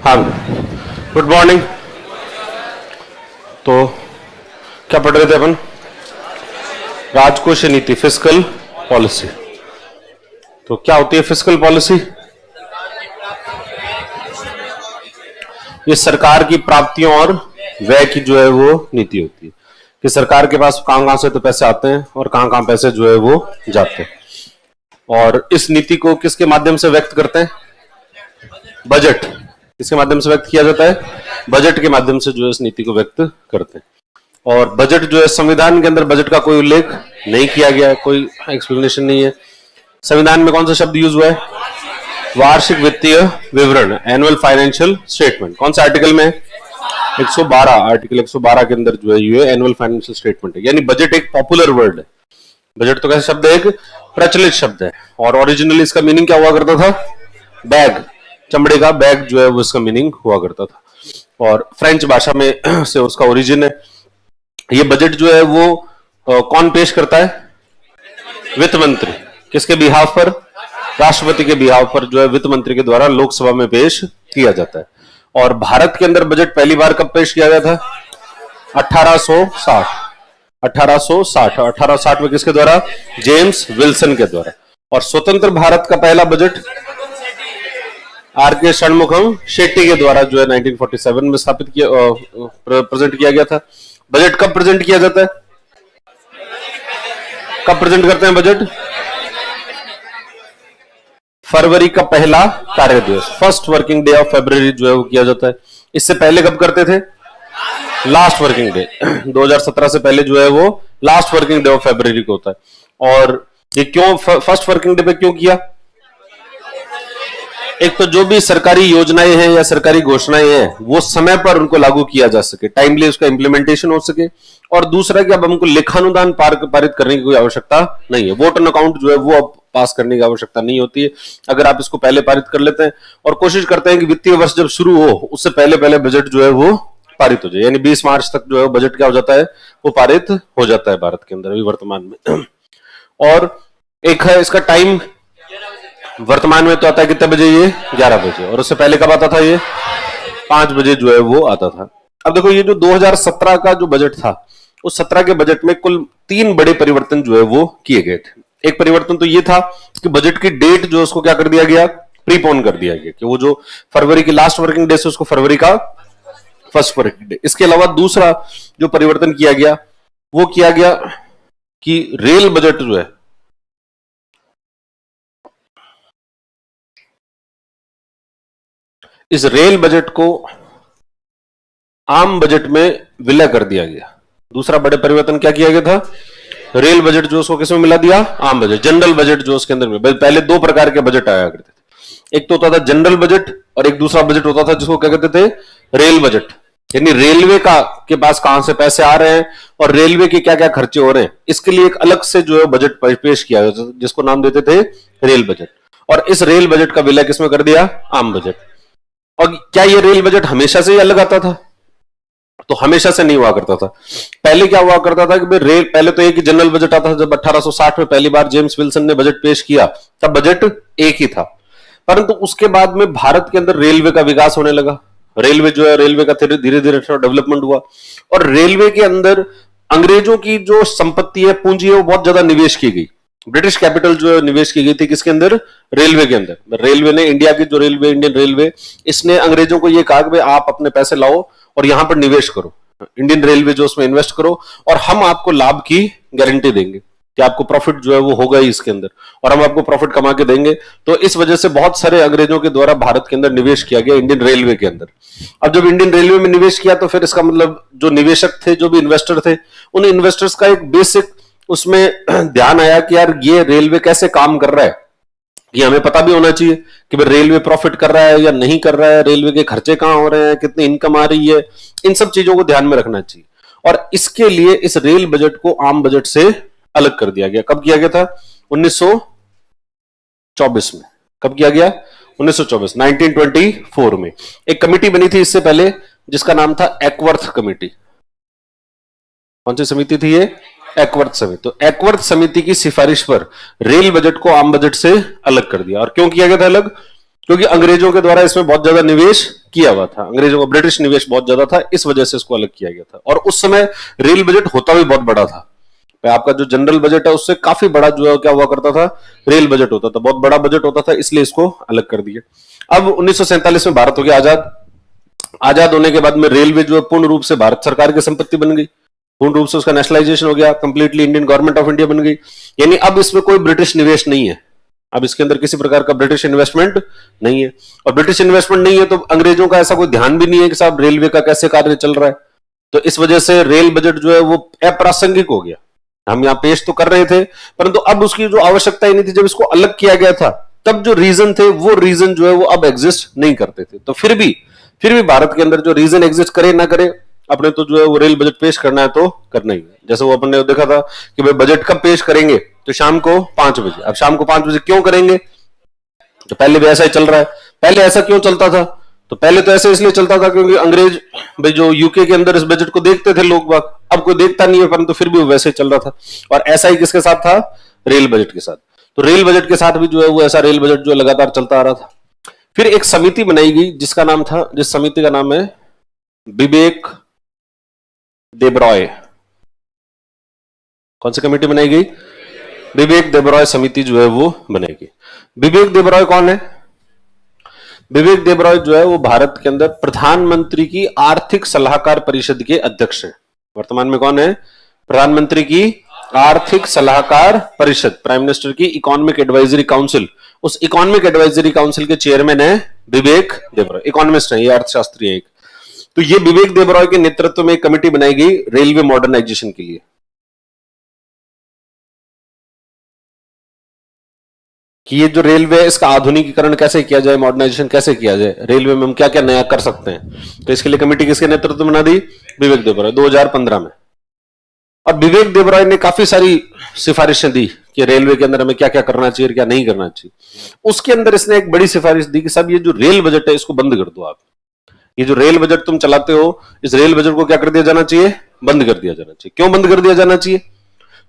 हाँ, good morning. तो क्या पढ़ रहे थे अपन? राजकोषीय नीति, फिस्कल पॉलिसी। तो क्या होती है फिस्कल पॉलिसी? ये सरकार की प्राप्तियों और व्यय की जो है वो नीति होती है कि सरकार के पास कहां कहां से तो पैसे आते हैं और कहां कहां पैसे जो है वो जाते हैं। और इस नीति को किसके माध्यम से व्यक्त करते हैं? बजट। किसके माध्यम से व्यक्त किया जाता है? बजट के माध्यम से जो है इस नीति को व्यक्त करते हैं। और बजट जो है, संविधान के अंदर बजट का कोई उल्लेख नहीं किया गया है, कोई एक्सप्लेनेशन नहीं है। संविधान में कौन सा शब्द यूज हुआ है? वार्षिक वित्तीय विवरण, एनुअल फाइनेंशियल स्टेटमेंट। कौन सा आर्टिकल में? 112, आर्टिकल 112 के अंदर जो है ये एनुअल फाइनेंशियल स्टेटमेंट है। यानी बजट एक पॉपुलर वर्ड है। बजट तो कैसा शब्द है? एक प्रचलित शब्द है। और ओरिजिनली इसका मीनिंग क्या हुआ करता था? बैग, चमड़े का बैग जो है वो इसका मीनिंग हुआ करता था। और फ्रेंच भाषा में से उसका ओरिजिन है। ये बजट जो है वो कौन पेश करता है? वित्त मंत्री। किसके बिहाफ पर? राष्ट्रपति के बिहाफ पर जो है वित्त मंत्री के द्वारा लोकसभा में पेश किया जाता है। और भारत के अंदर बजट पहली बार कब पेश किया गया था? 1860। 1860 में किसके द्वारा? जेम्स विल्सन के द्वारा। और स्वतंत्र भारत का पहला बजट आर.के. षणमुखम शेट्टी के द्वारा जो है 1947 में स्थापित किया, प्रेजेंट किया गया था। बजट कब प्रेजेंट किया जाता है? कब प्रेजेंट करते हैं बजट? फरवरी का पहला कार्य दिवस, first working day of February जो है वो किया जाता है। इससे पहले कब करते थे? Last working day. 2017 से पहले जो है वो last working day of February को होता है। और ये क्यों फर्स्ट वर्किंग डे पे क्यों किया? एक तो जो भी सरकारी योजनाएं हैं या सरकारी घोषणाएं हैं वो समय पर उनको लागू किया जा सके, टाइमली उसका इंप्लीमेंटेशन हो सके। और दूसरा कि अब हमको लेखानुदान पारित करने की कोई आवश्यकता नहीं है। वोट एंड अकाउंट जो है वो अब पास करने की आवश्यकता नहीं होती है अगर आप इसको पहले पारित कर लेते हैं। और कोशिश करते हैं कि वित्तीय वर्ष जब शुरू हो उससे पहले पहले बजट जो है वो पारित हो जाए। यानी 20 मार्च तक जो है बजट क्या हो जाता है? वो पारित हो जाता है भारत के अंदर अभी वर्तमान में। और एक है इसका टाइम, वर्तमान में तो आता है कितने बजे? ये 11 बजे। और उससे पहले कब आता था? ये 5 बजे जो है वो आता था। अब देखो ये जो 2017 का जो बजट था, उस 17 के बजट में कुल 3 बड़े परिवर्तन जो है वो किए गए थे। एक परिवर्तन तो ये था कि बजट की डेट जो उसको क्या कर दिया गया? प्रीपोन कर दिया गया कि वो जो फरवरी की लास्ट वर्किंग डे से उसको फरवरी का फर्स्ट वर्किंग डे। इसके अलावा दूसरा जो परिवर्तन किया गया वो किया गया कि रेल बजट जो है, इस रेल बजट को आम बजट में विलय कर दिया गया। दूसरा बड़े परिवर्तन क्या किया गया था? रेल बजट जो उसको किसमें मिला दिया? आम बजट, जनरल बजट जो उसके अंदर में। पहले 2 प्रकार के बजट आया करते थे। एक तो होता था जनरल बजट और एक दूसरा बजट होता था जिसको क्या कहते थे? Rail budget. यानी रेलवे का के पास कहां से पैसे आ रहे हैं और रेलवे के क्या क्या खर्चे हो रहे हैं, इसके लिए एक अलग से जो है बजट पेश किया गया जिसको नाम देते थे रेल बजट। और इस रेल बजट का विलय किसमें कर दिया? आम बजट। और क्या ये रेल बजट हमेशा से ही अलग आता था? तो हमेशा से नहीं हुआ करता था। पहले क्या हुआ करता था कि रेल, पहले तो एक ही जनरल बजट आता था। जब 1860 में पहली बार जेम्स विल्सन ने बजट पेश किया तब बजट एक ही था। परंतु उसके बाद में भारत के अंदर रेलवे का विकास होने लगा। रेलवे जो है, रेलवे का धीरे धीरे डेवलपमेंट हुआ। और रेलवे के अंदर अंग्रेजों की जो संपत्ति है, पूंजी है, वो बहुत ज्यादा निवेश की गई। ब्रिटिश कैपिटल जो है निवेश की गई थी किसके अंदर? रेलवे के अंदर। रेलवे ने, इंडिया की जो रेलवे, इंडियन रेलवे, इसने अंग्रेजों को ये कहा कि आप अपने पैसे लाओ और यहां पर निवेश करो, इंडियन रेलवे जो उसमें इन्वेस्ट करो और हम आपको लाभ की गारंटी देंगे कि आपको प्रॉफिट जो है वो होगा ही इसके अंदर, और हम आपको प्रॉफिट कमा के देंगे। तो इस वजह से बहुत सारे अंग्रेजों के द्वारा भारत के अंदर निवेश किया गया इंडियन रेलवे के अंदर। अब जब इंडियन रेलवे में निवेश किया तो फिर इसका मतलब जो निवेशक थे, जो भी इन्वेस्टर थे, उन इन्वेस्टर्स का एक बेसिक उसमें ध्यान आया कि यार ये रेलवे कैसे काम कर रहा है, ये हमें पता भी होना चाहिए कि भाई रेलवे प्रॉफिट कर रहा है या नहीं कर रहा है, रेलवे के खर्चे कहां हो रहे हैं, कितनी इनकम आ रही है, इन सब चीजों को ध्यान में रखना चाहिए। और इसके लिए इस रेल बजट को आम बजट से अलग कर दिया गया। कब किया गया था? 1924 में। कब किया गया? 1924, 1924 में। एक कमेटी बनी थी इससे पहले जिसका नाम था एकवर्थ कमेटी। कौन सी समिति थी ये? एकवर्थ समिति। तो एकवर्थ समिति की सिफारिश पर रेल बजट को आम बजट से अलग कर दिया। और क्यों किया गया था अलग? क्योंकि अंग्रेजों के द्वारा इसमें बहुत ज्यादा निवेश किया हुआ था, अंग्रेजों का ब्रिटिश निवेश बहुत ज्यादा था, इस वजह से इसको अलग किया गया था। और उस समय रेल बजट होता भी बहुत बड़ा था, आपका जो जनरल बजट है उससे काफी बड़ा जो है क्या हुआ करता था, रेल बजट होता था, बहुत बड़ा बजट होता था, इसलिए इसको अलग कर दिया। अब 1947 में भारत हो गया आजाद। आजाद होने के बाद में रेलवे जो है पूर्ण रूप से भारत सरकार की संपत्ति बन गई, पूर्ण रूप से उसका नेशनलाइजेशन हो गया, completely Indian government of India बन गई। यानी अब इसमें कोई ब्रिटिश निवेश नहीं है, अब इसके अंदर किसी प्रकार का ब्रिटिश इन्वेस्टमेंट नहीं है। और ब्रिटिश इन्वेस्टमेंट नहीं है तो अंग्रेजों का ऐसा कोई ध्यान भी नहीं है कि साहब रेलवे का कैसे कार्य चल रहा है, तो इस वजह से रेल बजट जो है वो अप्रासंगिक हो गया। हम यहाँ पेश तो कर रहे थे, परंतु अब उसकी जो आवश्यकता ही नहीं थी। जब इसको अलग किया गया था तब जो रीजन थे वो रीजन जो है वो अब एग्जिस्ट नहीं करते थे। तो फिर भी भारत के अंदर जो रीजन एग्जिस्ट करे ना करे, अपने तो जो है वो रेल बजट पेश करना है तो करना ही है। जैसे वो अपन ने देखा था कि भाई बजट कब पेश करेंगे, तो शाम को 5 बजे। अब शाम को 5 बजे क्यों करेंगे, तो पहले भी ऐसा ही चल रहा है। पहले ऐसा क्यों चलता था, तो पहले तो ऐसे इसलिए चलता था क्योंकि अंग्रेज भाई जो यूके के अंदर इस बजट को देखते थे लोग बाग, अब कोई देखता नहीं है, परंतु फिर भी वैसे ही चल रहा था। और ऐसा ही किसके साथ था, रेल बजट के साथ। तो रेल बजट के साथ भी जो है वो ऐसा रेल बजट जो लगातार चलता आ रहा था। फिर एक समिति बनाई गई जिस समिति का नाम है विवेक देब्रॉय। कौन सी कमेटी बनाई गई, विवेक देब्रॉय समिति जो है वो बनाएगी। विवेक देब्रॉय कौन है, विवेक देब्रॉय जो है वो भारत के अंदर प्रधानमंत्री की आर्थिक सलाहकार परिषद के अध्यक्ष हैं। वर्तमान में कौन है, प्रधानमंत्री की आर्थिक सलाहकार परिषद, प्राइम मिनिस्टर की इकोनॉमिक एडवाइजरी काउंसिल, उस इकोनॉमिक एडवाइजरी काउंसिल के चेयरमैन है विवेक देब्रॉय। इकोनॉमिस्ट है ये, अर्थशास्त्री है एक। तो ये विवेक देब्रॉय के नेतृत्व में एक कमेटी बनाई गई रेलवे मॉडर्नाइजेशन के लिए, कि ये जो रेलवे है इसका आधुनिकीकरण कैसे किया जाए, मॉडर्नाइजेशन कैसे किया जाए, रेलवे में हम क्या क्या नया कर सकते हैं। तो इसके लिए कमेटी किसके नेतृत्व में बना दी, विवेक देब्रॉय, 2015 में। और विवेक देब्रॉय ने काफी सारी सिफारिशें दी कि रेलवे के अंदर हमें क्या क्या करना चाहिए और क्या नहीं करना चाहिए। उसके अंदर इसने एक बड़ी सिफारिश दी कि सब ये जो रेल बजट है इसको बंद कर दो आप। ये जो रेल बजट तुम चलाते हो, इस रेल बजट को क्या कर दिया जाना चाहिए, बंद कर दिया जाना चाहिए। क्यों बंद कर दिया जाना चाहिए,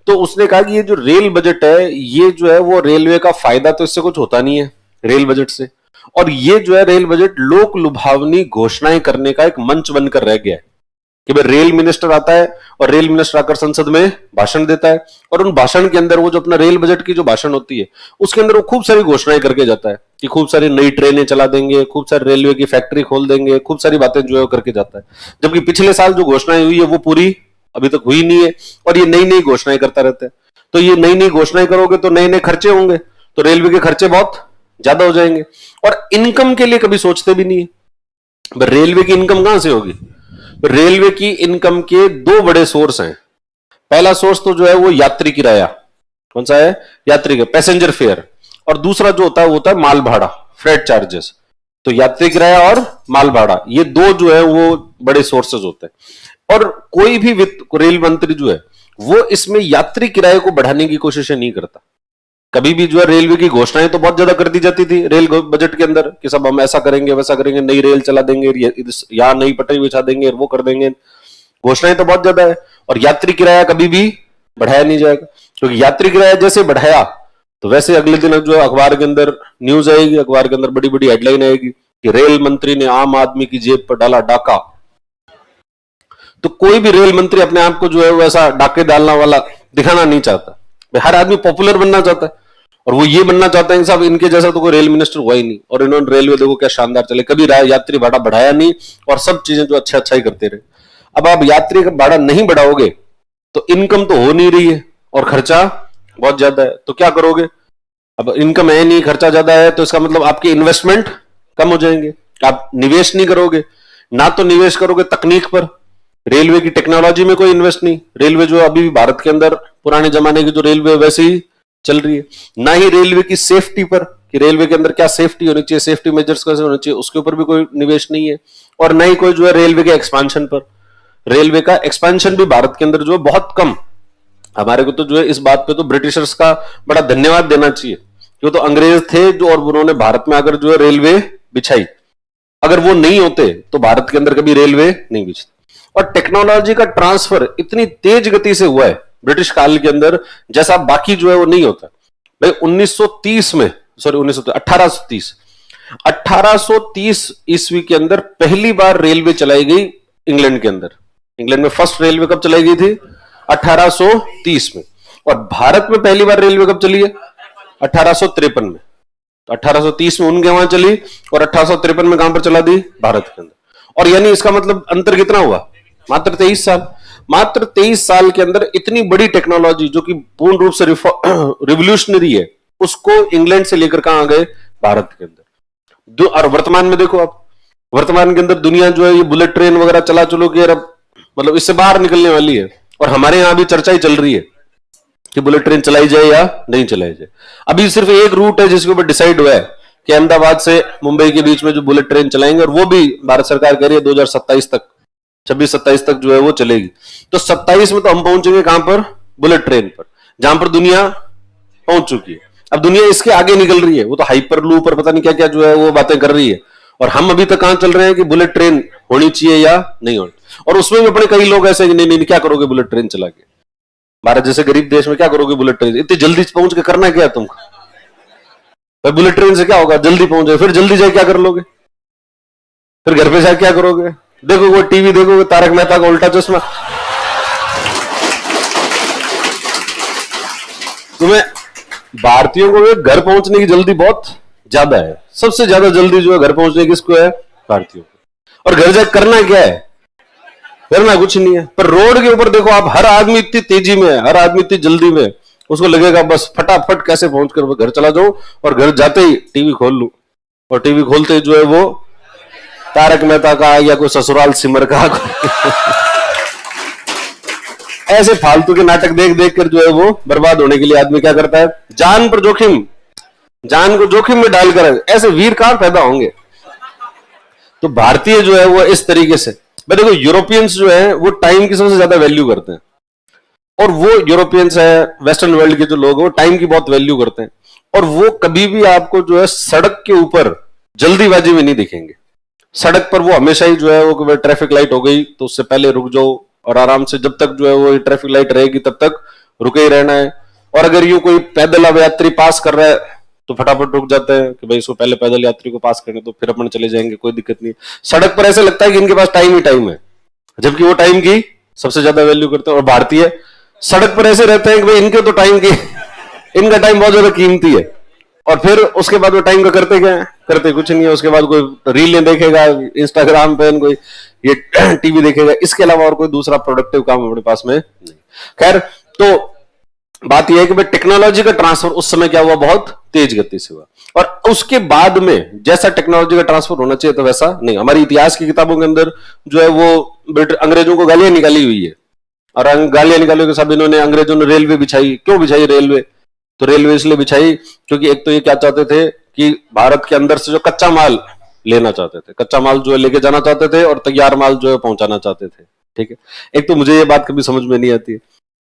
तो उसने कहा कि ये जो रेल बजट है ये जो है वो रेलवे का फायदा तो इससे कुछ होता नहीं है रेल बजट से, और ये जो है रेल बजट लोक लुभावनी घोषणाएं करने का एक मंच बनकर रह गया है कि भाई रेल मिनिस्टर आता है और रेल मिनिस्टर आकर संसद में भाषण देता है, और उन भाषण के अंदर वो जो अपना रेल बजट की जो भाषण होती है उसके अंदर वो खूब सारी घोषणाएं करके जाता है कि खूब सारी नई ट्रेनें चला देंगे, खूब सारी रेलवे की फैक्ट्री खोल देंगे, खूब सारी बातें जो है करके जाता है। जबकि पिछले साल जो घोषणाएं हुई है वो पूरी अभी तक हुई नहीं है, और ये नई नई घोषणाएं करता रहता है। तो ये नई नई घोषणाएं करोगे तो नए नए खर्चे होंगे, तो रेलवे के खर्चे बहुत ज्यादा हो जाएंगे, और इनकम के लिए कभी सोचते भी नहीं है। रेलवे की इनकम कहां से होगी, रेलवे की इनकम के 2 बड़े सोर्स हैं। पहला सोर्स तो जो है वो यात्री किराया, कौन सा है, यात्री का पैसेंजर फेयर, और दूसरा जो होता है वो होता है माल भाड़ा, फ्रेट चार्जेस। तो यात्री किराया और माल भाड़ा, ये 2 जो है वो बड़े सोर्सेज होते हैं। और कोई भी वित्त रेल मंत्री जो है वो इसमें यात्री किराए को बढ़ाने की कोशिश नहीं करता। कभी भी जो है रेलवे की घोषणाएं तो बहुत ज्यादा कर दी जाती थी रेल बजट के अंदर कि सब हम ऐसा करेंगे वैसा करेंगे, नई रेल चला देंगे, यहाँ नई पटरी बिछा देंगे, वो कर देंगे, घोषणाएं तो बहुत ज्यादा है। और यात्री किराया कभी भी बढ़ाया नहीं जाएगा, क्योंकि यात्री किराया जैसे बढ़ाया तो वैसे अगले दिन जो है अखबार के अंदर न्यूज आएगी, अखबार के अंदर बड़ी बड़ी हेडलाइन आएगी कि रेल मंत्री ने आम आदमी की जेब पर डाला डाका। तो कोई भी रेल मंत्री अपने आप को जो है वैसा डाके डालना वाला दिखाना नहीं चाहता। हर आदमी पॉपुलर बनना चाहता है, और वो ये बनना चाहते हैं कि साहब इनके जैसा तो कोई रेल मिनिस्टर हुआ ही नहीं, और इन्होंने रेलवे देखो क्या शानदार चले, कभी यात्री भाड़ा बढ़ाया नहीं, और सब चीजें जो अच्छा ही करते रहे। अब आप यात्री का भाड़ा नहीं बढ़ाओगे तो इनकम तो हो नहीं रही है और खर्चा बहुत ज्यादा है, तो क्या करोगे। अब इनकम है नहीं, खर्चा ज्यादा है, तो इसका मतलब आपके इन्वेस्टमेंट कम हो जाएंगे, आप निवेश नहीं करोगे। ना तो निवेश करोगे तकनीक पर, रेलवे की टेक्नोलॉजी में कोई इन्वेस्ट नहीं, रेलवे जो अभी भी भारत के अंदर पुराने जमाने की जो रेलवे वैसे ही चल रही है। ना ही रेलवे की सेफ्टी पर, कि रेलवे के अंदर क्या सेफ्टी होनी चाहिए, सेफ्टी मेजर्स कैसे होने चाहिए, उसके ऊपर भी कोई निवेश नहीं है। और ना ही कोई जो है रेलवे के एक्सपांशन पर, रेलवे का एक्सपेंशन भी भारत के अंदर जो है बहुत कम। हमारे को तो जो है इस बात पे तो ब्रिटिशर्स का बड़ा धन्यवाद देना चाहिए, जो तो अंग्रेज थे जो, और उन्होंने भारत में आकर जो है रेलवे बिछाई। अगर वो नहीं होते तो भारत के अंदर कभी रेलवे नहीं बिछती। और टेक्नोलॉजी का ट्रांसफर इतनी तेज गति से हुआ है ब्रिटिश काल के अंदर, जैसा बाकी जो है वो नहीं होता। भाई 1830 1830 ईस्वी के अंदर पहली बार रेलवे चलाई गई इंग्लैंड के अंदर। इंग्लैंड में फर्स्ट रेलवे कब चलाई गई थी? 1830 में। और भारत में पहली बार रेलवे कब चली है? 1853 में। तो 1830 में उनके वहां चली और 1853 में कहां पर चला दी? भारत के अंदर। और यानी इसका मतलब अंतर कितना हुआ? मात्र 23 साल। मात्र 23 साल के अंदर इतनी बड़ी टेक्नोलॉजी जो कि पूर्ण रूप से रिवोल्यूशनरी है, उसको इंग्लैंड से लेकर कहां आ गए? भारत के अंदर। और वर्तमान में देखो आप, वर्तमान के अंदर दुनिया जो है ये बुलेट ट्रेन वगैरह चला चलो के अब मतलब इससे बाहर निकलने वाली है। और हमारे यहां भी चर्चा ही चल रही है कि बुलेट ट्रेन चलाई जाए या नहीं चलाई जाए। अभी सिर्फ एक रूट है जिसके ऊपर डिसाइड हुआ है कि अहमदाबाद से मुंबई के बीच में जो बुलेट ट्रेन चलाएंगे, और वो भी भारत सरकार कह रही है 2027 तक, 26-27 तक जो है वो चलेगी। तो 27 में तो हम पहुंचेंगे कहां पर? बुलेट ट्रेन पर, जहां पर दुनिया पहुंच चुकी है। अब दुनिया इसके आगे निकल रही है, वो तो हाइपर लूप पर पता नहीं क्या क्या जो है वो बातें कर रही है। और हम अभी तक कहां चल रहे हैं कि बुलेट ट्रेन होनी चाहिए या नहीं होनी। और उसमें भी अपने कई लोग ऐसे नहीं नहीं क्या करोगे बुलेट ट्रेन चला के? भारत जैसे गरीब देश में क्या करोगे बुलेट ट्रेन? इतनी जल्दी पहुंच के करना क्या है तुमको? भाई बुलेट ट्रेन से क्या होगा? जल्दी पहुंच जाए, फिर जल्दी जाए क्या कर लोगे? फिर घर पे जाए क्या करोगे? देखोगे टीवी, देखोगे तारक मेहता का उल्टा चश्मा। तुम्हें भारतीयों को घर पहुंचने की जल्दी बहुत ज्यादा है। सबसे ज्यादा जल्दी जो है घर पहुंचने की किसको है? भारतीयों को। और घर जाकर करना क्या है? करना कुछ नहीं है। पर रोड के ऊपर देखो आप, हर आदमी इतनी तेजी में है, हर आदमी इतनी जल्दी में, उसको लगेगा बस फटाफट कैसे पहुंचकर घर चला जाऊं और घर जाते ही टीवी खोल लूं। और टीवी खोलते ही जो है वो तारक मेहता का या कोई ससुराल सिमर का ऐसे फालतू के नाटक देख देख कर जो है वो बर्बाद होने के लिए आदमी क्या करता है? जान पर जोखिम, जान को जोखिम में डालकर ऐसे वीर कहां पैदा होंगे? तो भारतीय जो है वो इस तरीके से, देखो यूरोपियंस जो है वो टाइम की सबसे ज्यादा वैल्यू करते हैं। और वो यूरोपियंस है, वेस्टर्न वर्ल्ड के जो लोग हैं वो टाइम की बहुत वैल्यू करते हैं। और वो कभी भी आपको जो है सड़क के ऊपर जल्दीबाजी में नहीं दिखेंगे। सड़क पर वो हमेशा ही जो है वो ट्रैफिक लाइट हो गई तो उससे पहले रुक जाओ और आराम से, जब तक जो है वो ट्रैफिक लाइट रहेगी तब तक रुके ही रहना है। और अगर यूं कोई पैदल यात्री पास कर रहा है तो फटाफट रुक जाते हैं कि भाई इसको पहले पैदल यात्री को पास करने तो फिर अपन चले जाएंगे, कोई दिक्कत नहीं। सड़क पर ऐसे लगता है कि इनके पास टाइम ही टाइम है, जबकि वो टाइम की सबसे ज्यादा वैल्यू करते हैं। और भारतीय सड़क पर ऐसे रहते हैं कि भाई इनके तो टाइम की, इनका टाइम बहुत ज्यादा कीमती है। और फिर उसके बाद वो टाइम का करते क्या है? करते कुछ नहीं है। उसके बाद कोई रील देखेगा इंस्टाग्राम पे, कोई ये टीवी देखेगा, इसके अलावा और कोई दूसरा प्रोडक्टिव काम अपने पास में नहीं। खैर, तो बात यह है कि भाई टेक्नोलॉजी का ट्रांसफर उस समय क्या हुआ? बहुत तेज गति से हुआ। और उसके बाद में जैसा टेक्नोलॉजी का ट्रांसफर होना चाहिए तो वैसा नहीं। हमारी इतिहास की किताबों के अंदर जो है वो अंग्रेजों को गालियां निकाली हुई है। और गालियां निकाली के सब इन्होंने, अंग्रेजों ने रेलवे बिछाई। क्यों बिछाई रेलवे? तो रेलवे इसलिए बिछाई क्योंकि एक तो ये क्या चाहते थे कि भारत के अंदर से जो कच्चा माल लेना चाहते थे, कच्चा माल जो है लेके जाना चाहते थे, और तैयार माल जो है पहुंचाना चाहते थे। ठीक है। एक तो मुझे ये बात कभी समझ में नहीं आती है,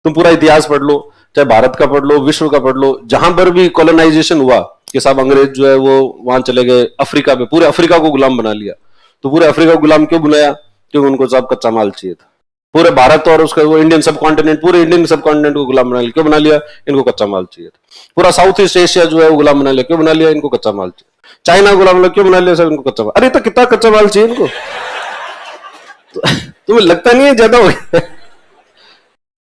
तुम पूरा इतिहास पढ़ लो, चाहे भारत का पढ़ लो, विश्व का पढ़ लो, जहां पर भी कॉलोनाइजेशन हुआ कि साहब अंग्रेज जो है वो वहां चले गए अफ्रीका में, पूरे अफ्रीका को गुलाम बना लिया। तो पूरे अफ्रीका को गुलाम क्यों बनाया? क्योंकि उनको साहब कच्चा माल चाहिए था। पूरे भारत और उसका वो इंडियन सब कॉन्टिनेंट, पूरे इंडियन सब कॉन्टिनेंट को गुलाम बना लिया। क्यों बना लिया? इनको कच्चा माल चाहिए था। पूरा साउथ ईस्ट एशिया जो है वो गुलाम बना लिया। क्यों बना लिया? इनको कच्चा माल चाहिए। चाइना गुलाम बना, क्यों बना लिया? सब इनको कच्चा माल। अरे तो कितना कच्चा माल चाहिए इनको? तुम्हें लगता नहीं है ज्यादा हो गया?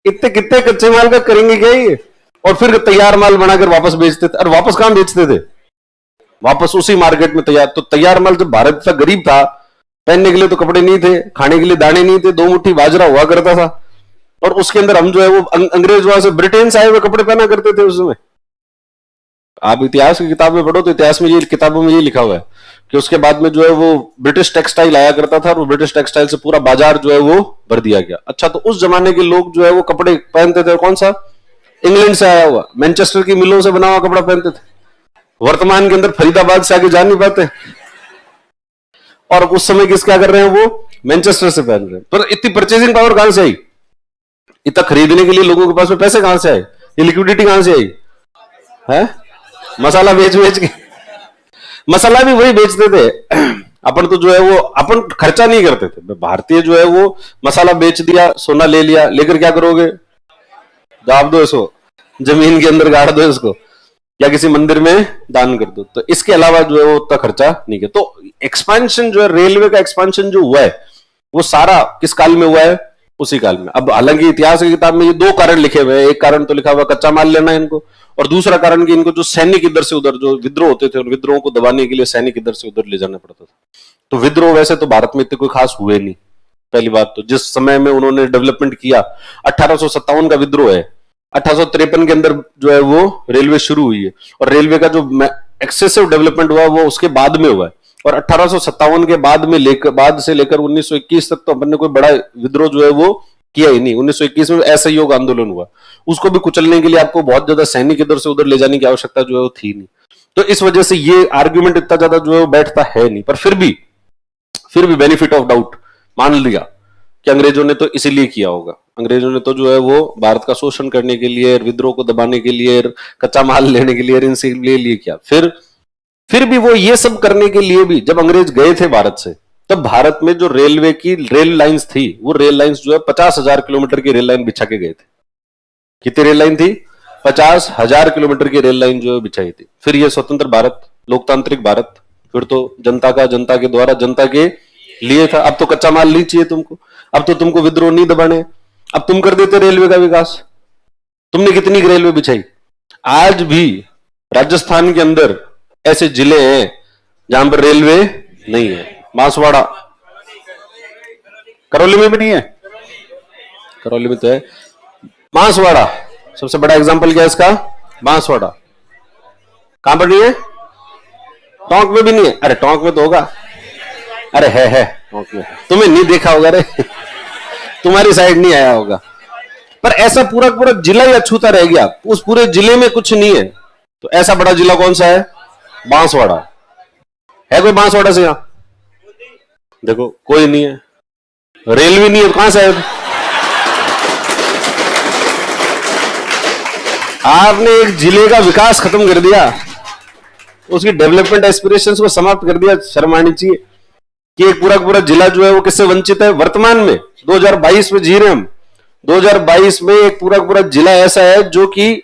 इतने कितने कच्चे माल का करेंगे क्या ये? और फिर तैयार माल बनाकर वापस बेचते थे। और वापस कहां बेचते थे? वापस उसी मार्केट में तैयार। तो तैयार माल, जब भारत था गरीब था, पहनने के लिए तो कपड़े नहीं थे, खाने के लिए दाने नहीं थे, 2 मुट्ठी बाजरा हुआ करता था, और उसके अंदर हम जो है वो अंग्रेज वहां से ब्रिटेन से आए हुए कपड़े पहना करते थे उस समय। आप इतिहास की किताब में पढ़ो तो इतिहास में ये, किताबों में ये लिखा हुआ है कि उसके बाद में जो है वो ब्रिटिश टेक्सटाइल आया करता था, और ब्रिटिश टेक्सटाइल से पूरा बाजार जो है वो भर दिया गया। अच्छा, तो उस जमाने के लोग जो है वो कपड़े पहनते थे कौन सा? इंग्लैंड से आया हुआ, मैनचेस्टर की मिलों से बना हुआ कपड़ा पहनते थे। वर्तमान के अंदर फरीदाबाद से आगे जा नहीं पाते, और उस समय किस क्या कर रहे हैं? वो मैनचेस्टर से पहन रहे हैं। पर इतनी परचेजिंग पावर कहां से आई? इतना खरीदने के लिए लोगों के पास में पैसे कहां से आए? ये लिक्विडिटी कहां से आई? है मसाला बेच बेच के। मसाला भी वही बेचते थे। अपन तो जो है वो अपन खर्चा नहीं करते थे। भारतीय जो है वो मसाला बेच दिया, सोना ले लिया, लेकर क्या करोगे? दाब दो इसको, जमीन के अंदर गाड़ दो इसको, या किसी मंदिर में दान कर दो। तो इसके अलावा जो है वो उतना खर्चा नहीं किया। तो एक्सपेंशन जो है, रेलवे का एक्सपेंशन जो हुआ है वो सारा किस काल में हुआ है? उसी काल में। अब हालांकि इतिहास की किताब में ये दो कारण लिखे हुए हैं। एक कारण तो लिखा हुआ कच्चा माल लेना है इनको, और दूसरा कारण कि इनको जो सैनिक इधर से उधर जो विद्रोह होते थे, उन विद्रोहों को दबाने के लिए सैनिक इधर से उधर ले जाना पड़ता था। तो विद्रोह वैसे तो भारत में इतने कोई खास हुए नहीं। पहली बात तो जिस समय में उन्होंने डेवलपमेंट किया, 1857 का विद्रोह है, 1853 के अंदर जो है वो रेलवे शुरू हुई है, और रेलवे का जो एक्सेसिव डेवलपमेंट हुआ वो उसके बाद में हुआ है। और 1857 के बाद से लेकर 1921 तक तो अपन ने कोई बड़ा विद्रोह जो है वो किया ही नहीं। 1921 में असहयोग आंदोलन हुआ, उसको भी कुचलने के लिए आपको बहुत ज्यादा सैनिक इधर से उधर ले जाने की आवश्यकता जो है वो थी नहीं। तो इस वजह से ये आर्ग्यूमेंट इतना ज्यादा जो है वो बैठता है नहीं। पर फिर भी बेनिफिट ऑफ डाउट मान लिया कि अंग्रेजों ने तो इसीलिए किया होगा। अंग्रेजों ने तो जो है वो भारत का शोषण करने के लिए, विद्रोह को दबाने के लिए, कच्चा माल लेने के लिए, इनसे लिए किया। फिर भी वो ये सब करने के लिए भी जब अंग्रेज गए थे भारत से, तब भारत में जो रेलवे की रेल लाइंस थी, वो रेल लाइंस जो है 50,000 किलोमीटर की रेल लाइन बिछा के गए थे। कितनी रेल लाइन थी? 50,000 किलोमीटर की रेल लाइन जो है बिछाई थी। फिर ये स्वतंत्र भारत, लोकतांत्रिक भारत, फिर तो जनता के द्वारा, जनता के लिए था। अब तो कच्चा माल नहीं चाहिए तुमको, अब तो तुमको विद्रोह नहीं दबाने, अब तुम कर देते रेलवे का विकास। तुमने कितनी रेलवे बिछाई? आज भी राजस्थान के अंदर ऐसे जिले हैं जहां पर रेलवे नहीं है। बांसवाड़ा, करौली में भी नहीं है, करौली में तो है। बांसवाड़ा सबसे बड़ा एग्जांपल क्या है इसका? बांसवाड़ा। कहां पर नहीं है? टोंक में भी नहीं है। अरे टोंक में तो होगा, अरे है टोंक में, तुम्हें नहीं देखा होगा रे तुम्हारी साइड नहीं आया होगा। पर ऐसा पूरा पूरा जिला ही अछूता रह गया, उस पूरे जिले में कुछ नहीं है। तो ऐसा बड़ा जिला कौन सा है? बांसवाड़ा। है कोई बांसवाड़ा से? यहां देखो कोई नहीं है, रेलवे नहीं है, कहां से है? आपने एक जिले का विकास खत्म कर दिया, उसकी डेवलपमेंट एस्पिरेशंस को समाप्त कर दिया। शर्म आनी चाहिए कि एक पूरा जिला जो है वो किससे वंचित है? वर्तमान में 2022 में जी रहे हम। 2022 में एक पूरा जिला ऐसा है जो कि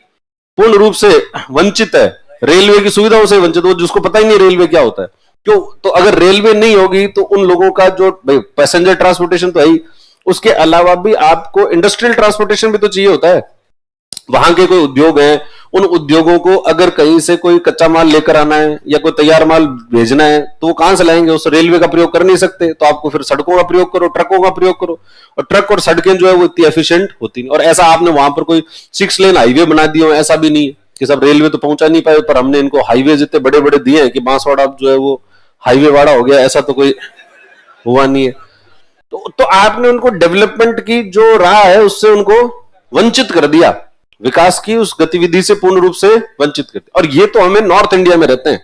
पूर्ण रूप से वंचित है, रेलवे की सुविधाओं से वंचित, वो जिसको पता ही नहीं रेलवे क्या होता है। क्यों? तो अगर रेलवे नहीं होगी तो उन लोगों का जो पैसेंजर ट्रांसपोर्टेशन तो है ही, उसके अलावा भी आपको इंडस्ट्रियल ट्रांसपोर्टेशन भी तो चाहिए होता है। वहां के कोई उद्योग हैं, उन उद्योगों को अगर कहीं से कोई कच्चा माल लेकर आना है या कोई तैयार माल भेजना है तो वो कहां से लाएंगे? उस रेलवे का प्रयोग कर नहीं सकते, तो आपको फिर सड़कों का प्रयोग करो, ट्रकों का प्रयोग करो। और ट्रक और सड़कें जो है वो इतनी एफिशिएंट होती नहीं। और ऐसा आपने वहां पर कोई 6 लेन हाईवे बना दिए हो, ऐसा भी नहीं है कि सब रेलवे तो पहुंचा नहीं पाए, पर हमने इनको हाईवे इतने बड़े बड़े दिए हैं कि बांसवाड़ा जो है वो हाईवे वाड़ा हो गया, ऐसा तो कोई हुआ नहीं है। तो आपने उनको डेवलपमेंट की जो राह है उससे उनको वंचित कर दिया, विकास की उस गतिविधि से पूर्ण रूप से वंचित कर दिया। और ये तो हमें नॉर्थ इंडिया में रहते हैं,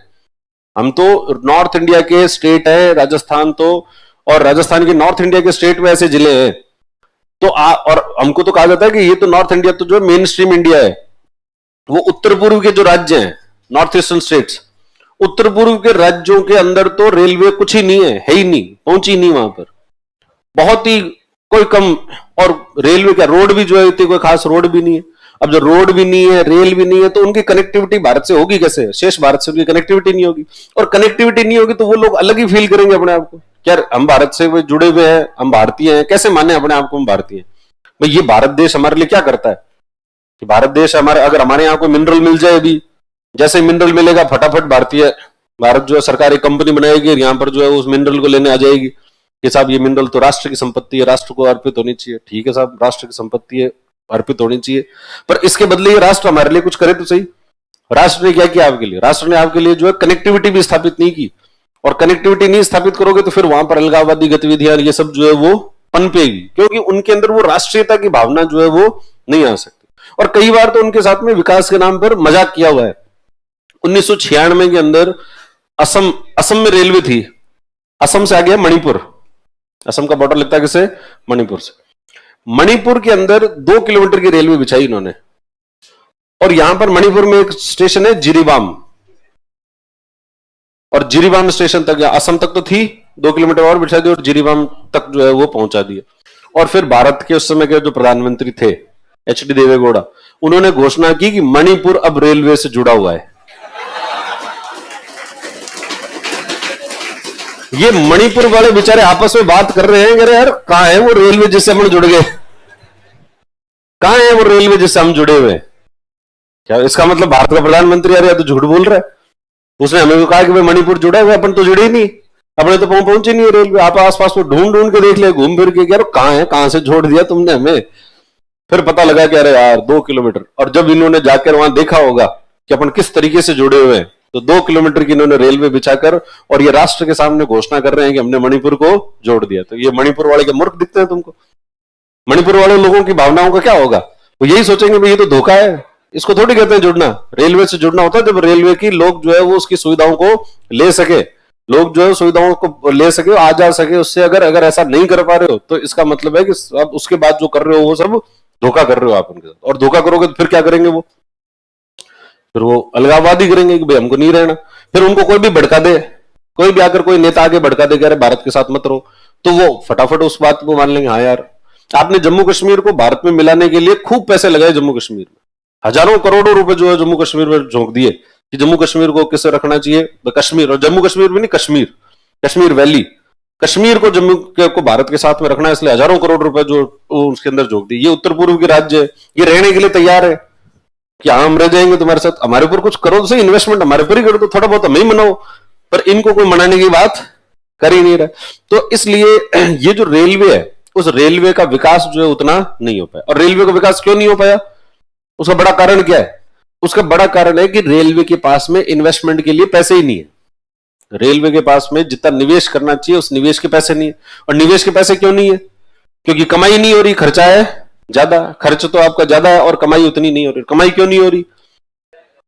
हम तो नॉर्थ इंडिया के स्टेट है राजस्थान, तो और राजस्थान के नॉर्थ इंडिया के स्टेट में ऐसे जिले हैं। तो और हमको तो कहा जाता है कि ये तो नॉर्थ इंडिया तो जो मेन स्ट्रीम इंडिया है, वो उत्तर पूर्व के जो राज्य हैं, नॉर्थ ईस्टर्न स्टेट्स, उत्तर पूर्व के राज्यों के अंदर तो रेलवे कुछ ही नहीं है ही नहीं, पहुंची नहीं वहां पर, बहुत ही कोई कम। और रेलवे का रोड भी जो है इतनी कोई खास रोड भी नहीं है। अब जो रोड भी नहीं है, रेल भी नहीं है, तो उनकी कनेक्टिविटी भारत से होगी कैसे? शेष भारत से उनकी कनेक्टिविटी नहीं होगी, और कनेक्टिविटी नहीं होगी तो वो लोग अलग ही फील करेंगे अपने आप को। यार हम भारत से जुड़े हुए हैं, हम भारतीय हैं, कैसे माने अपने आप को हम भारतीय हैं? भाई ये भारत देश हमारे लिए क्या करता है कि भारत देश हमारे, अगर हमारे यहाँ कोई मिनरल मिल जाए, अभी जैसे मिनरल मिलेगा फटाफट भारत जो है सरकार एक कंपनी बनाएगी और यहाँ पर जो है उस मिनरल को लेने आ जाएगी कि साहब ये मिनरल तो राष्ट्र की संपत्ति है, राष्ट्र को अर्पित होनी चाहिए। ठीक है साहब, राष्ट्र की संपत्ति है, अर्पित होनी चाहिए, पर इसके बदले ये राष्ट्र हमारे लिए कुछ करे तो सही। राष्ट्र ने क्या किया आपके लिए? राष्ट्र ने आपके लिए जो है कनेक्टिविटी भी स्थापित नहीं की, और कनेक्टिविटी नहीं स्थापित करोगे तो फिर वहां पर अलगाववादी गतिविधियां ये सब जो है वो पनपेगी, क्योंकि उनके अंदर वो राष्ट्रीयता की भावना जो है वो नहीं आ सकती। और कई बार तो उनके साथ में विकास के नाम पर मजाक किया हुआ है। 1996 के अंदर असम में रेलवे थी, असम से आ गया मणिपुर, असम का बॉर्डर लगता है किसे? मणिपुर से। मणिपुर के अंदर 2 किलोमीटर की रेलवे बिछाई इन्होंने, और यहां पर मणिपुर में एक स्टेशन है जिरीबाम, और जिरीबाम स्टेशन तक, असम तक तो थी, 2 किलोमीटर और बिछा दी और जिरीबाम तक जो है वो पहुंचा दिया। और फिर भारत के उस समय के जो प्रधानमंत्री थे HD देवेगौड़ा, उन्होंने घोषणा की कि मणिपुर अब रेलवे से जुड़ा हुआ है। ये मणिपुर वाले बेचारे आपस में बात कर रहे हैं, अरे यार कहां है वो रेलवे जिससे हम जुड़ गए, कहां है वो रेलवे जिससे हम जुड़े हुए? क्या इसका मतलब भारत का प्रधानमंत्री यार या तो झूठ बोल रहा है? उसने हमें भी कहा कि भाई मणिपुर जुड़ा हुआ, अपन तो जुड़े ही नहीं, अपने तो पहुंचे नहीं रेलवे। आप आसपास को ढूंढ ढूंढ के देख ले, घूम फिर के, यार कहां है, कहां से जोड़ दिया तुमने हमें? फिर पता लगा कि अरे यार 2 किलोमीटर। और जब इन्होंने जाकर वहां देखा होगा कि अपन किस तरीके से जुड़े हुए हैं, तो 2 किलोमीटर की इन्होंने रेलवे बिछाकर और ये राष्ट्र के सामने घोषणा कर रहे हैं कि हमने मणिपुर को जोड़ दिया। तो ये मणिपुर वाले के मूर्ख दिखते हैं तुमको? मणिपुर वाले लोगों की भावनाओं का क्या होगा? वो यही सोचेंगे भाई ये तो धोखा है, इसको थोड़ी कहते हैं जुड़ना। रेलवे से जुड़ना होता है जब रेलवे की लोग जो है वो उसकी सुविधाओं को ले सके, लोग जो है सुविधाओं को ले सके, आ जा सके उससे। अगर ऐसा नहीं कर पा रहे हो तो इसका मतलब है कि अब उसके बाद जो कर रहे हो वो सब धोखा कर रहे हो आप उनके साथ। और धोखा करोगे तो फिर क्या करेंगे वो? फिर वो अलगाववादी करेंगे कि भाई हमको नहीं रहना। फिर उनको कोई भी भड़का दे, कोई भी आकर कोई नेता आगे भड़का दे कि अरे भारत के साथ मत रहो, तो वो फटाफट उस बात को मान लेंगे। हाँ यार, आपने जम्मू कश्मीर को भारत में मिलाने के लिए खूब पैसे लगाए, जम्मू कश्मीर में हजारों करोड़ों रुपए जो है जम्मू कश्मीर में झोंक दिए कि जम्मू कश्मीर को किससे रखना चाहिए, कश्मीर। और जम्मू कश्मीर में नहीं, कश्मीर, कश्मीर वैली, कश्मीर को जम्मू को भारत के साथ में रखना है, इसलिए हजारों करोड़ रुपए जो उसके अंदर झोंक दिए। ये उत्तर पूर्व के राज्य है, ये रहने के लिए तैयार है कि हम रह जाएंगे तुम्हारे साथ, हमारे ऊपर कुछ करो तो सही, इन्वेस्टमेंट हमारे ऊपर ही करो, तो थोड़ा बहुत हमें ही मनाओ। पर इनको कोई मनाने की बात कर ही नहीं रहा। तो इसलिए ये जो रेलवे है, उस रेलवे का विकास जो है उतना नहीं हो पाया। और रेलवे का विकास क्यों नहीं हो पाया? उसका बड़ा कारण क्या है? उसका बड़ा कारण है कि रेलवे के पास में इन्वेस्टमेंट के लिए पैसे ही नहीं है। रेलवे के पास में जितना निवेश करना चाहिए उस निवेश के पैसे नहीं है। और निवेश के पैसे क्यों नहीं है? क्योंकि कमाई नहीं हो रही, खर्चा है ज्यादा। खर्च तो आपका ज्यादा है और कमाई उतनी नहीं हो रही। कमाई क्यों नहीं हो रही?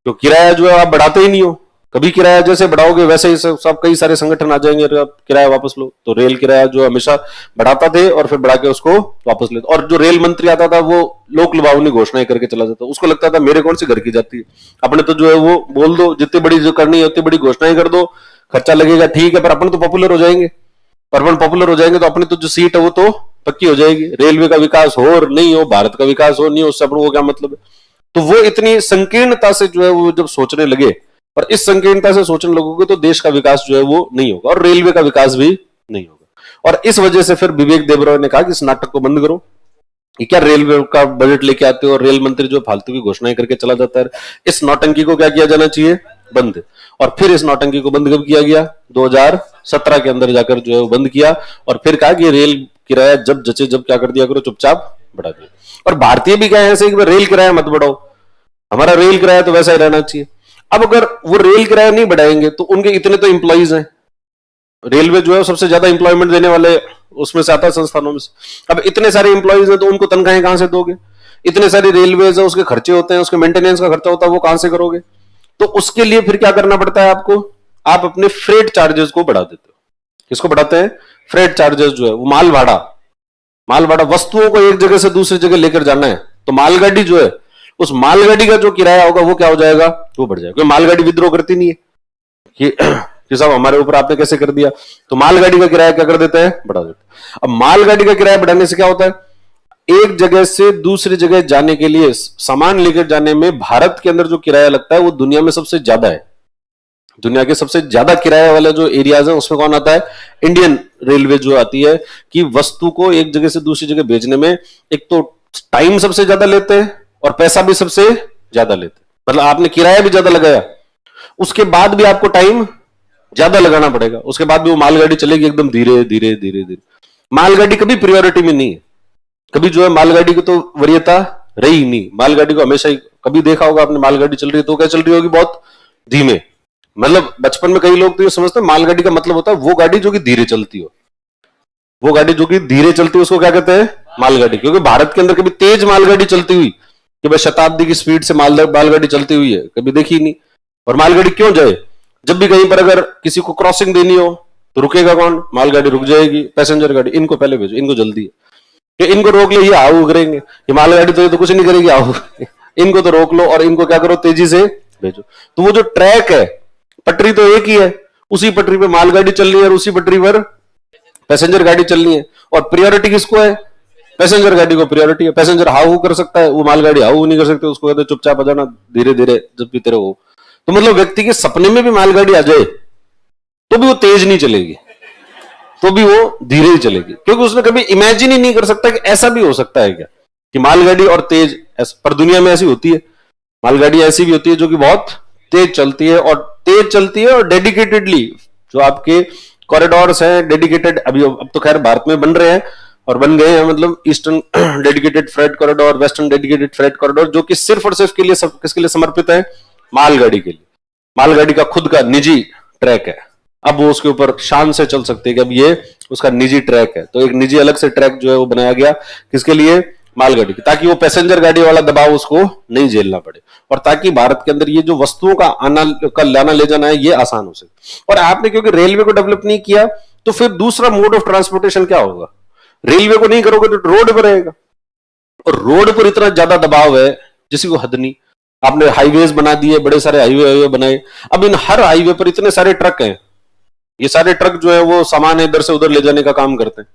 तो किराया जो है आप बढ़ाते ही नहीं हो। कभी किराया जैसे बढ़ाओगे वैसे ही सब कई सारे संगठन आ जाएंगे, आप किराया वापस लो। तो रेल किराया जो हमेशा बढ़ाता थे और फिर बढ़ा के उसको वापस लेते। और जो रेल मंत्री आता था वो लोक लुभावनी घोषणाएं करके चला जाता, उसको लगता था मेरे कौन सी घर की जाती है, अपने तो जो है वो बोल दो, जितनी बड़ी जो करनी है उतनी बड़ी घोषणाएं कर दो, खर्चा लगेगा ठीक है, पर अपन तो पॉपुलर हो जाएंगे। पर अपन पॉपुलर हो जाएंगे तो अपनी तो जो सीट है वो तो पक्की हो जाएगी। रेलवे का विकास हो और नहीं हो, भारत का विकास हो नहीं हो, उससे अपन को क्या मतलब है? तो वो इतनी संकीर्णता से जो है वो जब सोचने लगे, और इस संकीर्णता से सोचने लगोगे तो देश का विकास जो है वो नहीं होगा और रेलवे का विकास भी नहीं होगा। और इस वजह से फिर विवेक देबरॉय ने कहा कि इस नाटक को बंद करो, कि क्या रेलवे का बजट लेके आते हो और रेल मंत्री जो फालतू की घोषणाएं करके चला जाता है। इस नौटंकी को क्या किया जाना चाहिए? बंद। और फिर इस नौटंकी को बंद कब किया गया? 2017 के अंदर जाकर जो है वो बंद किया। और फिर कहा कि रेल किराया जब जचे जब क्या कर दिया करो, चुपचाप बढ़ा दिया। और भारतीय भी क्या है ऐसे कि रेल किराया मत बढ़ाओ, हमारा रेल किराया तो वैसा ही रहना चाहिए। अब अगर वो रेल किराया नहीं बढ़ाएंगे तो उनके इतने तो इंप्लॉइज हैं, रेलवे जो है सबसे ज्यादा इंप्लॉयमेंट देने वाले उसमें से आता है, संस्थानों में से। अब इतने सारे इंप्लॉइज हैं तो उनको तनख्वाहें कहां से दोगे? इतने सारी रेलवेज है, उसके खर्चे होते हैं, उसके मेंटेनेंस का खर्चा होता है, वो कहां से करोगे? तो उसके लिए फिर क्या करना पड़ता है आपको? आप अपने फ्रेट चार्जेस को बढ़ा देते हो। किसको बढ़ाते हैं? फ्रेट चार्जेस जो है वो माल भाड़ा, वस्तुओं को एक जगह से दूसरी जगह लेकर जाना है तो मालगाड़ी जो है, उस मालगाड़ी का जो किराया होगा वो क्या हो जाएगा? वो बढ़ जाएगा। क्योंकि मालगाड़ी विद्रोह करती नहीं है कि साहब हमारे ऊपर आपने कैसे कर दिया, तो मालगाड़ी का किराया क्या कर देते हैं? बढ़ा देते हैं। अब मालगाड़ी का किराया बढ़ाने से क्या होता है? एक जगह से दूसरी जगह जाने के लिए, सामान लेकर जाने में भारत के अंदर जो किराया लगता है वो दुनिया में सबसे ज्यादा है। दुनिया के सबसे ज्यादा किराया वाले जो एरियाज है उसमें कौन आता है? इंडियन रेलवे जो आती है, कि वस्तु को एक जगह से दूसरी जगह भेजने में एक तो टाइम सबसे ज्यादा लेते हैं और पैसा भी सबसे ज्यादा लेते हैं। मतलब आपने किराया भी ज्यादा लगाया, उसके बाद भी आपको टाइम ज्यादा लगाना पड़ेगा, उसके बाद भी वो मालगाड़ी चलेगी एकदम धीरे धीरे धीरे धीरे। मालगाड़ी कभी प्रायोरिटी में नहीं है, कभी जो है मालगाड़ी की तो वरीयता रही नहीं। मालगाड़ी को हमेशा ही, कभी देखा होगा आपने मालगाड़ी चल रही है तो क्या चल रही होगी? बहुत धीमे। मतलब बचपन में कई लोग तो ये समझते हैं मालगाड़ी का मतलब होता है वो गाड़ी जो कि धीरे चलती हो, वो गाड़ी जो कि धीरे चलती है उसको क्या कहते हैं? मालगाड़ी। क्योंकि भारत के अंदर कभी तेज मालगाड़ी चलती हुई कि भाई शताब्दी की स्पीड से मालगाड़ी चलती हुई है कभी देखी नहीं। और मालगाड़ी क्यों जाए? जब भी कहीं पर अगर किसी को क्रॉसिंग देनी हो तो रुकेगा कौन? मालगाड़ी रुक जाएगी, पैसेंजर गाड़ी। इनको पहले भेजो, इनको जल्दी है कि इनको रोक ले, ये आओ करेंगे। ये मालगाड़ी तो ये तो कुछ नहीं करेगी, आओ इनको तो रोक लो और इनको क्या करो? तेजी से भेजो। तो वो जो ट्रैक है, पटरी तो एक ही है, उसी पटरी पे मालगाड़ी चल रही है और उसी पटरी पर पैसेंजर गाड़ी चलनी है। और प्रायोरिटी किसको है? पैसेंजर गाड़ी को प्रायोरिटी है। पैसेंजर हाउ कर सकता है, वो मालगाड़ी हाउ नहीं कर सकती, उसको कहते चुपचाप आ जाना, धीरे धीरे जब पीते रहो। तो मतलब व्यक्ति के सपने में भी मालगाड़ी आ जाए तो भी वो तेज नहीं चलेगी, तो भी वो धीरे ही चलेगी, क्योंकि उसने कभी इमेजिन ही नहीं कर सकता कि ऐसा भी हो सकता है क्या कि मालगाड़ी और तेज, पर दुनिया में ऐसी होती है, मालगाड़ी ऐसी भी होती है जो कि बहुत तेज चलती है, और तेज चलती है और डेडिकेटेडली जो आपके कॉरिडोर्स हैं डेडिकेटेड, अभी अब तो खैर भारत में बन रहे हैं और बन गए हैं, मतलब eastern dedicated freight corridor, western dedicated freight corridor, जो कि सिर्फ और सिर्फ के लिए किसके लिए समर्पित है, मालगाड़ी के लिए। मालगाड़ी का खुद का निजी ट्रैक है, अब वो उसके ऊपर शान से चल सकते हैं कि अब ये उसका निजी ट्रैक है, तो एक निजी अलग से ट्रैक जो है वो बनाया गया किसके लिए, मालगाड़ी की, ताकि वो पैसेंजर गाड़ी वाला दबाव उसको नहीं झेलना पड़े, और ताकि भारत के अंदर ये जो वस्तुओं का आना का लाना ले जाना है ये आसान हो सके। और आपने क्योंकि रेलवे को डेवलप नहीं किया, तो फिर दूसरा मोड ऑफ ट्रांसपोर्टेशन क्या होगा, रेलवे को नहीं करोगे तो रोड पर रहेगा, और रोड पर इतना ज्यादा दबाव है जिसकी को हद नहीं। आपने हाईवेज बना दिए, बड़े सारे हाईवे बनाए, अब इन हर हाईवे पर इतने सारे ट्रक हैं, ये सारे ट्रक जो है वो सामान इधर से उधर ले जाने का काम करते हैं,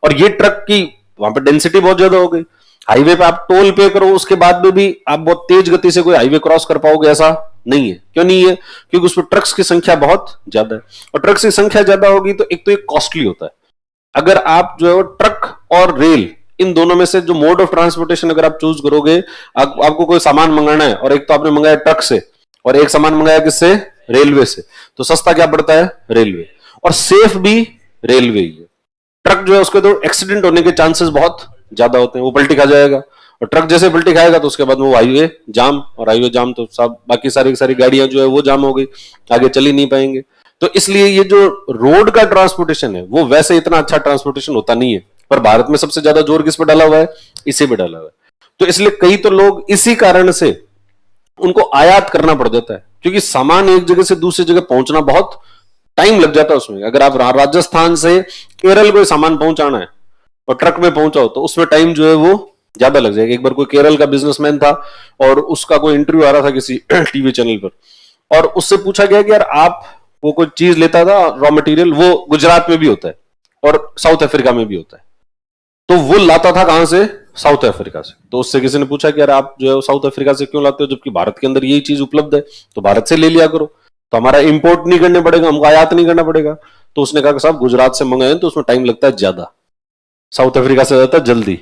और ये ट्रक की वहां पर डेंसिटी बहुत ज्यादा हो गई। हाईवे पे आप टोल पे करो, उसके बाद में भी आप बहुत तेज गति से कोई हाईवे क्रॉस कर पाओगे ऐसा नहीं है। क्यों नहीं है, क्योंकि उसमें ट्रक्स की संख्या बहुत ज्यादा है, और ट्रक्स की संख्या ज्यादा होगी तो एक तो एक कॉस्टली होता है। अगर आप जो है ट्रक और रेल, इन दोनों में से जो मोड ऑफ ट्रांसपोर्टेशन अगर आप चूज करोगे, आपको कोई सामान मंगाना है और एक तो आपने मंगाया ट्रक से और एक सामान मंगाया किससे, रेलवे से, तो सस्ता क्या पड़ता है, रेलवे, और सेफ भी रेलवे ही है। ट्रक जो है उसके तो एक्सीडेंट होने के चांसेस बहुत ज्यादा होते हैं, वो पलटी खा जाएगा, और ट्रक जैसे पलटी खाएगा तो उसके बाद वो हाईवे जाम, और हाईवे जाम तो सब बाकी सारी गाड़ियां जो है वो जाम हो गई, आगे चल ही नहीं पाएंगे। तो इसलिए ये जो रोड का ट्रांसपोर्टेशन है वो वैसे इतना अच्छा ट्रांसपोर्टेशन होता नहीं है, पर भारत में सबसे ज्यादा जोर किस पे डाला हुआ है, इसी पे डाला हुआ है। तो इसलिए कई तो लोग इसी कारण से उनको आयात करना पड़ जाता है, क्योंकि सामान एक जगह से दूसरी जगह पहुंचना बहुत टाइम लग जाता है उसमें। अगर आप राजस्थान से केरल को सामान पहुंचाना है और ट्रक में पहुंचाओ तो उसमें टाइम जो है वो ज्यादा लग जाएगा। एक बार कोई केरल का बिजनेसमैन था और उसका कोई इंटरव्यू आ रहा था किसी टीवी चैनल पर, और उससे पूछा गया कि यार आप, वो कोई चीज लेता था रॉ मटेरियल, वो गुजरात में भी होता है और साउथ अफ्रीका में भी होता है, तो वो लाता था कहां से, साउथ अफ्रीका से। तो उससे किसी ने पूछा कि यार आप जो है साउथ अफ्रीका से क्यों लाते हो जबकि भारत के अंदर यही चीज उपलब्ध है, तो भारत से ले लिया करो, तो हमारा इंपोर्ट नहीं करने पड़ेगा, हमको आयात नहीं करना पड़ेगा। तो उसने कहा कि साहब गुजरात से मंगाए तो उसमें टाइम लगता है ज्यादा, साउथ अफ्रीका से जाता है जल्दी,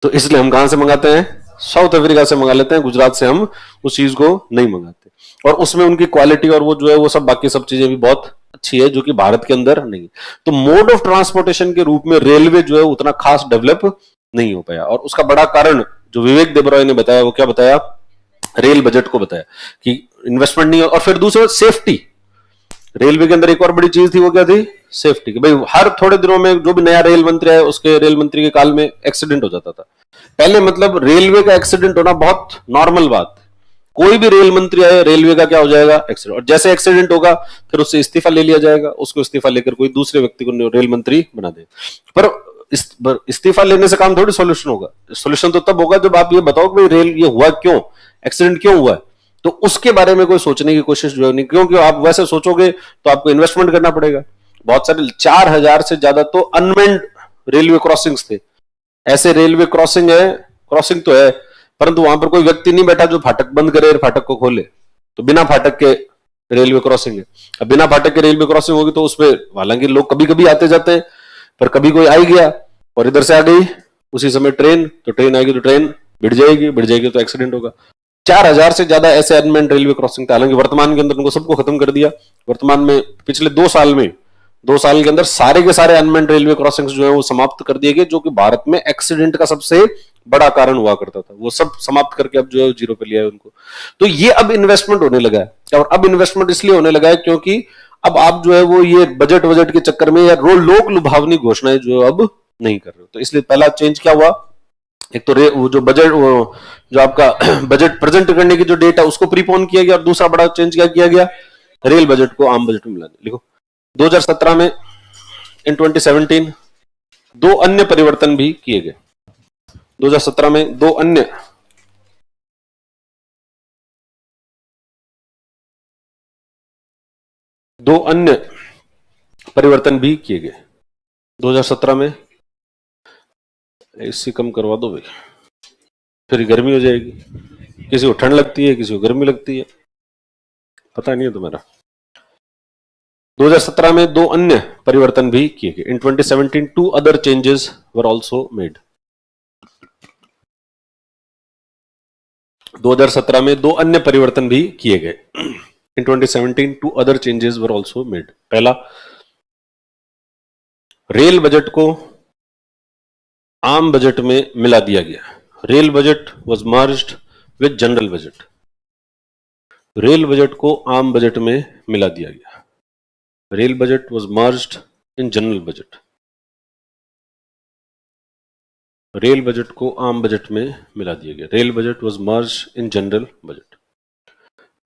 तो इसलिए हम कहां से मंगाते हैं, साउथ अफ्रीका से मंगा लेते हैं, गुजरात से हम उस चीज को नहीं मंगाते। और उसमें उनकी क्वालिटी और वो जो है वो सब बाकी सब चीजें भी बहुत अच्छी है जो कि भारत के अंदर नहीं। तो मोड ऑफ ट्रांसपोर्टेशन के रूप में रेलवे जो है उतना खास डेवलप नहीं हो पाया, और उसका बड़ा कारण जो विवेक देबरॉय ने बताया वो क्या बताया, रेल बजट को बताया कि इन्वेस्टमेंट नहीं, और फिर दूसरा सेफ्टी। रेलवे के अंदर एक और बड़ी चीज थी, वो क्या थी, सेफ्टी, कि भाई हर थोड़े दिनों में जो भी नया रेल मंत्री है उसके रेल मंत्री के काल में एक्सीडेंट हो जाता था। पहले मतलब रेलवे का एक्सीडेंट होना बहुत नॉर्मल बात, कोई भी रेल मंत्री आए रेलवे का क्या हो जाएगा, एक्सीडेंट, और जैसे एक्सीडेंट होगा फिर उससे इस्तीफा ले लिया जाएगा, उसको इस्तीफा लेकर कोई दूसरे व्यक्ति को रेल मंत्री बना दे। पर इस्तीफा लेने से काम थोड़ी सोल्यूशन होगा, सोल्यूशन तो तब होगा जब आप ये बताओ कि रेल ये हुआ क्यों, एक्सीडेंट क्यों हुआ है, तो उसके बारे में कोई सोचने की कोशिश जो नहीं, क्योंकि आप वैसे सोचोगे तो आपको इन्वेस्टमेंट करना पड़ेगा। बहुत सारे 4000 से ज्यादा तो अनमेन्ड रेलवे क्रॉसिंग्स थे, ऐसे रेलवे क्रॉसिंग है, क्रॉसिंग तो है परंतु वहां पर कोई व्यक्ति नहीं बैठा जो फाटक बंद करे और फाटक को खोले, तो बिना फाटक के रेलवे क्रॉसिंग है। अब बिना फाटक के रेलवे क्रॉसिंग होगी तो उसमें हालांकि लोग कभी कभी आते जाते हैं, पर कभी कोई आ गया और इधर से आ गई उसी समय ट्रेन, तो ट्रेन आएगी तो ट्रेन भिड़ जाएगी तो एक्सीडेंट होगा। 4000 से ज्यादा ऐसे अनमेन्ड रेलवे क्रॉसिंग थे, हालांकि वर्तमान के अंदर उनको सबको खत्म कर दिया। वर्तमान में पिछले 2 साल के अंदर सारे के सारे अनमेन्ड रेलवे क्रॉसिंग्स जो है वो समाप्त कर दिए गए, जो कि भारत में एक्सीडेंट का सबसे बड़ा कारण हुआ करता था, वो सब समाप्त करके अब जो है जीरो पे लिया है उनको। तो ये अब इन्वेस्टमेंट होने लगा है, और अब इन्वेस्टमेंट इसलिए होने लगा है क्योंकि अब आप जो है वो ये बजट के चक्कर में या लोक लुभावनी घोषणाएं जो अब नहीं कर रहे हो। तो इसलिए पहला चेंज क्या हुआ, एक तो वो जो बजट, वो जो आपका बजट प्रेजेंट करने की जो डेट है उसको प्रीपोन किया गया, और दूसरा बड़ा चेंज क्या किया गया, रेल बजट को आम बजट में मिला दिया। लिखो 2017 में इन 2017 दो अन्य परिवर्तन भी किए गए। 2017 में दो अन्य परिवर्तन भी किए गए। 2017 में एसी कम करवा दो भाई, फिर गर्मी हो जाएगी, किसी को ठंड लगती है किसी को गर्मी लगती है, पता नहीं है तुम्हारा। 2017 में दो अन्य परिवर्तन भी किए गए। In 2017 two other changes were also made. 2017 में दो अन्य परिवर्तन भी किए गए। In 2017 two other changes were also made. पहला, रेल बजट को आम बजट में मिला दिया गया। Rail budget was merged with general budget. Rail budget को आम बजट में मिला दिया गया। Rail budget was merged in general budget. Rail budget को आम बजट में मिला दिया गया। Rail budget was merged in general budget.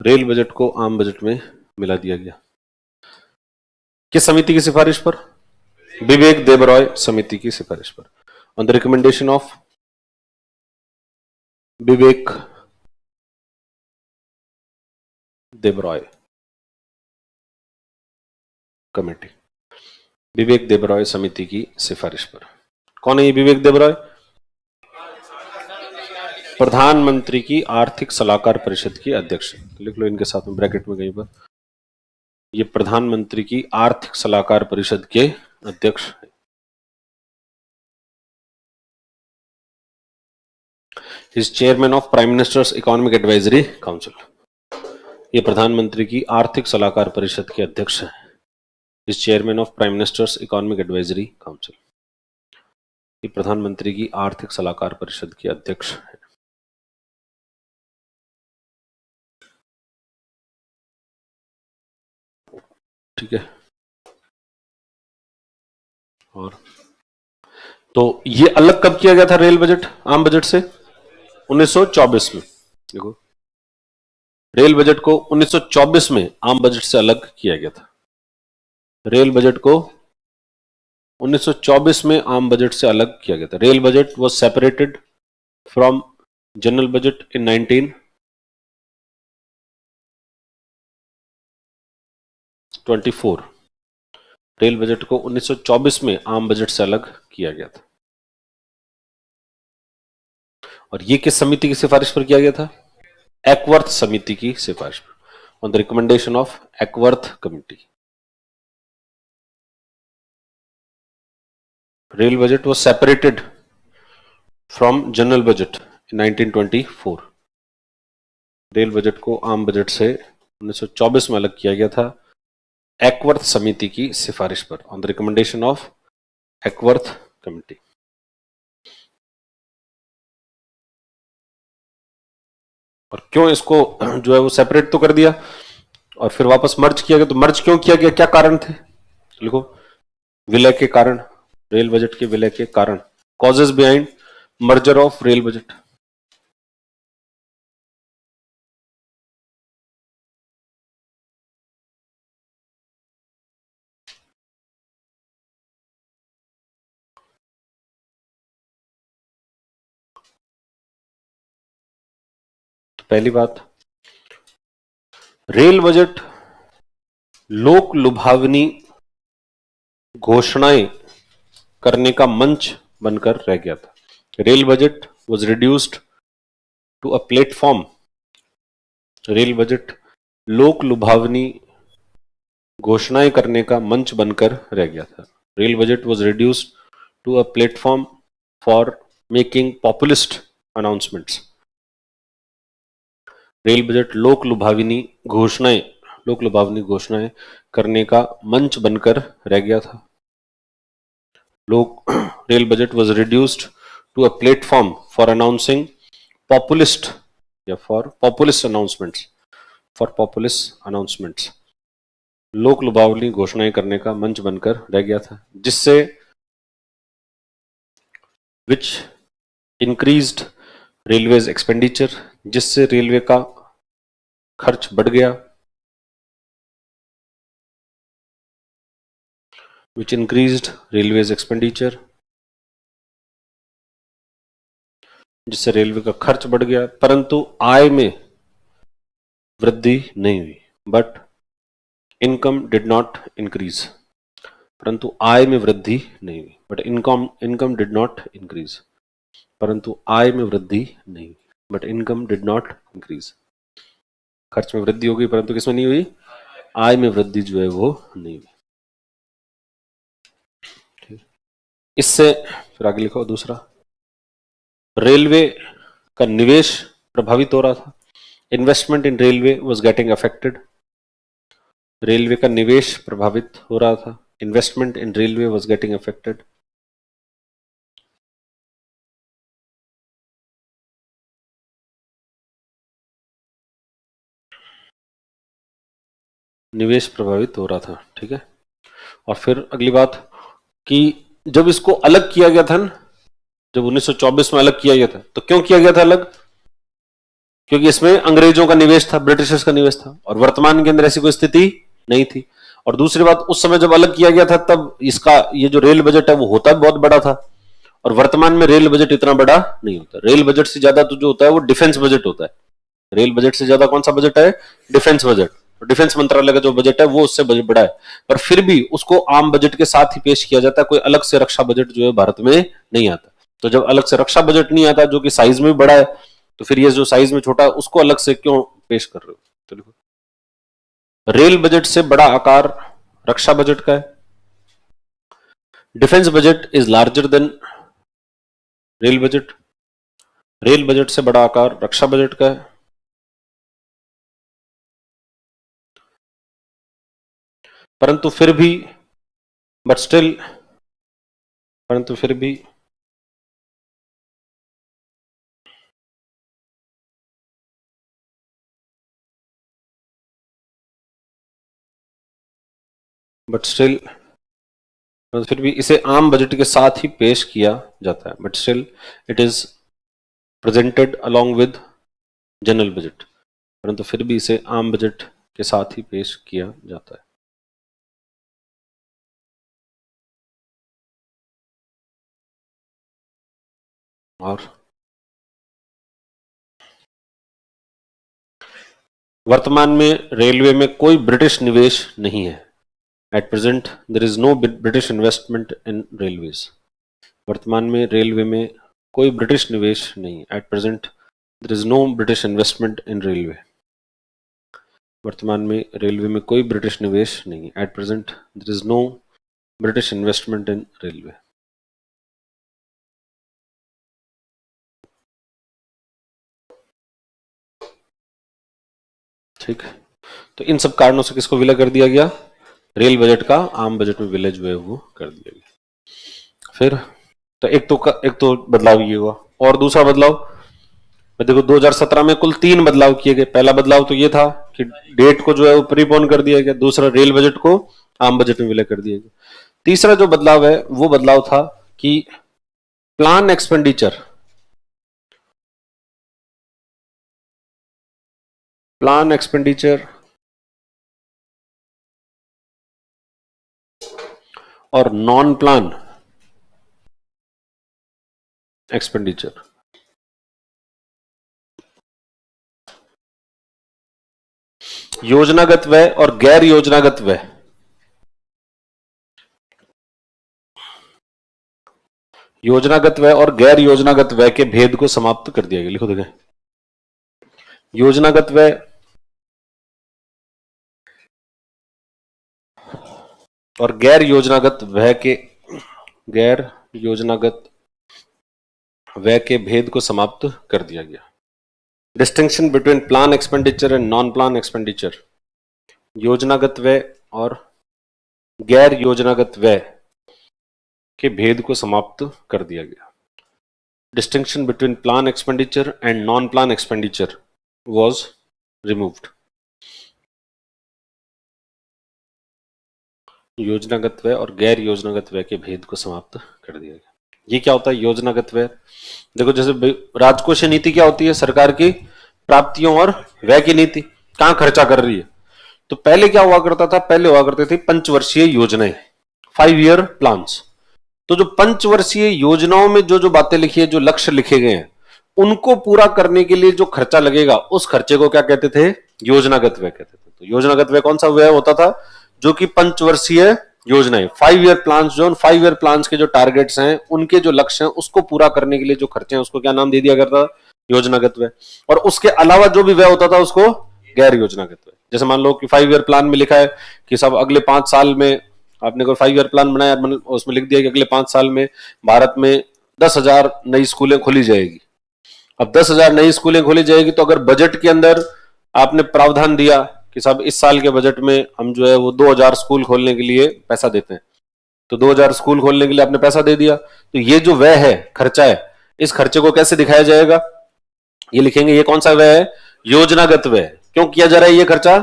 Rail budget को आम बजट में मिला दिया गया। किस समिति की सिफारिश पर? विवेक देबरॉय समिति की सिफारिश पर। On the recommendation of Vivek Debroy committee. Vivek Debroy समिति की सिफारिश पर। कौन है ये विवेक देबरॉय? प्रधानमंत्री की आर्थिक सलाहकार परिषद की अध्यक्ष। लिख लो इनके साथ में ब्रैकेट में कहीं पर, ये प्रधानमंत्री की आर्थिक सलाहकार परिषद के अध्यक्ष हैं। Is chairman of prime ministers economic advisory council. ये प्रधानमंत्री की आर्थिक सलाहकार परिषद के अध्यक्ष हैं। Is chairman of prime ministers economic advisory council. ये प्रधानमंत्री की आर्थिक सलाहकार परिषद के अध्यक्ष हैं। ठीक है। और तो ये अलग कब किया गया था रेल बजट आम बजट से? 1924 में। देखो, रेल बजट को 1924 में आम बजट से अलग किया गया था। रेल बजट को 1924 में आम बजट से अलग किया गया था। Rail budget was separated from general budget in 1924। Rail budget को 1924 में आम बजट से अलग किया गया था। और ये किस समिति की सिफारिश पर किया गया था? एक्वर्थ समिति की सिफारिश पर। On the recommendation of Acworth committee. Rail budget was separated from general budget in 1924। Rail budget को आम बजट से 1924 में अलग किया गया था एक्वर्थ समिति की सिफारिश पर। On the recommendation of Acworth committee. और क्यों इसको जो है वो सेपरेट तो कर दिया और फिर वापस मर्ज किया गया, तो मर्ज क्यों किया गया, क्या कारण थे? लिखो, विलय के कारण, रेल बजट के विलय के कारण। Causes behind merger of rail budget. पहली बात, रेल बजट लोक लुभावनी घोषणाएं करने का मंच बनकर रह गया था। Rail budget was reduced to a platform. Rail budget लोक लुभावनी घोषणाएं करने का मंच बनकर रह गया था। Rail budget was reduced to a platform for making populist announcements. Rail budget लोक लुभावनी घोषणाएं करने का मंच बनकर रह गया था। Rail budget was reduced to a platform for announcing populist या फॉर पॉपुलिस्ट अनाउंसमेंट्स। लोक लुभावनी घोषणाएं करने का मंच बनकर रह गया था, जिससे विच इंक्रीज्ड रेलवेज एक्सपेंडिचर, जिससे रेलवे का खर्च बढ़ गया। विच इंक्रीज्ड रेलवेज एक्सपेंडिचर, जिससे रेलवे का खर्च बढ़ गया, परंतु आय में वृद्धि नहीं हुई। But income did not increase. परंतु आय में वृद्धि नहीं हुई। But income did not increase. परंतु आय में वृद्धि नहीं हुई। But income did not increase. खर्च में वृद्धि हो गई परंतु किसमें नहीं हुई? आय में वृद्धि जो है वो नहीं हुई। इससे फिर आगे लिखो दूसरा, रेलवे का निवेश प्रभावित हो रहा था, investment in railway was getting affected. Railway का निवेश प्रभावित हो रहा था, investment in railway was getting affected. निवेश प्रभावित हो रहा था, ठीक है। और फिर अगली बात कि जब इसको अलग किया गया था ना, जब 1924 में अलग किया गया था, तो क्यों किया गया था अलग? क्योंकि इसमें अंग्रेजों का निवेश था, ब्रिटिशर्स का निवेश था, और वर्तमान के अंदर ऐसी कोई स्थिति नहीं थी। और दूसरी बात, उस समय जब अलग किया गया था तब इसका ये जो रेल बजट है वो होता बहुत बड़ा था, और वर्तमान में रेल बजट इतना बड़ा नहीं होता। रेल बजट से ज्यादा तो जो होता है वो डिफेंस बजट होता है। रेल बजट से ज्यादा कौन सा बजट है? Defence budget. डिफेंस मंत्रालय का जो बजट है वो उससे बजट बड़ा है, पर फिर भी उसको आम बजट के साथ ही पेश किया जाता है। कोई अलग से रक्षा बजट जो है भारत में नहीं आता। तो जब अलग से रक्षा बजट नहीं आता, जो कि साइज में भी बड़ा है, तो फिर ये जो साइज में छोटा है उसको अलग से क्यों पेश कर रहे हो? तो लिखो, रेल बजट से बड़ा आकार रक्षा बजट का है। Defence budget is larger than rail budget. Rail budget से बड़ा आकार रक्षा बजट का है। परंतु फिर भी बट स्टिल परंतु फिर भी फिर भी इसे आम बजट के साथ ही पेश किया जाता है। But still it is presented along with general budget. परंतु फिर भी इसे आम बजट के साथ ही पेश किया जाता है। और वर्तमान में रेलवे में कोई ब्रिटिश निवेश नहीं है। At present there is no British investment in railways. वर्तमान में रेलवे में कोई ब्रिटिश निवेश नहीं। At present there is no British investment in railway. वर्तमान में रेलवे में कोई ब्रिटिश निवेश नहीं। At present there is no British investment in railway. ठीक, तो इन सब कारणों से किसको विलय कर दिया गया? रेल बजट का आम बजट में विलय जो है वो कर दिया गया। फिर तो एक तो बदलाव ये हुआ, और दूसरा बदलाव देखो 2017 में कुल 3 बदलाव किए गए। पहला बदलाव तो ये था कि डेट को जो है वो प्रीपोन कर दिया गया। दूसरा, रेल बजट को आम बजट में विलय कर दिया गया। तीसरा जो बदलाव है वो बदलाव था कि प्लान एक्सपेंडिचर और नॉन प्लान एक्सपेंडिचर, योजनागत व्यय और गैर योजनागत व्यय, योजनागत व्यय और गैर योजनागत व्यय के भेद को समाप्त कर दिया गया। लिखो देखें, योजनागत व्यय और गैर योजनागत व्यय के भेद को समाप्त कर दिया गया। Distinction between plan expenditure and non plan expenditure, योजनागत व्यय और गैर योजनागत व्यय के भेद को समाप्त कर दिया गया। Distinction between plan expenditure and non plan expenditure was removed. योजनागत व्यय और गैर योजनागत व्यय के भेद को समाप्त कर दिया गया। ये क्या होता है योजनागत व्यय? देखो, जैसे राजकोषीय नीति क्या होती है? सरकार की प्राप्तियों और व्यय की नीति, कहां खर्चा कर रही है। तो पहले क्या हुआ करता था? पहले हुआ करते थे पंचवर्षीय योजनाएं, 5 ईयर प्लान्स। तो जो पंचवर्षीय योजनाओं में जो जो बातें लिखी है, जो लक्ष्य लिखे गए हैं, उनको पूरा करने के लिए जो खर्चा लगेगा, उस खर्चे को क्या कहते थे? योजनागत व्यय कहते थे। तो योजनागत व्यय कौन सा व्यय होता था? जो कि पंचवर्षीय योजनाएं, 5 ईयर प्लान्स, जो 5 ईयर प्लान्स के जो टारगेट्स हैं, उनके जो लक्ष्य हैं, उसको पूरा करने के लिए जो खर्चे हैं, उसको क्या नाम दे दिया करता था? योजनागत व्यय। और उसके अलावा जो भी व्यय होता था उसको गैर योजनागत व्यय। जैसे मान लो कि 5 ईयर प्लान में लिखा है कि सब अगले 5 साल में, आपने कोई 5 ईयर प्लान बनाया, उसमें लिख दिया कि अगले 5 साल में भारत में 10,000 नई स्कूलें खोली जाएगी। अब 10,000 नई स्कूलें खोली जाएगी, तो अगर बजट के अंदर आपने प्रावधान दिया कि साहब इस साल के बजट में हम जो है वो 2,000 स्कूल खोलने के लिए पैसा देते हैं, तो 2,000 स्कूल खोलने के लिए आपने पैसा दे दिया, तो ये जो व्यय है, खर्चा है, इस खर्चे को कैसे दिखाया जाएगा? ये लिखेंगे, ये कौन सा व्यय है? योजनागत व्यय। क्यों किया जा रहा है ये खर्चा?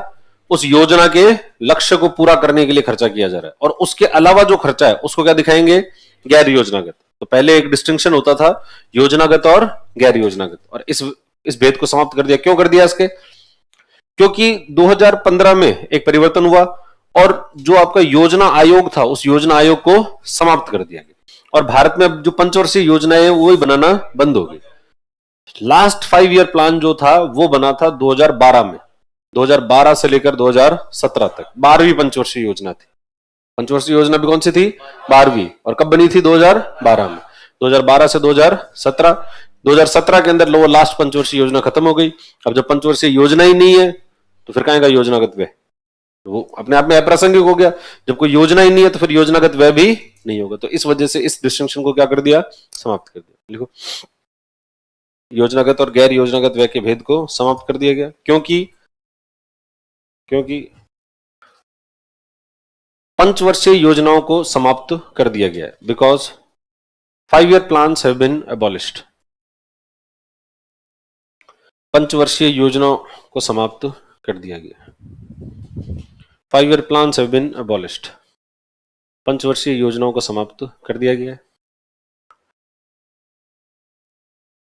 उस योजना के लक्ष्य को पूरा करने के लिए खर्चा किया जा रहा है। और उसके अलावा जो खर्चा है उसको क्या दिखाएंगे? गैर योजनागत। तो पहले एक डिस्टिंक्शन होता था योजनागत और गैर योजनागत, और इस भेद को समाप्त कर दिया। क्यों कर दिया इसके? क्योंकि 2015 में एक परिवर्तन हुआ और जो आपका योजना आयोग था उस योजना आयोग को समाप्त कर दिया गया, और भारत में अब जो पंचवर्षीय योजनाएं हैं वो ही बनाना बंद हो गई। लास्ट 5 ईयर प्लान जो था वो बना था 2012 में, 2012 से लेकर 2017 तक 12वीं पंचवर्षीय योजना थी। पंचवर्षीय योजना भी कौन सी थी? 12वीं। और कब बनी थी? 2012 में। 2012 से 2017, 2017 के अंदर वो लास्ट पंचवर्षीय योजना खत्म हो गई। अब जब पंचवर्षीय योजना ही नहीं है तो फिर कहां का योजनागत व्यय? वो अपने आप में अप्रासंगिक हो गया। जब कोई योजना ही नहीं है तो फिर योजनागत व्यय भी नहीं होगा। तो इस वजह से इस डिस्टिंक्शन को क्या कर दिया? समाप्त कर दिया। लिखो, योजनागत और गैर योजनागत व्यय के भेद को समाप्त कर दिया गया। क्योंकि पंचवर्षीय योजनाओं को समाप्त कर दिया गया है। Because 5 year plans have been abolished. पंचवर्षीय योजनाओं को समाप्त कर दिया गया। 5 year plans have been abolished. पंचवर्षीय योजनाओं को समाप्त कर दिया गया है।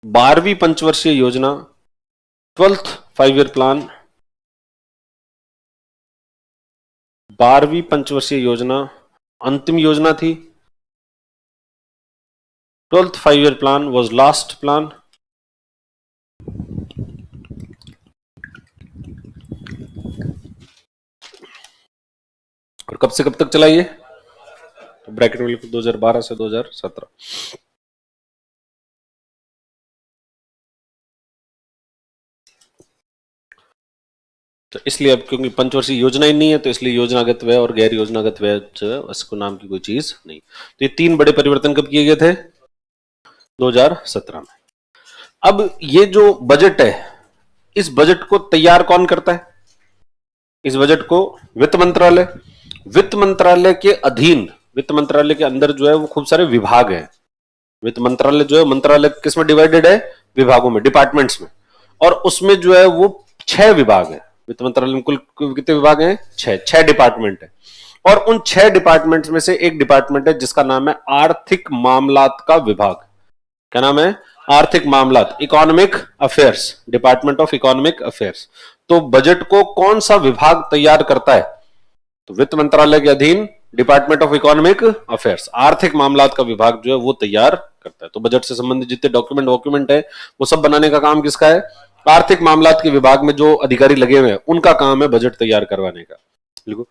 12वीं पंचवर्षीय योजना, 12th 5 ईयर प्लान, 12वीं पंचवर्षीय योजना अंतिम योजना थी। 12th 5 year plan was last plan. और कब से कब तक चला ये? तो ब्रैकेट में लिखो 2012 से 2017। तो इसलिए अब क्योंकि पंचवर्षीय योजना ही नहीं है तो इसलिए योजनागत व्यय और गैर योजनागत व्यय जो है उसको नाम की कोई चीज नहीं। तो ये 3 बड़े परिवर्तन कब किए गए थे? 2017 में। अब ये जो बजट है, इस बजट को तैयार कौन करता है? इस बजट को वित्त मंत्रालय। वित्त मंत्रालय के अधीन, वित्त मंत्रालय के अंदर जो है वो खूब सारे विभाग हैं। वित्त मंत्रालय जो है, मंत्रालय किस में डिवाइडेड है? विभागों में, डिपार्टमेंट्स में। और उसमें जो है वो 6 विभाग है। वित्त मंत्रालय में कुल कितने विभाग हैं? 6 डिपार्टमेंट है। और उन 6 डिपार्टमेंट्स में से एक डिपार्टमेंट है जिसका नाम है आर्थिक मामलात का विभाग। क्या नाम है? आर्थिक मामलात, economic affairs, department of economic affairs. तो बजट को कौन सा विभाग तैयार करता है? तो वित्त मंत्रालय के अधीन डिपार्टमेंट ऑफ इकोनॉमिक अफेयर्स, आर्थिक मामलात का विभाग जो है वो तैयार करता है। तो बजट से संबंधित जितने डॉक्यूमेंट है वो सब बनाने का काम किसका है? आर्थिक मामलात के विभाग में जो अधिकारी लगे हुए हैं उनका काम है बजट तैयार करवाने का। लिखो,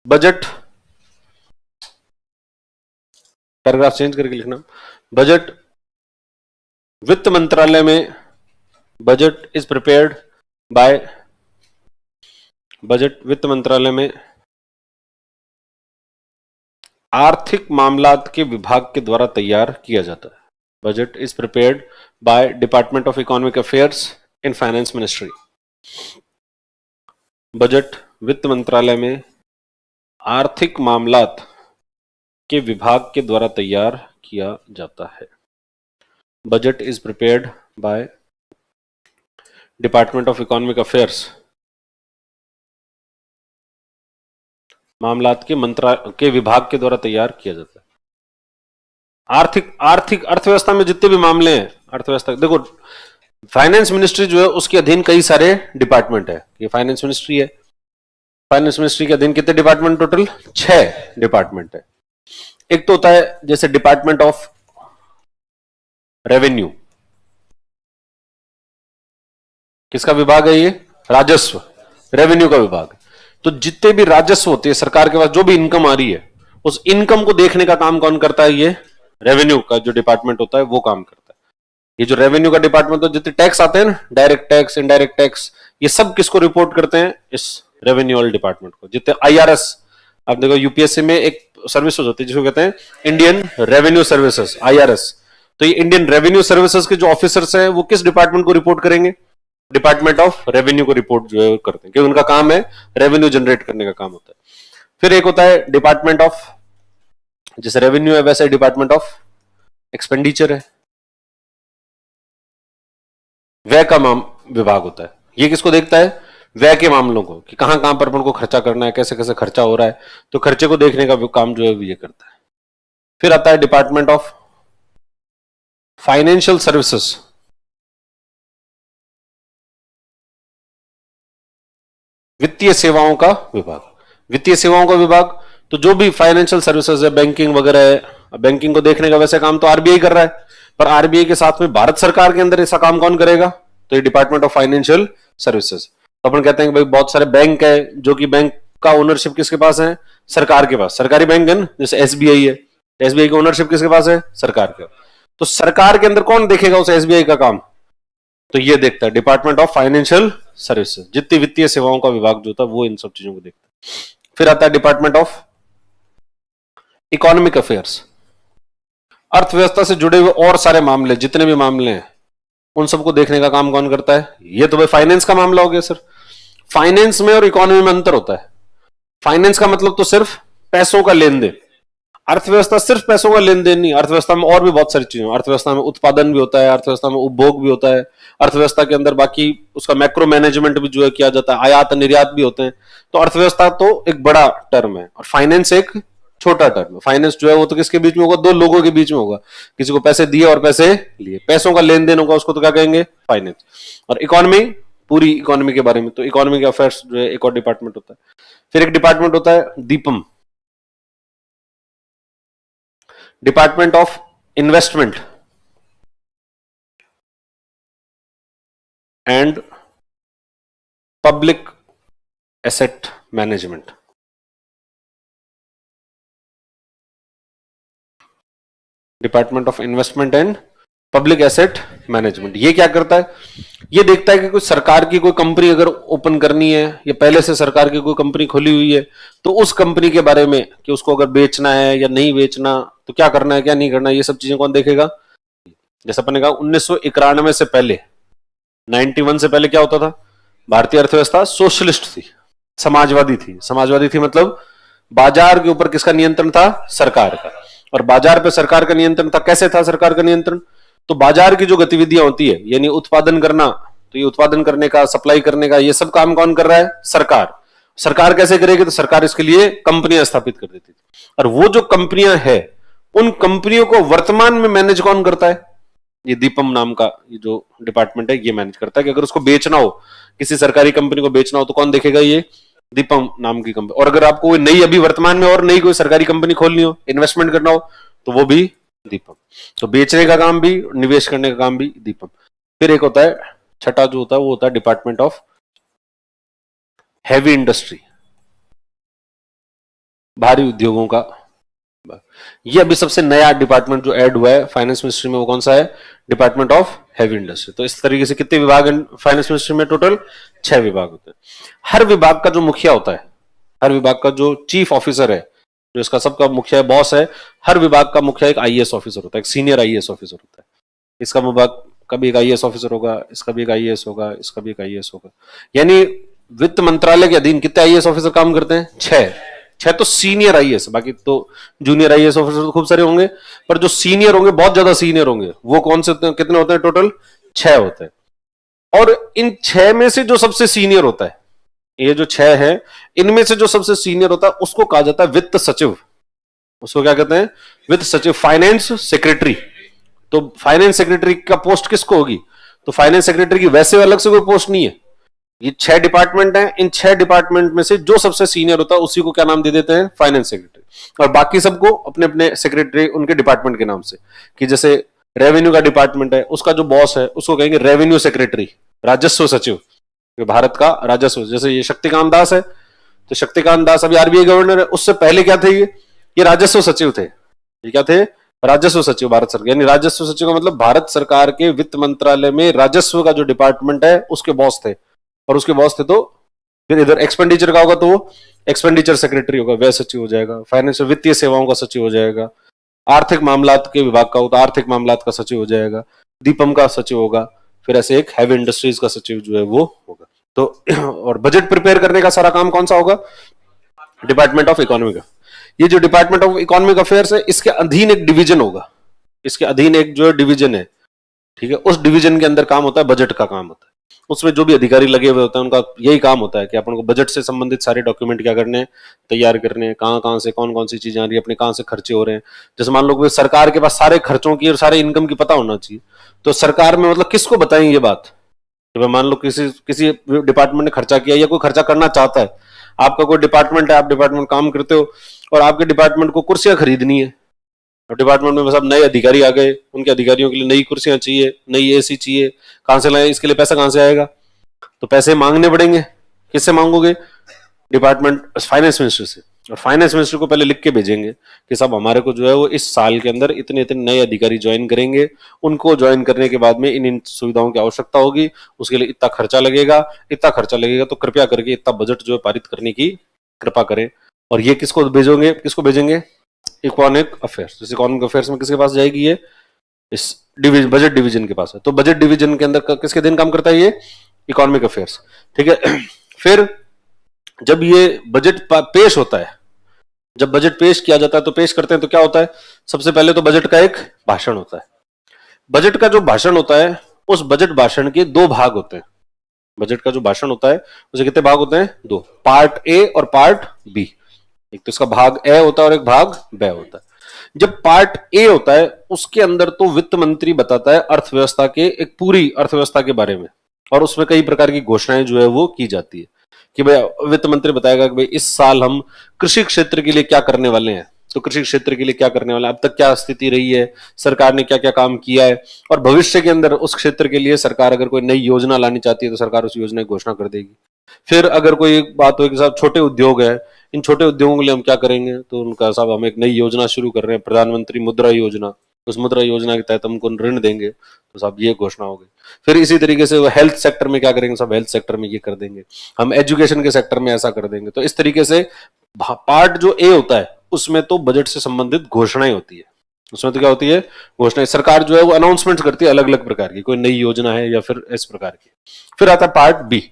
बजट, पैराग्राफ चेंज करके लिखना, बजट वित्त मंत्रालय में, budget is prepared bye, budget वित्त मंत्रालय में आर्थिक मामलात के विभाग के द्वारा तैयार किया जाता है। Budget is prepared by department of economic affairs in finance ministry. Budget वित्त मंत्रालय में आर्थिक मामलात के विभाग के द्वारा तैयार किया जाता है। Budget is prepared by department of economic affairs, मामलात के विभाग के द्वारा तैयार किया जाता है। आर्थिक अर्थव्यवस्था में जितने भी मामले हैं, अर्थव्यवस्था, देखो फाइनेंस मिनिस्ट्री जो है उसके अधीन कई सारे डिपार्टमेंट है। ये फाइनेंस मिनिस्ट्री है। फाइनेंस मिनिस्ट्री के अधीन कितने डिपार्टमेंट? टोटल 6 डिपार्टमेंट है। एक तो होता है जैसे डिपार्टमेंट ऑफ रेवेन्यू, किसका विभाग है ये? राजस्व, रेवेन्यू का विभाग। तो जितने भी राजस्व होते हैं सरकार के पास, जो भी इनकम आ रही है, उस इनकम को देखने का काम कौन करता है? ये रेवेन्यू का जो डिपार्टमेंट होता है वो काम करता है। ये जो रेवेन्यू का डिपार्टमेंट, तो जितने टैक्स आते हैं ना, डायरेक्ट टैक्स, इनडायरेक्ट टैक्स, ये सब किसको रिपोर्ट करते हैं? इस रेवेन्यू वाले डिपार्टमेंट को। जितने आईआरएस, आप देखो यूपीएससी में एक सर्विस होती है जिसको कहते हैं इंडियन रेवेन्यू सर्विसेज, आईआरएस। तो ये इंडियन रेवेन्यू सर्विसेज के जो ऑफिसर्स हैं वो किस डिपार्टमेंट को रिपोर्ट करेंगे? डिपार्टमेंट ऑफ रेवेन्यू को रिपोर्ट जो है करते हैं, क्योंकि उनका काम है रेवेन्यू जनरेट करने का काम होता है। फिर एक होता है डिपार्टमेंट ऑफ, जैसे रेवेन्यू है वैसे डिपार्टमेंट ऑफ एक्सपेंडिचर है, व्यय का विभाग होता है। ये किसको देखता है? व्यय के मामलों को, कि कहां कहां पर अपन को खर्चा करना है, कैसे कैसे खर्चा हो रहा है, तो खर्चे को देखने का काम जो है ये करता है। फिर आता है डिपार्टमेंट ऑफ फाइनेंशियल सर्विसेज, वित्तीय सेवाओं का विभाग। वित्तीय सेवाओं का विभाग, तो जो भी फाइनेंशियल सर्विसेज है, बैंकिंग वगैरह है, बैंकिंग को देखने का वैसे काम तो आरबीआई कर रहा है, पर आरबीआई के साथ में भारत सरकार के अंदर ऐसा काम कौन करेगा? तो ये डिपार्टमेंट ऑफ फाइनेंशियल सर्विसेज। तो अपन कहते हैं कि भाई बहुत सारे बैंक है, जो कि बैंक का ओनरशिप किसके पास है? सरकार के पास। सरकारी बैंक है ना, जैसे एसबीआई है, एसबीआई का ओनरशिप किसके पास है? सरकार के। तो सरकार के अंदर कौन देखेगा उस एसबीआई का काम? तो ये देखता है डिपार्टमेंट ऑफ फाइनेंशियल सर्विसेज। जितनी वित्तीय सेवाओं का विभाग जो था वो इन सब चीजों को देखता है। फिर आता है डिपार्टमेंट ऑफ इकोनॉमिक अफेयर्स, अर्थव्यवस्था से जुड़े हुए और सारे मामले, जितने भी मामले हैं उन सबको देखने का काम कौन करता है? ये तो भाई फाइनेंस का मामला हो गया सर। फाइनेंस में और इकोनॉमी में अंतर होता है। फाइनेंस का मतलब तो सिर्फ पैसों का लेन देन, अर्थव्यवस्था सिर्फ पैसों का लेन देन नहीं, अर्थव्यवस्था में और भी बहुत सारी चीजें, अर्थव्यवस्था में उत्पादन भी होता है, अर्थव्यवस्था में उपभोग भी होता है, अर्थव्यवस्था के अंदर बाकी उसका मैक्रो मैनेजमेंट भी जो है किया जाता है, आयात निर्यात भी होते हैं। तो अर्थव्यवस्था तो एक बड़ा टर्म है और फाइनेंस एक छोटा टर्म है। फाइनेंस जो है वो तो किसके बीच में होगा? दो लोगों के बीच में होगा, किसी को पैसे दिए और पैसे लिए, पैसों का लेन देन होगा, उसको तो क्या कहेंगे? फाइनेंस। और इकोनॉमी, पूरी इकोनॉमी के बारे में, तो इकोनॉमी के अफेयर्स जो है एक और डिपार्टमेंट होता है। फिर एक डिपार्टमेंट होता है Deepam, department of investment and public asset management. Department of investment and public asset management, ये क्या करता है? ये देखता है कि कोई सरकार की कोई कंपनी अगर ओपन करनी है या पहले से सरकार की कोई कंपनी खुली हुई है, तो उस कंपनी के बारे में कि उसको अगर बेचना है या नहीं बेचना, तो क्या करना है क्या नहीं करना है, ये सब चीजें कौन देखेगा? जैसे अपन ने कहा 1991 से पहले, 91 से पहले क्या होता था? भारतीय अर्थव्यवस्था सोशलिस्ट थी, समाजवादी थी। समाजवादी थी मतलब बाजार के ऊपर किसका नियंत्रण था? सरकार का। और बाजार पे सरकार का नियंत्रण था। कैसे था सरकार का नियंत्रण? तो बाजार की जो गतिविधियां होती है, यानी उत्पादन करना, तो ये उत्पादन करने का, सप्लाई करने का, ये सब काम कौन कर रहा है? सरकार। सरकार कैसे करेगी? तो सरकार इसके लिए कंपनियां स्थापित कर देती थी। और वो जो कंपनियां हैं, उन कंपनियों को वर्तमान में मैनेज कौन करता है? ये दीपम नाम का ये जो डिपार्टमेंट है ये मैनेज करता है कि अगर उसको बेचना हो, किसी सरकारी कंपनी को बेचना हो, तो कौन देखेगा? ये दीपम नाम की कंपनी। और अगर आपको कोई नई, अभी वर्तमान में और नई कोई सरकारी कंपनी खोलनी हो, इन्वेस्टमेंट करना हो, तो वो भी दीपम। तो बेचने का काम भी, निवेश करने का काम भी दीपम। फिर एक होता है छठा जो होता है वो होता है डिपार्टमेंट ऑफ हैवी इंडस्ट्री, भारी उद्योगों का। ये अभी सबसे नया डिपार्टमेंट जो ऐड हुआ है फाइनेंस मिनिस्ट्री में, वो कौन सा है? Department of heavy industry. तो इस तरीके से कितने विभाग हैं फाइनेंस मिनिस्ट्री में? टोटल 6 विभाग होते हैं। हर विभाग का जो मुखिया होता है, हर विभाग का जो चीफ ऑफिसर है, जो इसका सबका मुखिया है, बॉस है, हर विभाग का मुखिया एक आईएएस ऑफिसर होता है, एक सीनियर आईएएस ऑफिसर होता है। इसका विभाग का भी एक आईएएस ऑफिसर होगा, इसका भी एक आईएएस होगा, इसका भी एक आईएएस होगा। यानी वित्त मंत्रालय के अधीन कितने आईएएस ऑफिसर काम करते हैं? 6। 6 तो सीनियर आईएएस, बाकी तो जूनियर आईएएस ऑफिसर तो खूब सारे होंगे, पर जो सीनियर होंगे, बहुत ज्यादा सीनियर होंगे, वो कौन से कितने होते हैं? टोटल 6 होते हैं। और इन 6 में से जो सबसे सीनियर होता है, ये जो 6 है, इनमें से जो सबसे सीनियर होता है उसको कहा जाता है वित्त सचिव। उसको क्या कहते हैं? वित्त सचिव, फाइनेंस सेक्रेटरी। तो फाइनेंस सेक्रेटरी का पोस्ट किसको होगी? तो फाइनेंस सेक्रेटरी की वैसे अलग से कोई पोस्ट नहीं है। ये 6 डिपार्टमेंट हैं, इन 6 डिपार्टमेंट में से जो सबसे सीनियर होता है उसी को क्या नाम दे देते हैं? Finance secretary. और बाकी सबको अपने अपने सेक्रेटरी उनके डिपार्टमेंट के नाम से, कि जैसे रेवेन्यू का डिपार्टमेंट है, उसका जो बॉस है उसको कहेंगे रेवेन्यू सेक्रेटरी, राजस्व सचिव, भारत का राजस्व। जैसे ये शक्तिकांत दास है, तो शक्तिकांत दास अभी आरबीआई गवर्नर है, उससे पहले क्या थे? ये राजस्व सचिव थे। ये क्या थे? राजस्व सचिव भारत सरकार, यानी राजस्व सचिव का मतलब भारत सरकार के वित्त मंत्रालय में राजस्व का जो डिपार्टमेंट है उसके बॉस थे, और उसके बॉस थे तो फिर इधर एक्सपेंडिचर का होगा तो वो एक्सपेंडिचर सेक्रेटरी होगा, व्यय सचिव हो जाएगा। फाइनेंस वित्तीय सेवाओं का सचिव हो जाएगा। आर्थिक मामलात के विभाग का होता आर्थिक मामलात का सचिव हो जाएगा। दीपम का सचिव होगा। फिर ऐसे एक हैवी इंडस्ट्रीज का सचिव जो है वो होगा। तो और बजट प्रिपेयर करने का सारा काम कौन सा होगा? डिपार्टमेंट ऑफ इकोनॉमी का। ये जो डिपार्टमेंट ऑफ इकोनॉमिक अफेयर्स है इसके अधीन एक डिवीजन होगा, इसके अधीन एक जो डिवीजन है, ठीक है, उस डिवीजन के अंदर काम होता है बजट का काम होता है। उसमें जो भी अधिकारी लगे हुए होते हैं उनका यही काम होता है कि अपन को बजट से संबंधित सारे डॉक्यूमेंट क्या करने हैं, तैयार करने हैं, कहाँ कहाँ से कौन कौन सी चीजें आ रही है, अपने कहाँ से खर्चे हो रहे हैं। जैसे मान लो सरकार के पास सारे खर्चों की और सारे इनकम की पता होना चाहिए, तो सरकार में मतलब किसको बताएं ये बात? मान लो किसी किसी डिपार्टमेंट ने खर्चा किया या कोई खर्चा करना चाहता है, आपका कोई डिपार्टमेंट है, आप डिपार्टमेंट काम करते हो और आपके डिपार्टमेंट को कुर्सियां खरीदनी है, और डिपार्टमेंट में सब नए अधिकारी आ गए, उनके अधिकारियों के लिए नई कुर्सियां चाहिए, नई एसी चाहिए, कहां से लाए? इसके लिए पैसा कहां से आएगा? तो पैसे मांगने पड़ेंगे। किससे मांगोगे? डिपार्टमेंट फाइनेंस मिनिस्टर से। और फाइनेंस मिनिस्टर को पहले लिख के भेजेंगे कि साहब हमारे को जो है वो इस साल के अंदर इतने इतने नए अधिकारी ज्वाइन करेंगे, उनको ज्वाइन करने के बाद में इन इन सुविधाओं की आवश्यकता होगी, उसके लिए इतना खर्चा लगेगा, इतना खर्चा लगेगा, तो कृपया करके इतना बजट जो है पारित करने की कृपा करें। और ये किसको भेजोगे? किसको भेजेंगे? Economic affairs. जैसे इकोनॉमिक अफेयर्स में किसके पास जाएगी? ये इस डिवीजन, बजट डिवीजन के पास है। तो बजट डिवीजन के अंदर किसके दिन काम करता है? ये इकोनॉमिक अफेयर्स, ठीक है। फिर जब ये बजट पेश होता है, जब बजट पेश किया जाता है तो पेश करते हैं तो क्या होता है? सबसे पहले तो बजट का एक भाषण होता है। बजट का जो भाषण होता है उस बजट भाषण के दो भाग होते हैं। बजट का जो भाषण होता है उसे कितने भाग होते हैं? दो, पार्ट ए और पार्ट बी। एक तो इसका भाग ए होता है और एक भाग बी होता है। जब पार्ट ए होता है उसके अंदर तो वित्त मंत्री बताता है अर्थव्यवस्था के, एक पूरी अर्थव्यवस्था के बारे में, और उसमें कई प्रकार की घोषणाएं जो है वो की जाती है कि भाई वित्त मंत्री बताएगा कि भाई इस साल हम कृषि क्षेत्र के लिए क्या करने वाले हैं, तो कृषि क्षेत्र के लिए क्या करने वाले हैं, अब तक क्या स्थिति रही है, सरकार ने क्या क्या काम किया है, और भविष्य के अंदर उस क्षेत्र के लिए सरकार अगर कोई नई योजना लानी चाहती है तो सरकार उस योजना की घोषणा कर देगी। फिर अगर कोई बात हो कि साहब छोटे उद्योग है, इन छोटे उद्योगों के लिए हम क्या करेंगे, तो उनका साहब हम एक नई योजना शुरू कर रहे हैं, प्रधानमंत्री मुद्रा योजना, उस मुद्रा योजना के तहत हमको ऋण देंगे, तो साहब ये घोषणा होगी। फिर इसी तरीके से वो हेल्थ सेक्टर में क्या करेंगे, सब हेल्थ सेक्टर में ये कर देंगे, हम एजुकेशन के सेक्टर में ऐसा कर देंगे। तो इस तरीके से पार्ट जो ए होता है उसमें तो बजट से संबंधित घोषणाएं होती है। उसमें तो क्या होती है? घोषणाएं। सरकार जो है वो अनाउंसमेंट करती है अलग अलग प्रकार की, कोई नई योजना है या फिर इस प्रकार की। फिर आता है पार्ट बी।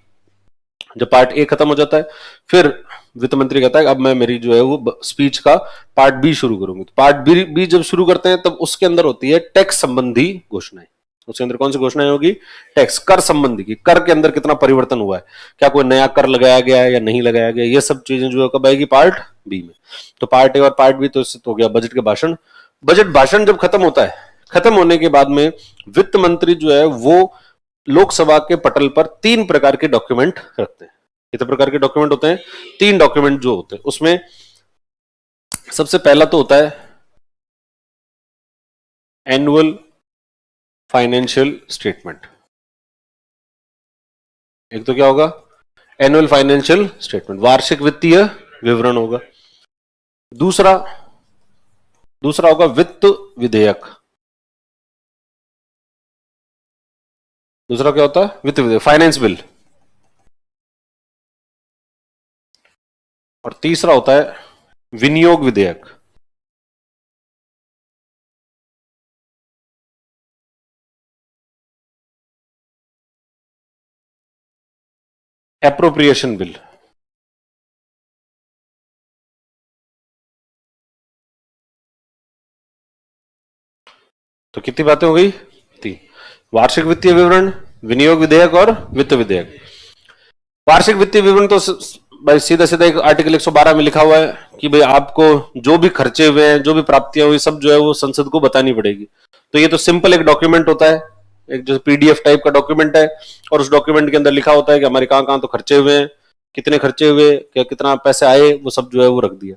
जब पार्ट ए खत्म हो जाता है फिर वित्त मंत्री कहता है अब मैं मेरी जो है वो स्पीच का पार्ट बी शुरू करूंगी। तो पार्ट बी जब शुरू करते हैं तब उसके अंदर होती है टैक्स संबंधी घोषणाएं। उसके अंदर कौन सी घोषणाएं होगी? टैक्स, कर संबंधी की, कर के अंदर कितना परिवर्तन हुआ है, क्या कोई नया कर लगाया गया है या नहीं लगाया गया, ये सब चीजें जो है कब आएगी? पार्ट बी में। तो पार्ट ए और पार्ट बी तो इससे तो हो गया बजट के भाषण। बजट भाषण जब खत्म होता है, खत्म होने के बाद में वित्त मंत्री जो है वो लोकसभा के पटल पर 3 प्रकार के डॉक्यूमेंट रखते हैं। कितने प्रकार के डॉक्यूमेंट होते हैं? 3 डॉक्यूमेंट जो होते हैं। उसमें सबसे पहला तो होता है एनुअल फाइनेंशियल स्टेटमेंट। एक तो क्या होगा? एनुअल फाइनेंशियल स्टेटमेंट, वार्षिक वित्तीय विवरण होगा। दूसरा होगा वित्त विधेयक। दूसरा क्या होता है? वित्त विधेयक, फाइनेंस बिल। और तीसरा होता है विनियोग विधेयक। Appropriation bill. तो कितनी बातें हो गई? 3। वार्षिक वित्तीय विवरण, विनियोग विधेयक और वित्त विधेयक। वार्षिक वित्तीय विवरण तो भाई सीधा सीधा एक आर्टिकल 112 में लिखा हुआ है कि भाई आपको जो भी खर्चे हुए हैं, जो भी प्राप्तियां हुई, सब जो है वो संसद को बतानी पड़ेगी। तो ये तो सिंपल एक डॉक्यूमेंट होता है, एक जो पीडीएफ टाइप का डॉक्यूमेंट है, और उस डॉक्यूमेंट के अंदर लिखा होता है कि हमारे कहां कहां तो खर्चे हुए हैं, कितने खर्चे हुए, क्या कितना पैसे आए, वो सब जो है वो रख दिया।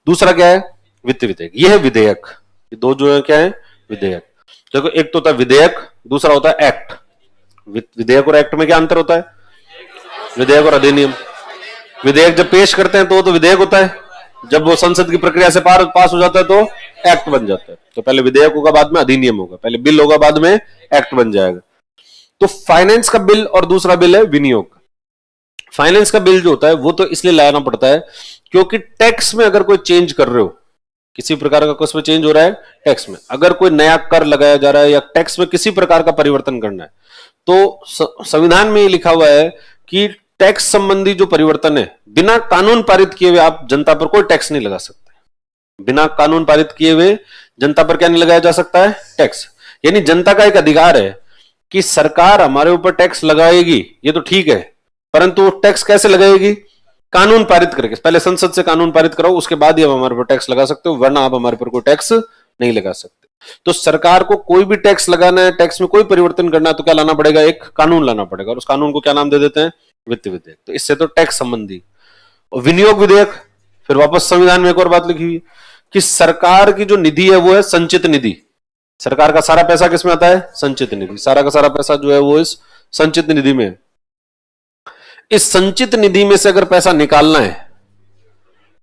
दूसरा क्या है? वित्त विधेयक। ये है विधेयक। ये दो जो है क्या है? विधेयक। देखो एक तो होता है विधेयक, दूसरा होता है एक्ट। विधेयक और एक्ट में क्या अंतर होता है? विधेयक और अधिनियम। विधेयक जब पेश करते हैं तो विधेयक होता है, जब वो संसद की प्रक्रिया से पास हो जाता है तो एक्ट बन जाता है। तो पहले विधेयक होगा, बाद में अधिनियम होगा, पहले बिल होगा, बाद में एक्ट बन जाएगा। तो फाइनेंस का बिल और दूसरा बिल है विनियोग का। फाइनेंस का बिल जो होता है वो तो इसलिए लाना पड़ता है क्योंकि टैक्स में अगर कोई चेंज कर रहे हो, किसी प्रकार का कुछ में चेंज हो रहा है टैक्स में, अगर कोई नया कर लगाया जा रहा है या टैक्स में किसी प्रकार का परिवर्तन करना है, तो संविधान में ये लिखा हुआ है कि टैक्स संबंधी जो परिवर्तन है बिना कानून पारित किए हुए आप जनता पर कोई टैक्स नहीं लगा सकते। बिना कानून पारित किए हुए जनता पर क्या नहीं लगाया जा सकता है? टैक्स। यानी जनता का एक अधिकार है कि सरकार हमारे ऊपर टैक्स लगाएगी, ये तो ठीक है, परंतु टैक्स कैसे लगाएगी? कानून पारित करके। पहले संसद से कानून पारित कराओ, उसके बाद ही आप हमारे पर टैक्स लगा सकते हो, वरना आप हमारे पर कोई टैक्स नहीं लगा सकते। तो सरकार को कोई भी टैक्स लगाना है, टैक्स में कोई परिवर्तन करना है, तो क्या लाना पड़ेगा? एक कानून लाना पड़ेगा, और उस कानून को क्या नाम दे देते हैं? वित्त विधेयक। तो इससे तो टैक्स संबंधी। और विनियोग विधेयक, फिर वापस संविधान में एक और बात लिखी हुई कि सरकार की जो निधि है वो है संचित निधि। सरकार का सारा पैसा किसमें आता है? संचित निधि। सारा का सारा पैसा जो है वो इस संचित निधि में। इस संचित निधि में से अगर पैसा निकालना है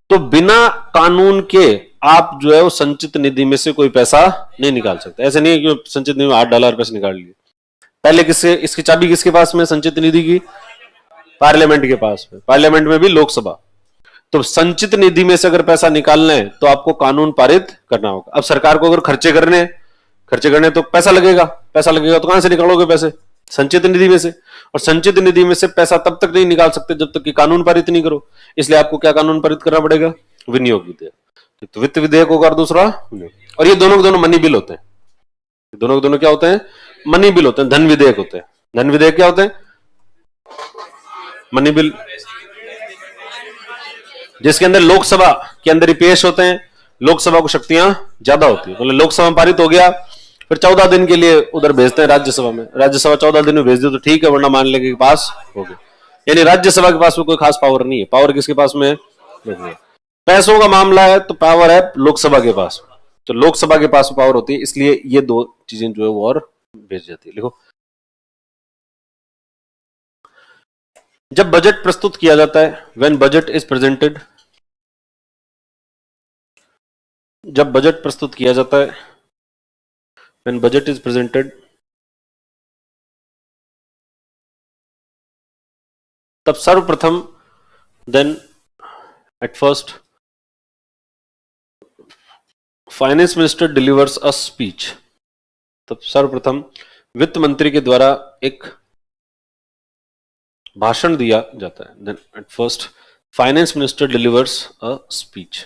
तो बिना कानून के आप जो है वो संचित निधि में से कोई पैसा नहीं निकाल सकते। ऐसे नहीं है कि संचित निधि में हाथ डाला और पैसे निकाल लिए। पहले किससे, इसकी चाबी किसके पास में? संचित निधि की पार्लियामेंट के पास में, पार्लियामेंट में भी लोकसभा। तो संचित निधि में से अगर पैसा निकालना है तो आपको कानून पारित करना होगा। अब सरकार को अगर खर्चे करने तो पैसा लगेगा तो कहां से निकालोगे पैसे? संचित निधि में से। और संचित निधि में से पैसा तब तक नहीं निकाल सकते जब तक कि कानून पारित नहीं करो। इसलिए आपको क्या कानून पारित करना पड़ेगा? विनियोग विधेयक। तो वित्त विधेयक होगा और दूसरा विनियोग। और ये दोनों के दोनों मनी बिल होते हैं। दोनों के दोनों क्या होते हैं? मनी बिल होते हैं, धन विधेयक होते हैं। धन विधेयक क्या होते हैं? मनी बिल, जिसके अंदर लोकसभा के अंदर ही पेश होते हैं। लोकसभा को शक्तियां ज्यादा होती है। मतलब लोकसभा पारित हो गया, फिर 14 दिन के लिए उधर भेजते हैं राज्यसभा में। राज्यसभा 14 दिन में भेज दे तो ठीक है, वरना मान लेंगे कि पास हो गया। यानी राज्यसभा के पास में कोई खास पावर नहीं है। पावर किसके पास में है? पैसों का मामला है तो पावर है लोकसभा के पास। तो लोकसभा के पास पावर होती है, इसलिए ये दो चीजें जो है वो और भेज जाती है। लिखो, जब बजट प्रस्तुत किया जाता है, व्हेन बजट इज प्रेजेंटेड, जब बजट प्रस्तुत किया जाता है, व्हेन बजट इज प्रेजेंटेड, तब सर्वप्रथम, then at first, finance minister delivers a speech. तब सर्वप्रथम वित्त मंत्री के द्वारा एक भाषण दिया जाता है। Then at first finance minister delivers a speech.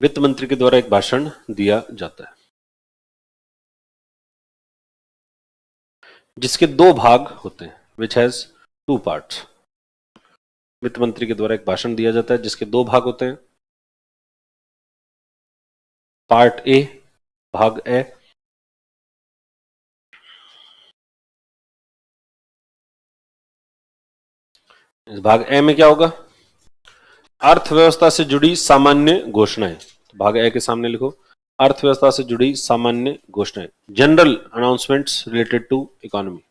वित्त मंत्री के द्वारा एक भाषण दिया जाता है जिसके दो भाग होते हैं, विच हैज टू पार्ट्स। वित्त मंत्री के द्वारा एक भाषण दिया जाता है जिसके दो भाग होते हैं। पार्ट ए, भाग ए, इस भाग ए में क्या होगा? अर्थव्यवस्था से जुड़ी सामान्य घोषणाएं। भाग ए के सामने लिखो, अर्थव्यवस्था से जुड़ी सामान्य घोषणाएं, general announcements related to economy.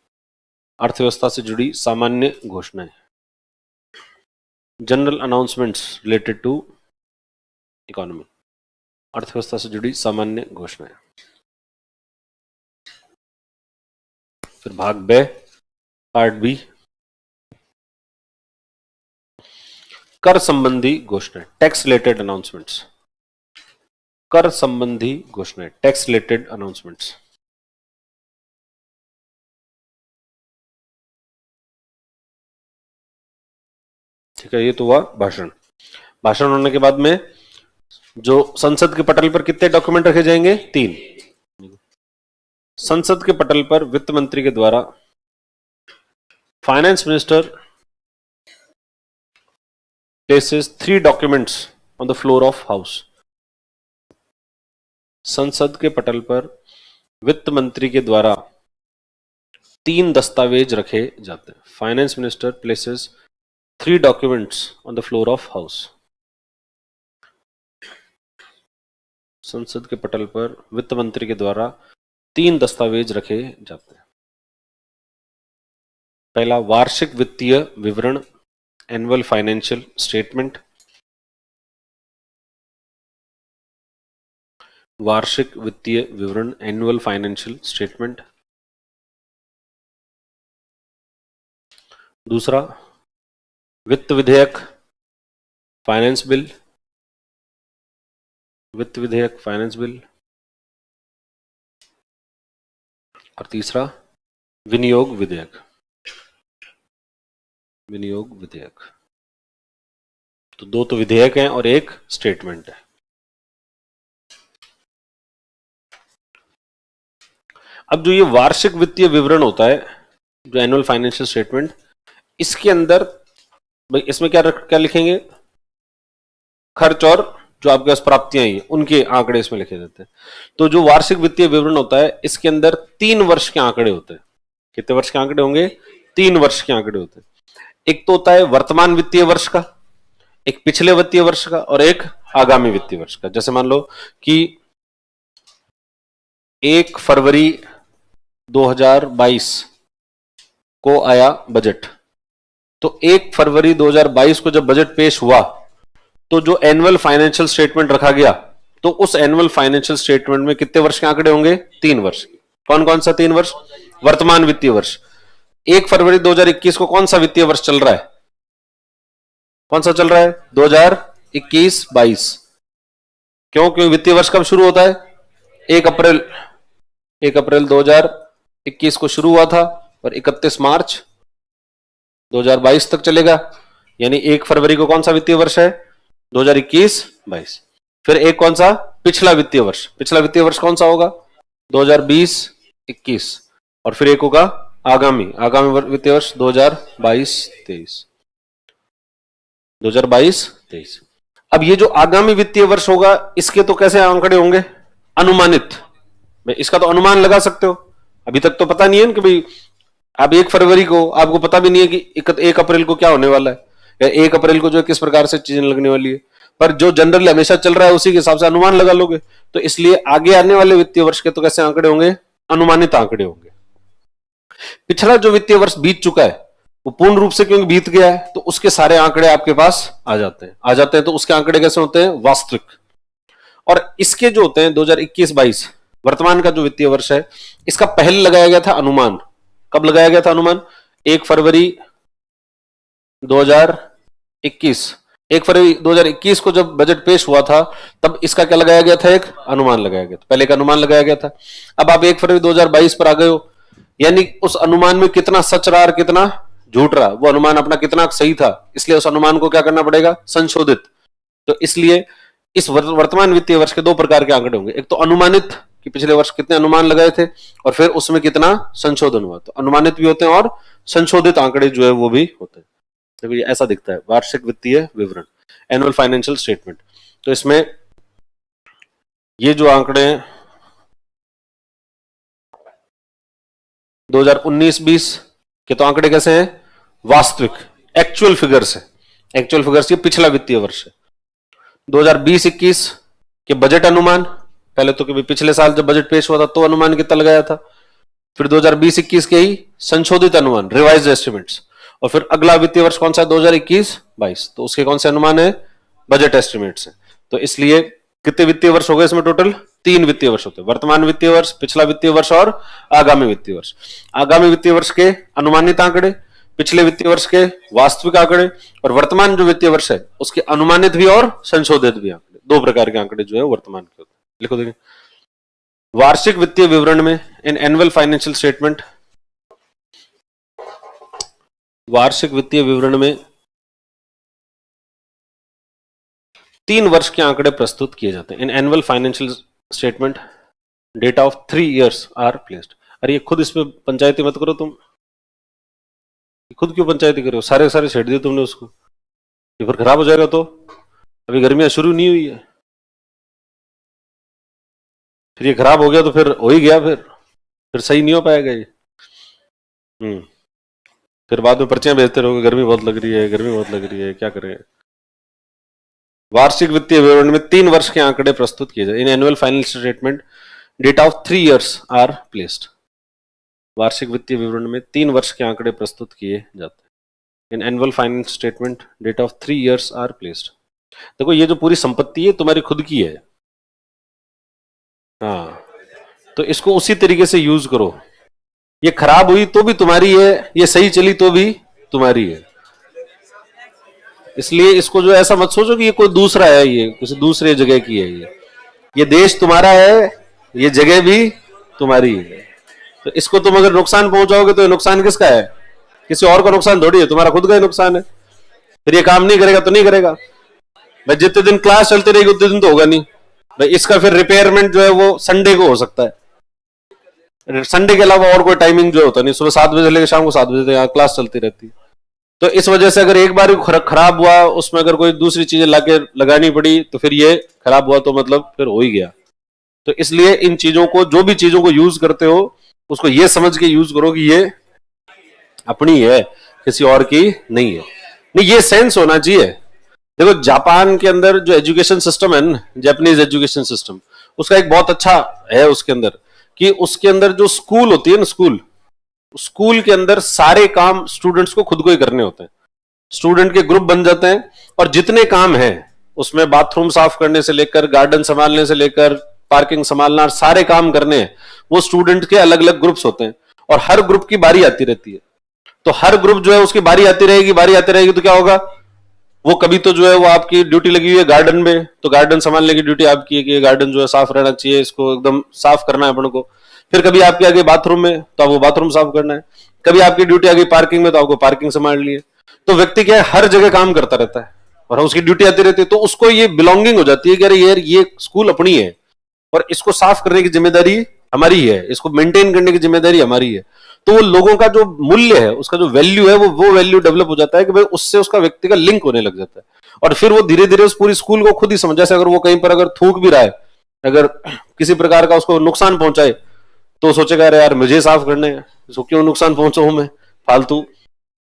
अर्थव्यवस्था से जुड़ी सामान्य घोषणाएं, general announcements related to economy. अर्थव्यवस्था से जुड़ी सामान्य घोषणाएं। फिर भाग बे, पार्ट बी, कर संबंधी घोषणाएं, टैक्स रिलेटेड अनाउंसमेंट्स। कर संबंधी घोषणाएं, टैक्स रिलेटेड अनाउंसमेंट्स। ठीक है, ये तो हुआ भाषण। भाषण होने के बाद में जो संसद के पटल पर कितने डॉक्यूमेंट रखे जाएंगे? 3। संसद के पटल पर वित्त मंत्री के द्वारा finance minister places 3 documents on the floor of house. संसद के पटल पर वित्त मंत्री के द्वारा 3 दस्तावेज रखे जाते हैं। Finance minister places 3 documents on the floor of house. संसद के पटल पर वित्त मंत्री के द्वारा 3 दस्तावेज रखे जाते हैं। पहला, वार्षिक वित्तीय विवरण, एनुअल फाइनेंशियल स्टेटमेंट। वार्षिक वित्तीय विवरण, एनुअल फाइनेंशियल स्टेटमेंट। दूसरा वित्त विधेयक, फाइनेंस बिल, वित्त विधेयक, फाइनेंस बिल। और तीसरा विनियोग विधेयक, विनियोग विधेयक। तो दो तो विधेयक हैं और एक स्टेटमेंट है। अब जो ये वार्षिक वित्तीय विवरण होता है, जो एनुअल फाइनेंशियल स्टेटमेंट, इसके अंदर भाई इसमें क्या लिखेंगे? खर्च और जो आपके पास प्राप्तियां हैं उनके आंकड़े इसमें लिखे जाते हैं। तो जो वार्षिक वित्तीय विवरण होता है इसके अंदर 3 वर्ष के आंकड़े होते हैं। कितने वर्ष के आंकड़े होंगे? 3 वर्ष के आंकड़े होते हैं। एक तो होता है वर्तमान वित्तीय वर्ष का, एक पिछले वित्तीय वर्ष का और एक आगामी वित्तीय वर्ष का। जैसे मान लो कि 1 फरवरी 2022 को आया बजट, तो 1 फरवरी 2022 को जब बजट पेश हुआ तो जो एनुअल फाइनेंशियल स्टेटमेंट रखा गया, तो उस एनुअल फाइनेंशियल स्टेटमेंट में कितने वर्ष के आंकड़े होंगे? 3 वर्ष। कौन कौन सा 3 वर्ष? वर्तमान वित्तीय वर्ष। 1 फरवरी 2021 को कौन सा वित्तीय वर्ष चल रहा है? कौन सा चल रहा है? 2021-22। क्यों? क्योंकि वित्तीय वर्ष कब शुरू होता है? 1 अप्रैल 2021 को शुरू हुआ था और 31 मार्च 2022 तक चलेगा। यानी 1 फरवरी को कौन सा वित्तीय वर्ष है? 2021-22। फिर एक कौन सा? पिछला वित्तीय वर्ष। पिछला वित्तीय वर्ष कौन सा होगा? 2020-21। और फिर एक होगा आगामी वित्तीय वर्ष 2022-23। 2022-23। अब ये जो आगामी वित्तीय वर्ष होगा इसके तो कैसे आंकड़े होंगे? अनुमानित। इसका तो अनुमान लगा सकते हो। अभी तक तो पता नहीं है कि भाई अब 1 फरवरी को आपको पता भी नहीं है कि 1 अप्रैल को क्या होने वाला है, या 1 अप्रैल को जो किस प्रकार से चीजें लगने वाली है। पर जो जनरल हमेशा चल रहा है उसी के हिसाब से अनुमान लगा लोगे। तो इसलिए आगे आने वाले वित्तीय वर्ष के तो कैसे आंकड़े होंगे? अनुमानित आंकड़े होंगे। पिछला जो वित्तीय वर्ष बीत चुका है वो पूर्ण रूप से क्योंकि बीत गया है, तो उसके सारे आंकड़े आपके पास आ जाते हैं। तो उसके आंकड़े कैसे होते हैं? वास्तविक। और इसके जो होते हैं 2021-22 वर्तमान का जो वित्तीय वर्ष है, इसका पहले लगाया गया था अनुमान। कब लगाया गया था अनुमान? 1 फरवरी 2021। 1 फरवरी 2021 को जब बजट पेश हुआ था तब इसका क्या लगाया गया था? एक अनुमान लगाया गया था। पहले का अनुमान लगाया गया था। अब आप 1 फरवरी 2022 पर आ गए हो, यानी उस अनुमान में कितना सच रहा और कितना झूठ रहा, वो अनुमान अपना कितना सही था, इसलिए उस अनुमान को क्या करना पड़ेगा? संशोधित। तो इसलिए इस वर्तमान वित्तीय वर्ष के 2 प्रकार के आंकड़े होंगे। एक तो अनुमानित कि पिछले वर्ष कितने अनुमान लगाए थे और फिर उसमें कितना संशोधन हुआ। तो अनुमानित भी होते हैं और संशोधित आंकड़े जो है वो भी होते हैं। देखो ये ऐसा दिखता है वार्षिक वित्तीय विवरण, एनुअल फाइनेंशियल स्टेटमेंट। तो इसमें ये जो आंकड़े हैं 2019-20 के, तो आंकड़े कैसे हैं? वास्तविक, एक्चुअल फिगर्स है। एक्चुअल फिगर्स ये पिछला वित्तीय वर्ष है। 2020-21 के बजट अनुमान, पहले तो कि पिछले साल जब बजट पेश हुआ था तो अनुमान कितना लगाया था। फिर 2020-21 के ही संशोधित अनुमान, रिवाइज्ड एस्टिमेट्स। और फिर अगला वित्तीय वर्ष कौन सा है? 2021-22। तो उसके कौन से अनुमान है? बजट एस्टिमेट्स है। तो इसलिए कितने वित्तीय वर्ष हो गए इसमें? टोटल 3 वित्तीय वर्ष होते हैं। वर्तमान वित्तीय वर्ष, पिछला वित्तीय वर्ष और आगामी वित्तीय वर्ष। आगामी वित्तीय वर्ष के अनुमानित आंकड़े, पिछले वित्तीय वर्ष के वास्तविक आंकड़े, और वर्तमान जो वित्तीय वर्ष है उसके अनुमानित भी और संशोधित भी आंकड़े। 2 प्रकार के आंकड़े जो है वर्तमान के होते हैं। लिखो देखिए, वार्षिक वित्तीय विवरण में, इन एनुअल फाइनेंशियल स्टेटमेंट, वार्षिक वित्तीय विवरण में 3 वर्ष के आंकड़े प्रस्तुत किए जाते हैं। In annual financial statement data of 3 years are placed. अरे ये खुद इसमें पंचायती मत करो तुम, खुद क्यों पंचायती करो? सारे सारे छेड़ दिए तुमने उसको, ये फिर खराब हो जाएगा। तो अभी गर्मियां शुरू नहीं हुई है, फिर ये खराब हो गया तो फिर हो ही गया, फिर सही नहीं हो पाएगा ये। फिर बाद में पर्चियां भेजते रहोगे, गर्मी बहुत लग रही है, गर्मी बहुत लग रही है, क्या करें। वार्षिक वित्तीय विवरण में 3 वर्ष के आंकड़े प्रस्तुत किए जाते। In annual financial statement data of 3 years are placed. वार्षिक वित्तीय विवरण में 3 वर्ष के आंकड़े प्रस्तुत किए जाते हैं। In annual finance statement data of 3 years are placed. देखो ये जो पूरी संपत्ति है तुम्हारी खुद की है, हाँ, तो इसको उसी तरीके से यूज करो। ये खराब हुई तो भी तुम्हारी है, ये सही चली तो भी तुम्हारी है। इसलिए इसको जो ऐसा मत सोचो कि ये कोई दूसरा है, ये किसी दूसरे जगह की है। ये देश तुम्हारा है, ये जगह भी तुम्हारी है। तो इसको तुम अगर नुकसान पहुंचाओगे तो ये नुकसान किसका है? किसी और का नुकसान थोड़ी है, तुम्हारा खुद का ही नुकसान है। फिर ये काम नहीं करेगा तो नहीं करेगा भाई, जितने दिन क्लास चलती रहेगी उतने दिन तो होगा नहीं भाई। इसका फिर रिपेयरमेंट जो है वो संडे को हो सकता है, संडे के अलावा और कोई टाइमिंग जो होता नहीं, सुबह 7 बजे से लेकर शाम को 7 बजे तक यहाँ क्लास चलती रहती है। तो इस वजह से अगर एक बार खराब हुआ, उसमें अगर कोई दूसरी चीजें लाके लगानी पड़ी तो फिर ये खराब हुआ तो मतलब फिर हो ही गया। तो इसलिए इन चीजों को, जो भी चीजों को यूज करते हो, उसको ये समझ के यूज करो कि ये अपनी है, किसी और की नहीं है। नहीं, ये सेंस होना चाहिए। देखो जापान के अंदर जो एजुकेशन सिस्टम है ना, जापानीज एजुकेशन सिस्टम, उसका एक बहुत अच्छा है उसके अंदर कि उसके अंदर जो स्कूल होती है ना, स्कूल, स्कूल के अंदर सारे काम स्टूडेंट्स को खुद को ही करने होते हैं। स्टूडेंट के ग्रुप बन जाते हैं और जितने काम हैं उसमें बाथरूम साफ करने से लेकर, गार्डन संभालने से लेकर, पार्किंग संभालना, सारे काम करने हैं, वो स्टूडेंट के अलग अलग ग्रुप्स होते हैं और हर ग्रुप की बारी आती रहती है। तो हर ग्रुप जो है उसकी बारी आती रहेगी, बारी आती रहेगी, तो क्या होगा, वो कभी तो जो है वो आपकी ड्यूटी लगी हुई है गार्डन में, तो गार्डन संभालने की ड्यूटी आपकी है कि ये गार्डन जो है साफ रहना चाहिए, इसको एकदम साफ करना है अपन को। फिर कभी आपकी आ गई बाथरूम में तो आपको बाथरूम साफ करना है, कभी आपकी ड्यूटी आ गई पार्किंग में तो आपको पार्किंग संभाल ली है। तो व्यक्ति क्या है, हर जगह काम करता रहता है और उसकी ड्यूटी आती रहती है, तो उसको ये बिलोंगिंग हो जाती है कि अरे यार ये स्कूल अपनी है और इसको साफ करने की जिम्मेदारी हमारी है, इसको मेंटेन करने की जिम्मेदारी हमारी है। तो वो लोगों का जो मूल्य है, उसका जो वैल्यू है, वो वैल्यू डेवलप हो जाता है कि भाई उससे उसका व्यक्ति का लिंक होने लग जाता है। और फिर वो धीरे धीरे उस पूरी स्कूल को खुद ही समझ, जैसे अगर वो कहीं पर अगर थूक भी रहा है, अगर किसी प्रकार का उसको नुकसान पहुंचाए, तो सोचेगा अरे यार मुझे साफ करने हैं, इसको क्यों नुकसान पहुंचाऊं मैं फालतू।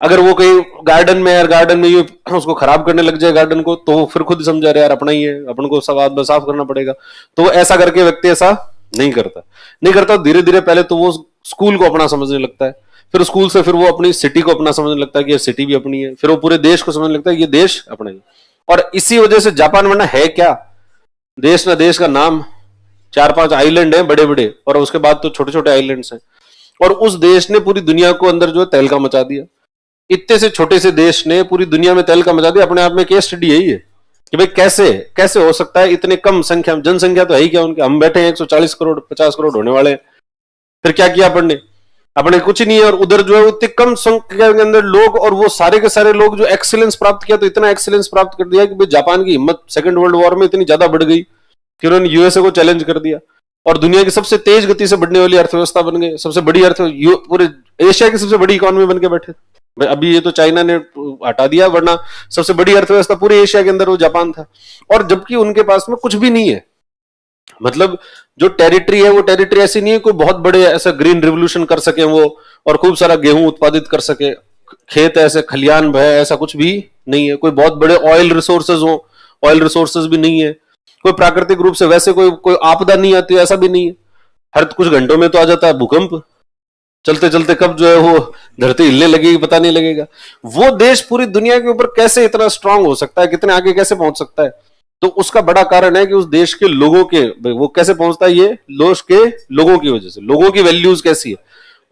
अगर वो कहीं गार्डन में, यार गार्डन में ये उसको खराब करने लग जाए गार्डन को, तो वो फिर खुद समझा रहे यार अपना ही है, अपन को सब आदमी साफ करना पड़ेगा। तो ऐसा करके व्यक्ति ऐसा नहीं करता, नहीं करता। धीरे धीरे पहले तो वो स्कूल को अपना समझने लगता है, फिर स्कूल से फिर वो अपनी सिटी को अपना समझने लगता है कि ये सिटी भी अपनी है, फिर वो पूरे देश को समझने लगता है कि ये देश अपना ही। और इसी वजह से जापान वरना है क्या, देश ना देश का नाम, 4-5 आइलैंड हैं बड़े बड़े, और उसके बाद तो छोटे छोटे आइलैंड्स हैं। और उस देश ने पूरी दुनिया को अंदर जो है तहलका मचा दिया। इतने से छोटे से देश ने पूरी दुनिया में तहलका मचा दिया। अपने आप में केस स्टडी है ये कि भाई कैसे कैसे हो सकता है, इतने कम संख्या, जनसंख्या तो है ही क्या उनके, हम बैठे हैं 140 करोड़ 50 करोड़ होने वाले हैं। फिर क्या किया अपन ने, अपने कुछ नहीं है, और उधर जो है इतनी कम संख्या के अंदर लोग, और वो सारे के सारे लोग जो एक्सीलेंस प्राप्त किया, तो इतना एक्सीलेंस प्राप्त कर दिया कि भाई जापान की हिम्मत सेकंड वर्ल्ड वॉर में इतनी ज्यादा बढ़ गई कि उन्होंने यूएसए को चैलेंज कर दिया और दुनिया की सबसे तेज गति से बढ़ने वाली अर्थव्यवस्था बन गई, सबसे बड़ी पूरे एशिया की सबसे बड़ी इकोनॉमी बन के बैठे। अभी ये तो चाइना ने हटा दिया, वरना सबसे बड़ी अर्थव्यवस्था पूरे एशिया के अंदर वो जापान था। और जबकि उनके पास में कुछ भी नहीं है, मतलब जो टेरिटरी है वो टेरिटरी ऐसी नहीं है कोई बहुत बड़े ऐसा ग्रीन रिवोल्यूशन कर सके वो, और खूब सारा गेहूं उत्पादित कर सके, खेत ऐसे खलियान भय, ऐसा कुछ भी नहीं है। कोई बहुत बड़े ऑयल रिसोर्सेज हो, ऑयल रिसोर्सेज भी नहीं है। कोई प्राकृतिक रूप से वैसे कोई कोई आपदा नहीं आती, ऐसा भी नहीं है। हर कुछ घंटों में तो आ जाता है भूकंप, चलते चलते कब जो है वो धरती हिलने लगेगी पता नहीं लगेगा। वो देश पूरी दुनिया के ऊपर कैसे इतना स्ट्रांग हो सकता है, कितने आगे कैसे पहुंच सकता है, तो उसका बड़ा कारण है कि उस देश के लोगों के, वो कैसे पहुंचता है, ये देश के लोगों की वजह से। लोगों की वैल्यूज कैसी है,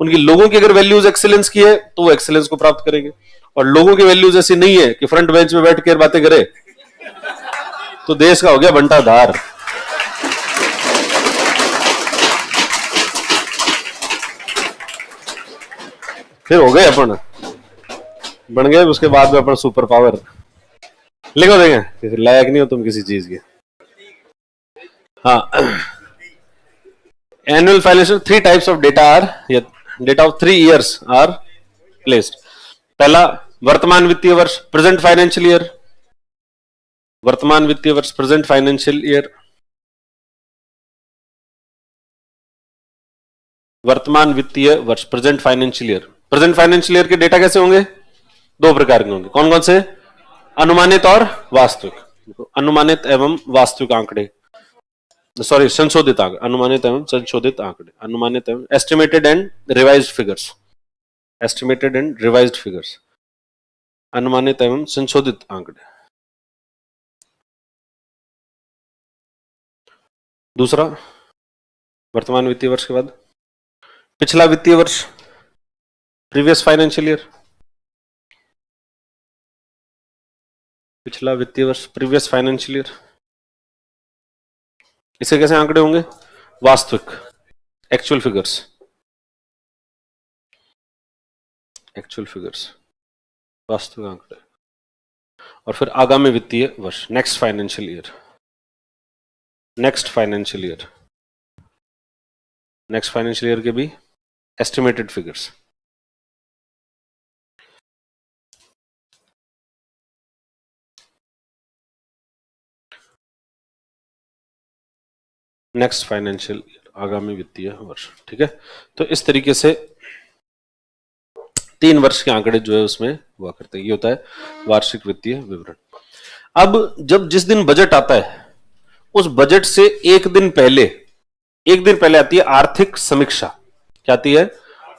उनकी लोगों की अगर वैल्यूज एक्सीलेंस की है तो वो एक्सीलेंस को प्राप्त करेंगे, और लोगों की वैल्यूज ऐसी नहीं है कि फ्रंट बेंच में बैठ कर बातें करे, तो देश का हो गया बंटाधार। फिर हो गए अपन, बन गए उसके बाद में अपन सुपर पावर। लिखो देंगे लायक नहीं हो तुम किसी चीज के। हाँ, annual financial 3 types of data are, data of 3 years are placed. पहला वर्तमान वित्तीय वर्ष, प्रेजेंट फाइनेंशियल ईयर, वर्तमान वित्तीय वर्ष प्रेजेंट फाइनेंशियल ईयर। वर्तमान वित्तीय वर्ष present financial year. Present financial year के डेटा कैसे होंगे, 2 प्रकार के होंगे। कौन कौन से, अनुमानित और वास्तविक। अनुमानित एवं वास्तविक आंकड़े, सॉरी संशोधित आंकड़े, अनुमानित एवं संशोधित आंकड़े, अनुमानित एवं estimated and revised figures, estimated and revised figures, अनुमानित एवं संशोधित आंकड़े। दूसरा वर्तमान वित्तीय वर्ष के बाद पिछला वित्तीय वर्ष, प्रीवियस फाइनेंशियल ईयर, पिछला वित्तीय वर्ष, प्रीवियस फाइनेंशियल ईयर। इसे कैसे आंकड़े होंगे? वास्तविक, एक्चुअल फिगर्स, एक्चुअल फिगर्स, वास्तविक आंकड़े। और फिर आगामी वित्तीय वर्ष, next financial year, next financial year, next financial year के भी estimated figures. Next financial year, आगामी वित्तीय वर्ष। ठीक है, तो इस तरीके से 3 वर्ष के आंकड़े जो है उसमें हुआ करते हैं। ये होता है वार्षिक वित्तीय विवरण। अब जब जिस दिन बजट आता है उस बजट से एक दिन पहले आती है आर्थिक समीक्षा। क्या आती है?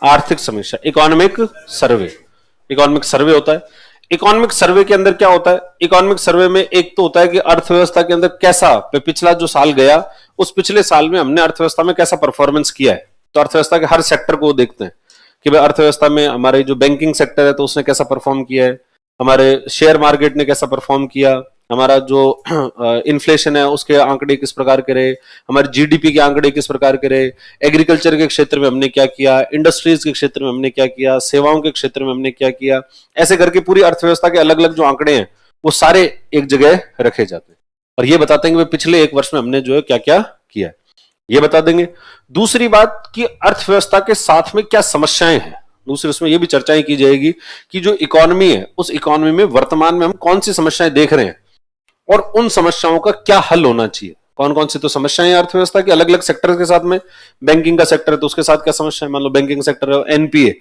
आर्थिक समीक्षा, इकोनॉमिक सर्वे। इकोनॉमिक सर्वे होता है। इकोनॉमिक सर्वे के अंदर क्या होता है? इकोनॉमिक सर्वे में एक तो होता है कि अर्थव्यवस्था के अंदर कैसा पिछला जो साल गया उस पिछले साल में हमने अर्थव्यवस्था में कैसा परफॉर्मेंस किया है। तो अर्थव्यवस्था के हर सेक्टर को देखते हैं कि भाई अर्थव्यवस्था में हमारे जो बैंकिंग सेक्टर है तो उसने कैसा परफॉर्म किया है, हमारे शेयर मार्केट ने कैसा परफॉर्म किया, हमारा जो इन्फ्लेशन है उसके आंकड़े किस प्रकार के रहे, हमारे जीडीपी के आंकड़े किस प्रकार के रहे, एग्रीकल्चर के क्षेत्र में हमने क्या किया, इंडस्ट्रीज के क्षेत्र में हमने क्या किया, सेवाओं के क्षेत्र में हमने क्या किया। ऐसे करके पूरी अर्थव्यवस्था के अलग अलग जो आंकड़े हैं वो सारे एक जगह रखे जाते हैं और ये बताते हैं कि पिछले एक वर्ष में हमने जो है क्या क्या किया है, ये बता देंगे। दूसरी बात कि अर्थव्यवस्था के साथ में क्या समस्याएं हैं, दूसरी उसमें यह भी चर्चाएं की जाएगी कि जो इकोनॉमी है उस इकोनॉमी में वर्तमान में हम कौन सी समस्याएं देख रहे हैं और उन समस्याओं का क्या हल होना चाहिए। कौन कौन सी तो समस्याएं हैं अर्थव्यवस्था की अलग अलग सेक्टर के साथ में। बैंकिंग का सेक्टर है तो उसके साथ क्या समस्या है, मान लो बैंकिंग सेक्टर है एनपीए,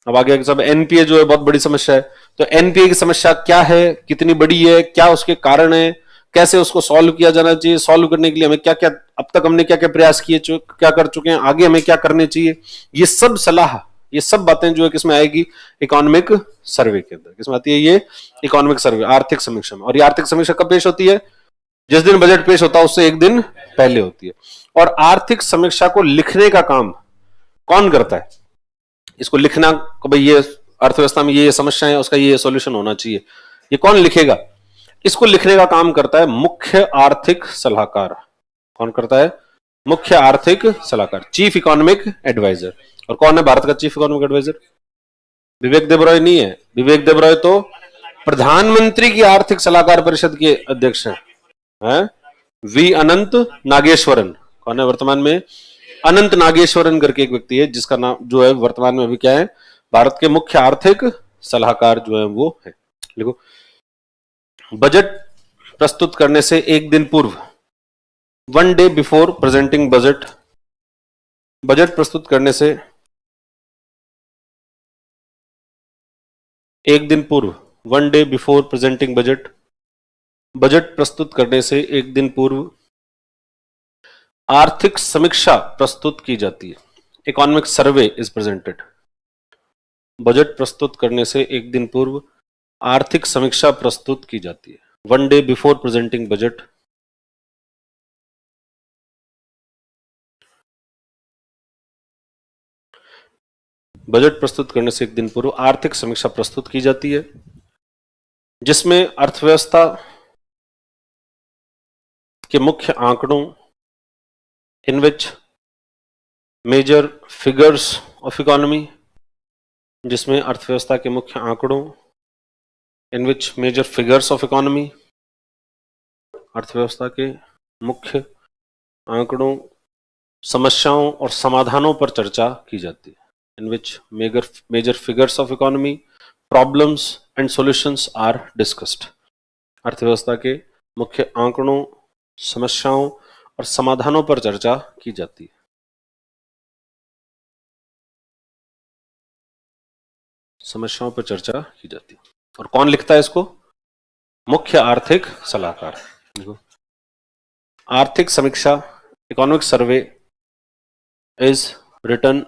अब आगे सब एनपीए जो है बहुत बड़ी समस्या है। तो एनपीए की समस्या क्या है, कितनी बड़ी है, क्या उसके कारण है, कैसे उसको सॉल्व किया जाना चाहिए, सॉल्व करने के लिए हमें क्या क्या अब तक हमने क्या क्या प्रयास किए, क्या कर चुके हैं, आगे हमें क्या करने चाहिए, ये सब सलाह, ये सब बातें जो है किसमें आएगी? इकोनॉमिक सर्वे के अंदर। किसमें आती है ये? इकोनॉमिक सर्वे, आर्थिक समीक्षा में। और ये आर्थिक समीक्षा कब पेश होती है? जिस दिन बजट पेश होता है उससे एक दिन पहले होती है। और आर्थिक समीक्षा को लिखने का काम कौन करता है? इसको लिखना कि भाई ये अर्थव्यवस्था में ये समस्या है, उसका ये सॉल्यूशन होना चाहिए, ये कौन लिखेगा? इसको लिखने का काम करता है मुख्य आर्थिक सलाहकार। कौन करता है? मुख्य आर्थिक सलाहकार, चीफ इकोनॉमिक एडवाइजर। और कौन है भारत का चीफ इकोनॉमिक एडवाइजर? विवेक देबरॉय नहीं है। विवेक देबरॉय तो प्रधानमंत्री की आर्थिक सलाहकार परिषद के अध्यक्ष हैं। वी अनंत नागेश्वरन। कौन है वर्तमान में? अनंत नागेश्वरन करके एक व्यक्ति है जिसका नाम जो है वर्तमान में अभी क्या है? भारत के मुख्य आर्थिक सलाहकार जो है वो है। देखो, बजट प्रस्तुत करने से एक दिन पूर्व, 1 day before presenting budget, budget प्रस्तुत करने से एक दिन पूर्व, 1 day before presenting budget, budget प्रस्तुत करने से एक दिन पूर्व आर्थिक समीक्षा प्रस्तुत की जाती है। Economic survey is presented. Budget प्रस्तुत करने से एक दिन पूर्व आर्थिक समीक्षा प्रस्तुत की जाती है। 1 day before presenting budget, budget प्रस्तुत करने से एक दिन पूर्व आर्थिक समीक्षा प्रस्तुत की जाती है जिसमें अर्थव्यवस्था के मुख्य आंकड़ों, इन which major figures of economy, जिसमें अर्थव्यवस्था के मुख्य आंकड़ों, इन which major figures of economy, अर्थव्यवस्था के मुख्य आंकड़ों, समस्याओं और समाधानों पर चर्चा की जाती है। In which major figures of economy, problems and solutions are discussed. अर्थव्यवस्था के मुख्य आंकड़ों, समस्याओं और समाधानों पर चर्चा की जाती है। समस्याओं पर चर्चा की जाती है। और कौन लिखता है इसको? मुख्य आर्थिक सलाहकार। देखो, आर्थिक समीक्षा, economic survey is written,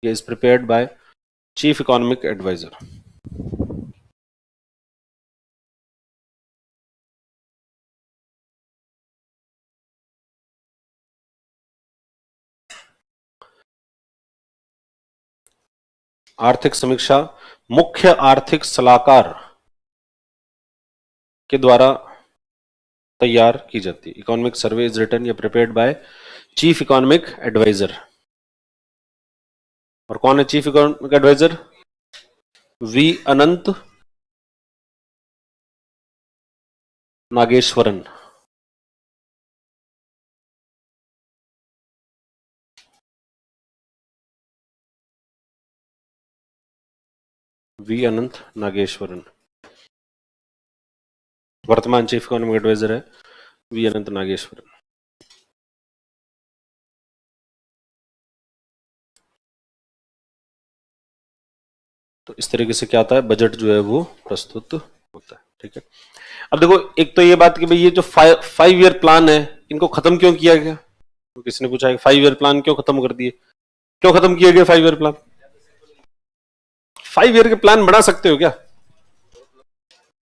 is prepared by chief economic adviser. आर्थिक समीक्षा मुख्य आर्थिक सलाहकार के द्वारा तैयार की जाती है। इकोनॉमिक सर्वे इज रिटन या prepared by chief economic adviser. और कौन है chief economic adviser? V Anantha Nageswaran. V Anantha Nageswaran वर्तमान चीफ इकोनॉमिक एडवाइजर है, वी अनंत नागेश्वरन। तो इस तरीके से क्या होता है, बजट जो है वो प्रस्तुत होता है। ठीक है, अब देखो एक तो ये बात कि भाई ये जो 5 ईयर प्लान है इनको खत्म क्यों किया गया? तो किसी ने पूछा है 5 ईयर प्लान क्यों खत्म कर दिए, क्यों खत्म किए गए 5 ईयर प्लान? 5 ईयर के प्लान बना सकते हो क्या?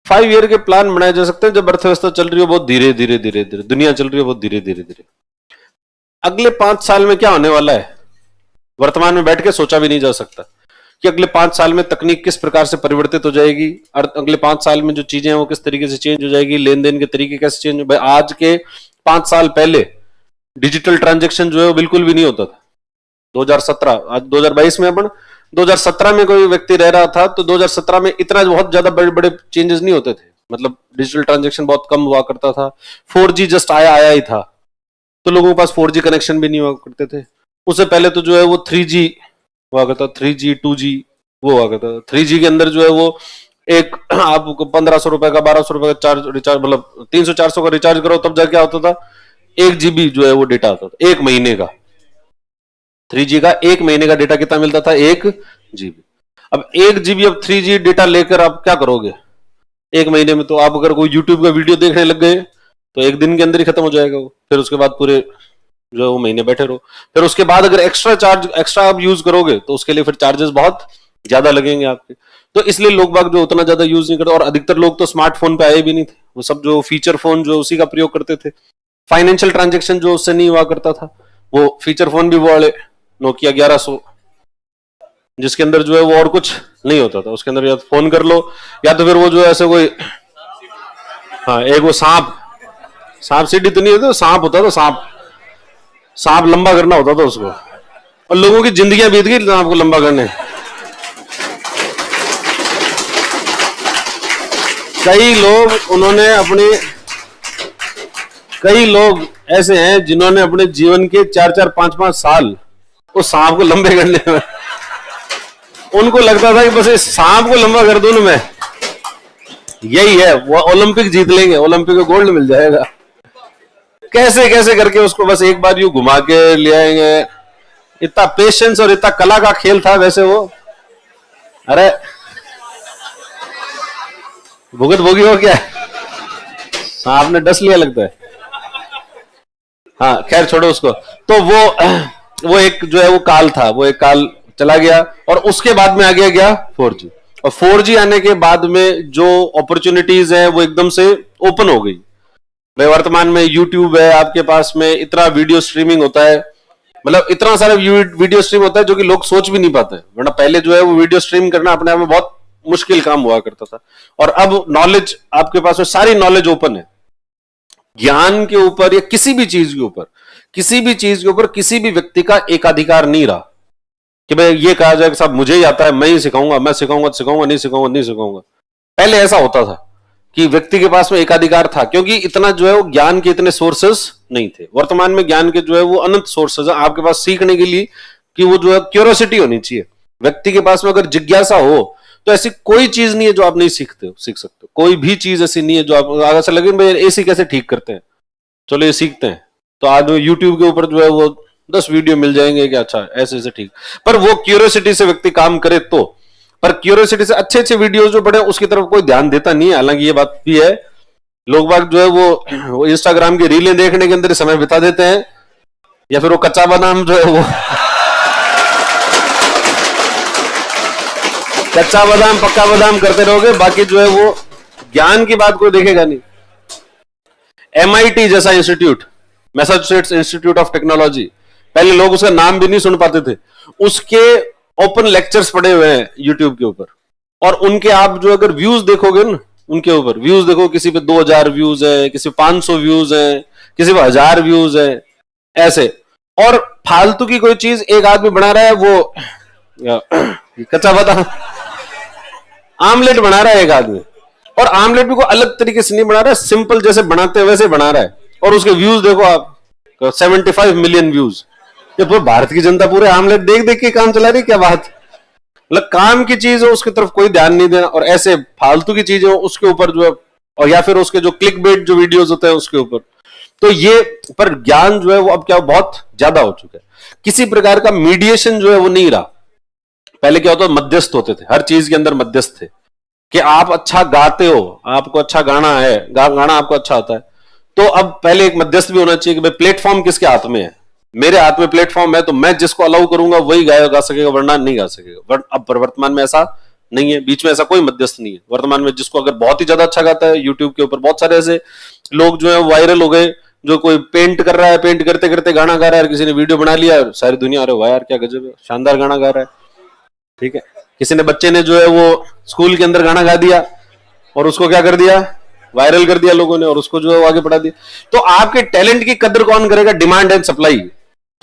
5 ईयर के प्लान बनाए जा सकते हैं जब अर्थव्यवस्था चल रही हो बहुत धीरे धीरे धीरे धीरे, दुनिया चल रही है बहुत धीरे धीरे धीरे। अगले 5 साल में क्या होने वाला है वर्तमान में बैठ के सोचा भी नहीं जा सकता कि अगले 5 साल में तकनीक किस प्रकार से परिवर्तित हो जाएगी, और अगले 5 साल में जो चीजें हैं वो किस तरीके से चेंज हो जाएगी, लेन देन के तरीके कैसे चेंज हो। भाई आज के 5 साल पहले डिजिटल ट्रांजेक्शन जो है वो बिल्कुल भी नहीं होता था। 2017, आज 2022 में अपन 2017 में कोई व्यक्ति रह रहा था तो 2017 में इतना बहुत ज्यादा बड़े बड़े चेंजेस नहीं होते थे, मतलब डिजिटल ट्रांजेक्शन बहुत कम हुआ करता था। 4G जस्ट आया ही था तो लोगों के पास 4G कनेक्शन भी नहीं हुआ करते थे। उससे पहले तो जो है वो 3G हुआ करता, 3G 2G वो हुआ करता। 3G के अंदर जो है वो एक आपको 1500 रुपए का 1200 रुपए का चार्ज रिचार्ज, मतलब 300-400 का रिचार्ज करो तब जाके आता था 1 GB जो है वो डेटा आता था 1 महीने का। 3G का 1 महीने का डेटा कितना मिलता था? 1 GB। अब 1 GB अब 3G डेटा लेकर आप क्या करोगे 1 महीने में? तो आप अगर कोई यूट्यूब का वीडियो देखने लग गए तो 1 दिन के अंदर ही खत्म हो जाएगा वो, फिर उसके बाद पूरे जो है वो महीने बैठे रहो। फिर उसके बाद अगर एक्स्ट्रा आप यूज करोगे तो उसके लिए फिर चार्जेस बहुत ज्यादा लगेंगे आपके। तो इसलिए लोग बाग जो उतना ज्यादा यूज नहीं करते, और अधिकतर लोग तो स्मार्टफोन पे आए भी नहीं थे, वो सब जो फीचर फोन जो उसी का प्रयोग करते थे। फाइनेंशियल ट्रांजेक्शन जो उससे नहीं हुआ करता था वो फीचर फोन भी वो वाले नोकिया 1100 जिसके अंदर जो है वो और कुछ नहीं होता था, उसके अंदर या तो फोन कर लो या तो फिर वो जो है ऐसे कोई, हाँ एक वो सांप सीढ़ी तो नहीं होता, सांप होता था, सांप लंबा करना होता था उसको, और लोगों की जिंदगियां बीत गई सांप को लंबा करने। कई लोग ऐसे हैं जिन्होंने अपने जीवन के 4-4, 5-5 साल उस सांप को लंबे करने में, उनको लगता था कि बस इस सांप को लंबा कर दूं ना मैं, यही है वो ओलंपिक जीत लेंगे, ओलंपिक में गोल्ड मिल जाएगा। कैसे कैसे करके उसको बस एक बार यूं घुमा के ले आएंगे। इतना पेशेंस और इतना कला का खेल था वैसे वो। अरे भुगत भोगी हो क्या? सांप ने डस लिया लगता है। हाँ खैर छोड़ो उसको। तो वो एक जो है वो काल था, वो एक काल चला गया, और उसके बाद में आ गया 4G। और 4G आने के बाद में जो अपॉर्चुनिटीज है वो एकदम से ओपन हो गई। भाई वर्तमान में YouTube है आपके पास में, इतना वीडियो स्ट्रीमिंग होता है, मतलब इतना सारा वीडियो स्ट्रीम होता है जो कि लोग सोच भी नहीं पाते। वरना पहले जो है वो वीडियो स्ट्रीम करना अपने आप में बहुत मुश्किल काम हुआ करता था। और अब नॉलेज आपके पास में, सारी नॉलेज ओपन है। ज्ञान के ऊपर या किसी भी चीज के ऊपर किसी भी व्यक्ति का एकाधिकार नहीं रहा कि भाई ये कहा जाए कि साहब मुझे ही आता है, मैं ही सिखाऊंगा, मैं सिखाऊंगा तो सिखाऊंगा, नहीं सिखाऊंगा। पहले ऐसा होता था कि व्यक्ति के पास में एकाधिकार था, क्योंकि इतना जो है वो ज्ञान के इतने सोर्सेस नहीं थे। वर्तमान में ज्ञान के जो है वो अनंत सोर्सेस है आपके पास सीखने के लिए, कि वो जो है क्यूरियोसिटी होनी चाहिए व्यक्ति के पास में। अगर जिज्ञासा हो तो ऐसी कोई चीज नहीं है जो आप नहीं सीख सकते हो। कोई भी चीज ऐसी नहीं है जो आप आगे से लगे भाई एसी कैसे ठीक करते हैं, चलो ये सीखते हैं, तो आज यूट्यूब के ऊपर जो है वो 10 वीडियो मिल जाएंगे कि अच्छा ऐसे ठीक। पर वो क्यूरियोसिटी से व्यक्ति काम करे तो, पर क्यूरियोसिटी से अच्छे वीडियोस जो बड़े उसकी तरफ कोई ध्यान देता नहीं है। हालांकि ये बात भी है, लोग बाग जो है वो इंस्टाग्राम की रीलें देखने के अंदर समय बिता देते हैं, या फिर वो कच्चा बादाम जो है वो कच्चा बादाम पक्का बादाम करते रहोगे, बाकी जो है वो ज्ञान की बात कोई देखेगा नहीं। MIT जैसा institute, Massachusetts institute of technology, पहले लोग उसका नाम भी नहीं सुन पाते थे, उसके ओपन लेक्चर्स पड़े हुए हैं यूट्यूब के ऊपर, और उनके आप जो अगर व्यूज देखोगे ना, उनके ऊपर व्यूज देखो, किसी पे 2000 व्यूज है, किसी पे 500 व्यूज है, किसी पे 1000 व्यूज है, ऐसे। और फालतू की कोई चीज एक आदमी बना रहा है, वो कच्चा बता आमलेट बना रहा है एक आदमी, और आमलेट भी को अलग तरीके से नहीं बना रहा है, सिंपल जैसे बनाते हैं वैसे बना रहा है, और उसके व्यूज देखो आप 75 मिलियन व्यूज। ये पूरे भारत की जनता पूरे आमलेट देख देख के काम चला रही, क्या बात। मतलब काम की चीज है उसकी तरफ कोई ध्यान नहीं देना, और ऐसे फालतू की चीजें उसके ऊपर जो है, और या फिर उसके जो क्लिक बेट जो वीडियोस होते हैं उसके ऊपर। तो ये पर ज्ञान जो है वो अब क्या बहुत ज्यादा हो चुका है, किसी प्रकार का मीडिएशन जो है वो नहीं रहा। पहले क्या होता, मध्यस्थ होते थे, हर चीज के अंदर मध्यस्थ थे, कि आप अच्छा गाते हो, आपको अच्छा गाना है, गाना आपको अच्छा आता है, तो अब पहले एक मध्यस्थ भी होना चाहिए कि भाई प्लेटफॉर्म किसके हाथ में है, मेरे हाथ में प्लेटफॉर्म है, तो मैं जिसको अलाउ करूंगा वही गा सकेगा, वरना नहीं गा सकेगा। अब वर्तमान में ऐसा नहीं है, बीच में ऐसा कोई मध्यस्थ नहीं है। वर्तमान में जिसको अगर बहुत ही ज्यादा अच्छा गाता है, यूट्यूब के ऊपर बहुत सारे ऐसे लोग जो है वायरल हो गए, जो कोई पेंट कर रहा है, पेंट करते करते गाना गा रहा है, किसी ने वीडियो बना लिया, सारी दुनिया अरे वाह यार क्या गजब है, शानदार गाना गा रहा है, ठीक है। किसी ने बच्चे ने जो है वो स्कूल के अंदर गाना गा दिया और उसको क्या कर दिया, वायरल कर दिया लोगों ने, और उसको जो है आगे बढ़ा दिया। तो आपके टैलेंट की कदर कौन करेगा, डिमांड एंड सप्लाई,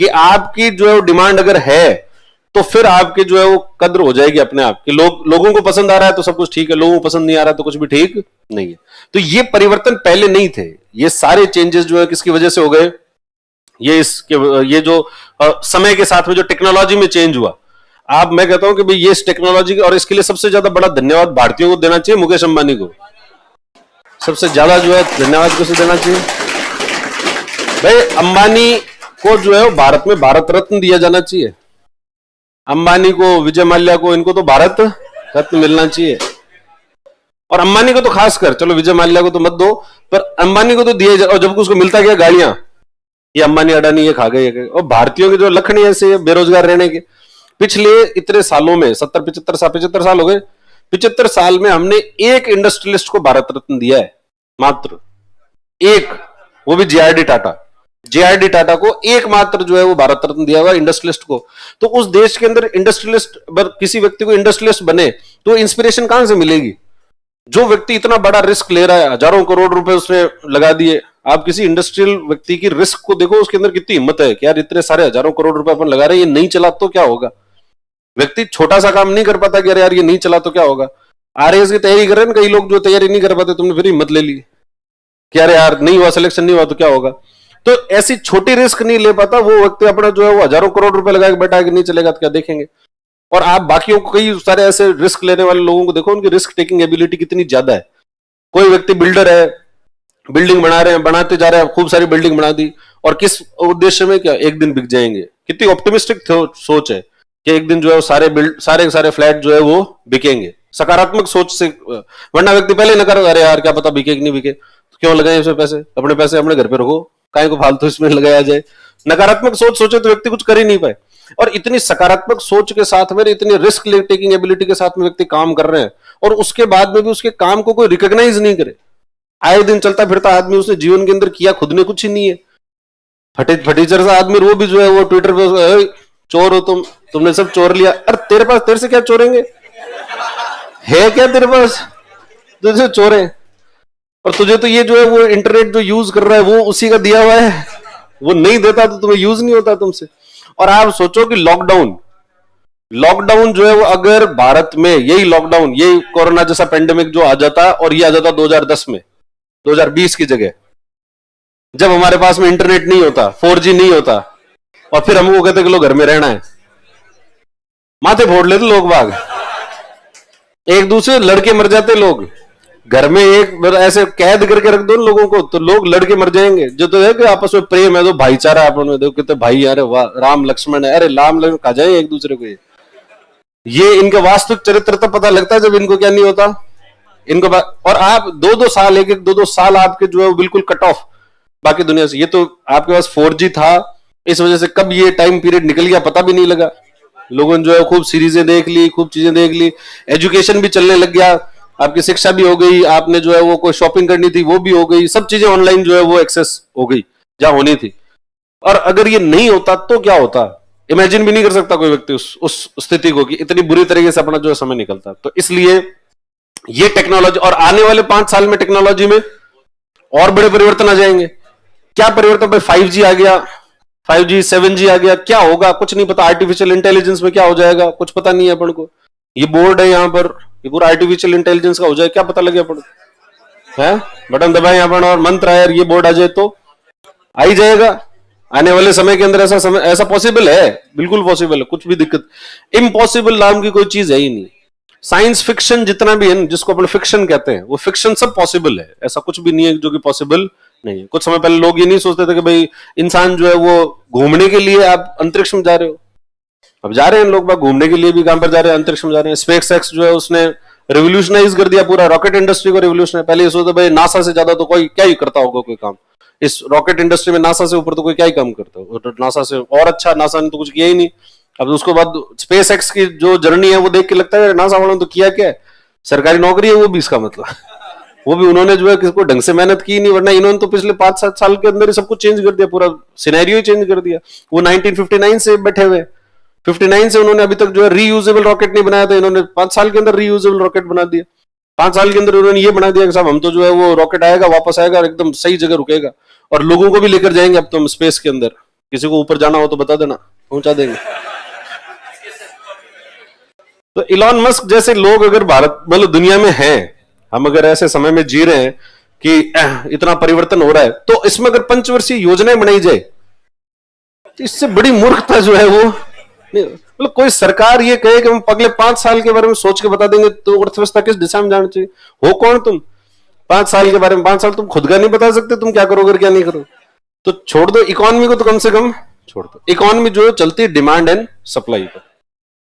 कि आपकी जो है डिमांड अगर है तो फिर आपकी जो है वो कद्र हो जाएगी अपने आप कि लोगों को पसंद आ रहा है तो सब कुछ ठीक है, लोगों को पसंद नहीं आ रहा है तो कुछ भी ठीक नहीं है। तो ये परिवर्तन पहले नहीं थे, ये सारे चेंजेस जो है किसकी वजह से हो गए, ये जो समय के साथ में जो टेक्नोलॉजी में चेंज हुआ। आप मैं कहता हूं कि भाई ये टेक्नोलॉजी, और इसके लिए सबसे ज्यादा बड़ा धन्यवाद भारतीयों को देना चाहिए, मुकेश अंबानी को सबसे ज्यादा जो है धन्यवाद किसे देना चाहिए भाई, अंबानी को जो है भारत में भारत रत्न दिया जाना चाहिए। अंबानी को, विजय माल्या को, इनको तो भारत रत्न मिलना चाहिए। और अंबानी को तो खासकर, चलो विजय माल्या को तो मत दो, पर अंबानी को तो दिया। और जब उसको मिलता गया गाड़ियां, ये अंबानी अडानी ये खा गए। और भारतीयों के जो लक्षण ऐसे बेरोजगार रहने के, पिछले इतने सालों में 75 साल हो गए, 75 साल में हमने एक इंडस्ट्रियलिस्ट को भारत रत्न दिया है, मात्र एक, वो भी जेआरडी टाटा को एकमात्र जो है वो भारत रत्न दिया हुआ इंडस्ट्रियलिस्ट को। तो उस देश के अंदर इंडस्ट्रियलिस्ट, किसी व्यक्ति को इंडस्ट्रियलिस्ट बने तो इंस्पिरेशन कहां से मिलेगी। जो व्यक्ति इतना बड़ा रिस्क ले रहा है, हजारों करोड़ रुपए उसने लगा दिए, आप किसी इंडस्ट्रियल व्यक्ति की रिस्क को देखो, उसके अंदर कितनी हिम्मत है कि यार इतने सारे हजारों करोड़ रुपए अपन लगा रहे हैं, ये नहीं चला तो क्या होगा। व्यक्ति छोटा सा काम नहीं कर पाता कि अरे यार ये नहीं चला तो क्या होगा। आरएएस की तैयारी कर रहे हैं कई लोग, जो तैयारी नहीं कर पाते, तुमने फिर हिम्मत ले ली कि अरे यार नहीं हुआ, सिलेक्शन नहीं हुआ तो क्या होगा। तो ऐसी छोटी रिस्क नहीं ले पाता वो व्यक्ति, अपना जो है वो हजारों करोड़ रुपए लगा के बैठा कि नहीं चलेगा तो क्या देखेंगे। और आप बाकियों को, कई सारे ऐसे रिस्क लेने वाले लोगों को देखो, उनकी रिस्क टेकिंग एबिलिटी कितनी ज्यादा है। कोई व्यक्ति बिल्डर है, बिल्डिंग बना रहे हैं, बनाते जा रहे हैं, खूब सारी बिल्डिंग बना दी, और किस उद्देश्य में, क्या एक दिन बिक जाएंगे। कितनी ऑप्टिमिस्टिक सोच है कि एक दिन जो है सारे फ्लैट जो है वो बिकेंगे, सकारात्मक सोच से। वरना व्यक्ति पहले न कर, अरे यार क्या पता बिके कि नहीं बिके, तो क्यों लगाए इसमें पैसे, अपने पैसे अपने घर पे रखो, काहे को फालतू इसमें लगाया जाए। नकारात्मक सोच सोचे तो व्यक्ति कुछ कर ही नहीं पाए। और इतनी सकारात्मक सोच के साथ में, इतनी रिस्क टेकिंग एबिलिटी के साथ में व्यक्ति काम कर रहे हैं, और उसके बाद में भी उसके काम को कोई रिकॉग्नाइज नहीं करे। आए दिन चलता फिरता आदमी, उसने जीवन के अंदर किया खुद ने कुछ ही नहीं है, फटीचर सा आदमी, वो भी जो है वो ट्विटर पे चोर हो तुमने सब चोर लिया। अरे तेरे से क्या चोरेंगे, है क्या तेरे पास, तुझे चोरे। और तुझे तो ये जो है वो इंटरनेट जो यूज कर रहा है वो उसी का दिया हुआ है, वो नहीं देता तो तुम्हें यूज नहीं होता तुमसे। और आप सोचो कि लॉकडाउन जो है वो अगर भारत में यही लॉकडाउन, यही कोरोना जैसा पेंडेमिक जो आ जाता, और ये आ जाता 2010 में, 2020 की जगह, जब हमारे पास में इंटरनेट नहीं होता, 4G नहीं होता, और फिर हमको कहते कि लोग घर में रहना है, माथे फोड़ लेते लोग बाग, एक दूसरे लड़के मर जाते लोग घर में, एक ऐसे कैद करके रख दो लोगों को तो लोग लड़के मर जाएंगे। जो तो है कि आपस में प्रेम है, तो भाईचारा अपन में, देखो कितने भाई, अरे वाह राम लक्ष्मण है, अरे राम लक्ष्मण खा जाए एक दूसरे को। ये इनका वास्तविक चरित्र तब पता लगता है जब इनको क्या नहीं होता इनको। और आप 2-2 साल, एक 2-2 साल आपके जो है वो बिल्कुल कट ऑफ बाकी दुनिया से। ये तो आपके पास 4G था, इस वजह से कब ये टाइम पीरियड निकल गया पता भी नहीं लगा। लोगों ने जो है खूब सीरीजें देख ली, खूब चीजें देख ली, एजुकेशन भी चलने लग गया, आपकी शिक्षा भी हो गई, आपने जो है वो कोई शॉपिंग करनी थी वो भी हो गई, सब चीजें ऑनलाइन जो है वो एक्सेस हो गई जहां होनी थी। और अगर ये नहीं होता तो क्या होता, इमेजिन भी नहीं कर सकता कोई व्यक्ति उस स्थिति को कि इतनी बुरी तरीके से अपना जो है समय निकलता है। तो इसलिए ये टेक्नोलॉजी, और आने वाले 5 साल में टेक्नोलॉजी में और बड़े परिवर्तन आ जाएंगे। क्या परिवर्तन भाई? 5G आ गया, 5G 7G आ गया, क्या होगा कुछ नहीं पता। आर्टिफिशियल इंटेलिजेंस में क्या हो जाएगा कुछ पता नहीं है अपन को। ये बोर्ड है यहाँ पर, ये पूरा आर्टिफिशियल इंटेलिजेंस का हो जाए, क्या पता लगे अपन है। बटन दबाए अपन और मंत्र आए, ये बोर्ड आ जाए तो आ ही जाएगा। आने वाले समय के अंदर ऐसा पॉसिबल है, बिल्कुल पॉसिबल है, कुछ भी दिक्कत, इम्पॉसिबल नाम की कोई चीज है ही नहीं। साइंस फिक्शन जितना भी है, जिसको अपन फिक्शन कहते हैं, वो फिक्शन सब पॉसिबल है। ऐसा कुछ भी नहीं है जो कि पॉसिबल नहीं है। कुछ समय पहले लोग ये नहीं सोचते थे कि भाई इंसान जो है वो घूमने के लिए आप अंतरिक्ष में जा रहे हो। अब जा रहे हैं लोग बाग घूमने के लिए भी, कहां पर जा रहे हैं? अंतरिक्ष में जा रहे हैं। स्पेस एक्स जो है उसने रिवोल्यूशनाइज कर दिया पूरा रॉकेट इंडस्ट्री को। रिवोल्यूशनाइज, पहले ये सोचते भाई नासा से ज्यादा तो कोई क्या ही करता होगा कोई काम इस रॉकेट इंडस्ट्री में, नासा से ऊपर तो कोई क्या ही काम करता होगा, नासा से और अच्छा नासा ने तो कुछ किया ही नहीं। अब उसके बाद स्पेस एक्स की जो जर्नी है वो देख के लगता है नासा वालों ने तो किया क्या है, सरकारी नौकरी है वो भी इसका मतलब वो भी उन्होंने जो है किसको ढंग से मेहनत की नहीं, वरना इन्होंने तो पिछले 5-7 साल के अंदर ही सब कुछ चेंज कर दिया, पूरा सिनेरियो ही चेंज कर दिया। वो 1959 से बैठे हुए, 59 से उन्होंने अभी तक जो है रीयूजेबल रॉकेट नहीं बनाया था, इन्होंने 5 साल के अंदर रीयूजेबल रॉकेट बना दिया। 5 साल के अंदर उन्होंने ये बना दिया कि साहब हम तो जो है वो रॉकेट आएगा वापस आएगा और एकदम सही जगह रुकेगा, और लोगों को भी लेकर जाएंगे अब तो हम स्पेस के अंदर। किसी को ऊपर जाना हो तो बता देना, पहुंचा देंगे। तो इलॉन मस्क जैसे लोग अगर भारत मतलब दुनिया में हैं, हम अगर ऐसे समय में जी रहे हैं कि इतना परिवर्तन हो रहा है, तो इसमें अगर पंचवर्षीय योजनाएं बनाई जाए तो इससे बड़ी मूर्खता जो है वो मतलब कोई सरकार ये कहे कि हम अगले 5 साल के बारे में सोच के बता देंगे तो अर्थव्यवस्था किस दिशा में जाना चाहिए। हो कौन तुम 5 साल के बारे में? 5 साल तुम खुद का नहीं बता सकते तुम क्या करोगे क्या नहीं करो। तो छोड़ दो इकोनॉमी को, तो कम से कम छोड़ दो। इकोनॉमी जो चलती है डिमांड एंड सप्लाई पर,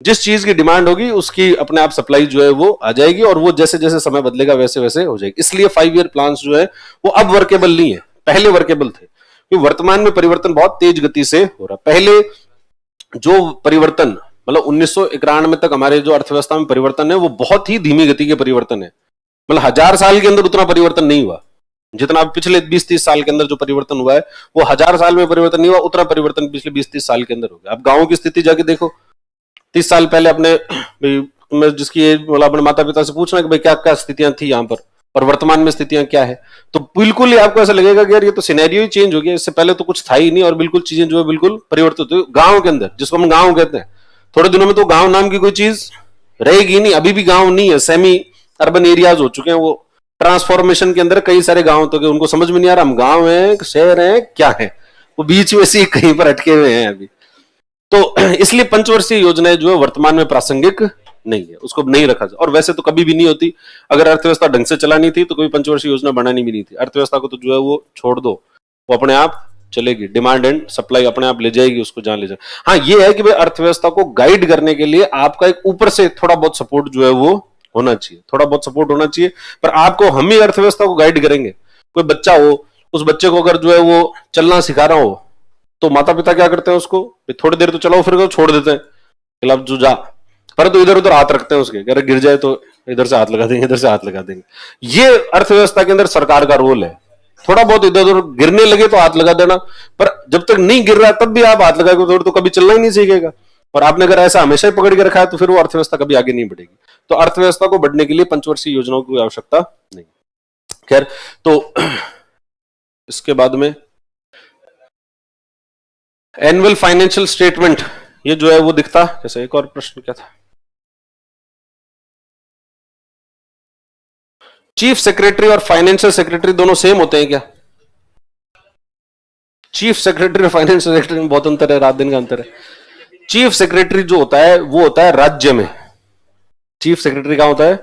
जिस चीज की डिमांड होगी उसकी अपने आप सप्लाई जो है वो आ जाएगी, और वो जैसे जैसे समय बदलेगा वैसे वैसे हो जाएगी। इसलिए 5 ईयर प्लान जो है वो अब वर्केबल नहीं है, पहले वर्केबल थे, क्योंकि वर्तमान में परिवर्तन बहुत तेज गति से हो रहा। पहले जो परिवर्तन मतलब 1991 तक हमारे जो अर्थव्यवस्था में परिवर्तन है वो बहुत ही धीमी गति के परिवर्तन है। मतलब 1000 साल के अंदर उतना परिवर्तन नहीं हुआ जितना पिछले 20-30 साल के अंदर जो परिवर्तन हुआ है, वो 1000 साल में परिवर्तन नहीं हुआ, उतना परिवर्तन पिछले 20-30 साल के अंदर हो गया। अब गांवों की स्थिति जाके देखो, 30 साल पहले अपने जिसकी मतलब अपने माता पिता से पूछना कि भाई क्या क्या स्थितियां थी यहाँ पर और वर्तमान में स्थितियां क्या है, तो बिल्कुल ही आपको ऐसा लगेगा कि यार ये तो सिनेरियो ही चेंज हो गया, इससे पहले तो कुछ था ही नहीं, और बिल्कुल चीजें जो है बिल्कुल परिवर्तित हुई। गांव के अंदर, जिसको हम गांव कहते हैं, थोड़े दिनों में तो गांव नाम की कोई चीज रहेगी नहीं। अभी भी गांव नहीं है, सेमी अर्बन एरियाज हो चुके हैं। वो ट्रांसफॉर्मेशन के अंदर कई सारे गांव तो उनको समझ में नहीं आ रहा हम गांव है शहर है क्या है, वो बीच में से कहीं पर अटके हुए हैं अभी। तो इसलिए पंचवर्षीय योजनाएं जो है वर्तमान में प्रासंगिक नहीं है, उसको नहीं रखा जाए। और वैसे तो कभी भी नहीं होती, अगर अर्थव्यवस्था ढंग से चलानी थी तो कोई पंचवर्षीय योजना बनानी भी नहीं थी। अर्थव्यवस्था को तो जो है वो छोड़ दो, वो अपने आप चलेगी, डिमांड एंड सप्लाई अपने आप ले जाएगी उसको जहां ले जाए। हाँ ये है कि भाई अर्थव्यवस्था को गाइड करने के लिए आपका एक ऊपर से थोड़ा बहुत सपोर्ट जो है वो होना चाहिए, थोड़ा बहुत सपोर्ट होना चाहिए। पर आपको हम ही अर्थव्यवस्था को गाइड करेंगे। कोई बच्चा हो, उस बच्चे को अगर जो है वो चलना सिखा रहा हो तो माता पिता क्या करते हैं, उसको थोड़ी देर तो चलाओ फिर छोड़ देते हैं, खिलाफ जो जा, पर तो इधर उधर हाथ रखते हैं उसके, अगर गिर जाए तो इधर से हाथ लगा देंगे, इधर से हाथ लगा देंगे। ये अर्थव्यवस्था के अंदर सरकार का रोल है। थोड़ा बहुत इधर उधर गिरने लगे तो हाथ लगा देना, पर जब तक नहीं गिर रहा तब भी आप हाथ लगाएंगे तो कभी चलना ही नहीं सीखेगा। और आपने अगर ऐसा हमेशा ही पकड़ के रखा है तो फिर वो अर्थव्यवस्था कभी आगे नहीं बढ़ेगी। तो अर्थव्यवस्था को बढ़ने के लिए पंचवर्षीय योजनाओं की आवश्यकता नहीं। खैर, तो इसके बाद में एनुअल फाइनेंशियल स्टेटमेंट ये जो है वो दिखता कैसे। एक और प्रश्न क्या था, चीफ सेक्रेटरी और फाइनेंशियल सेक्रेटरी दोनों सेम होते हैं क्या? चीफ सेक्रेटरी और फाइनेंशियल सेक्रेटरी में बहुत अंतर है, रात दिन का अंतर है। चीफ सेक्रेटरी जो होता है वो होता है राज्य में। चीफ सेक्रेटरी कहां होता है?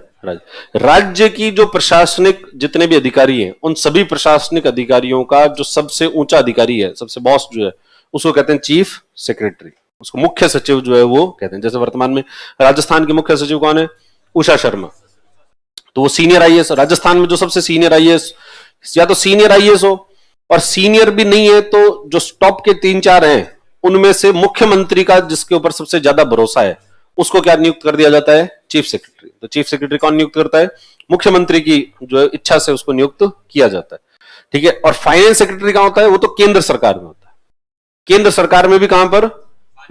राज्य की जो प्रशासनिक जितने भी अधिकारी हैं उन सभी प्रशासनिक अधिकारियों का जो सबसे ऊंचा अधिकारी है, सबसे बॉस जो है, उसको कहते हैं चीफ सेक्रेटरी। उसको मुख्य सचिव जो है वो कहते हैं। जैसे वर्तमान में राजस्थान के मुख्य सचिव कौन है? उषा शर्मा, तो वो सीनियर आईएएस। राजस्थान में जो सबसे सीनियर आईएएस, या तो सीनियर आईएएस हो, और सीनियर भी नहीं है तो जो टॉप के 3-4 हैं उनमें से मुख्यमंत्री का जिसके ऊपर सबसे ज्यादा भरोसा है उसको क्या नियुक्त कर दिया जाता है? Chief secretary. तो चीफ सेक्रेटरी कौन नियुक्त करता है? मुख्यमंत्री की जो है इच्छा से उसको नियुक्त किया जाता है। ठीक है। और फाइनेंस सेक्रेटरी कहां होता है? वो तो केंद्र सरकार में होता है। केंद्र सरकार में भी कहां पर?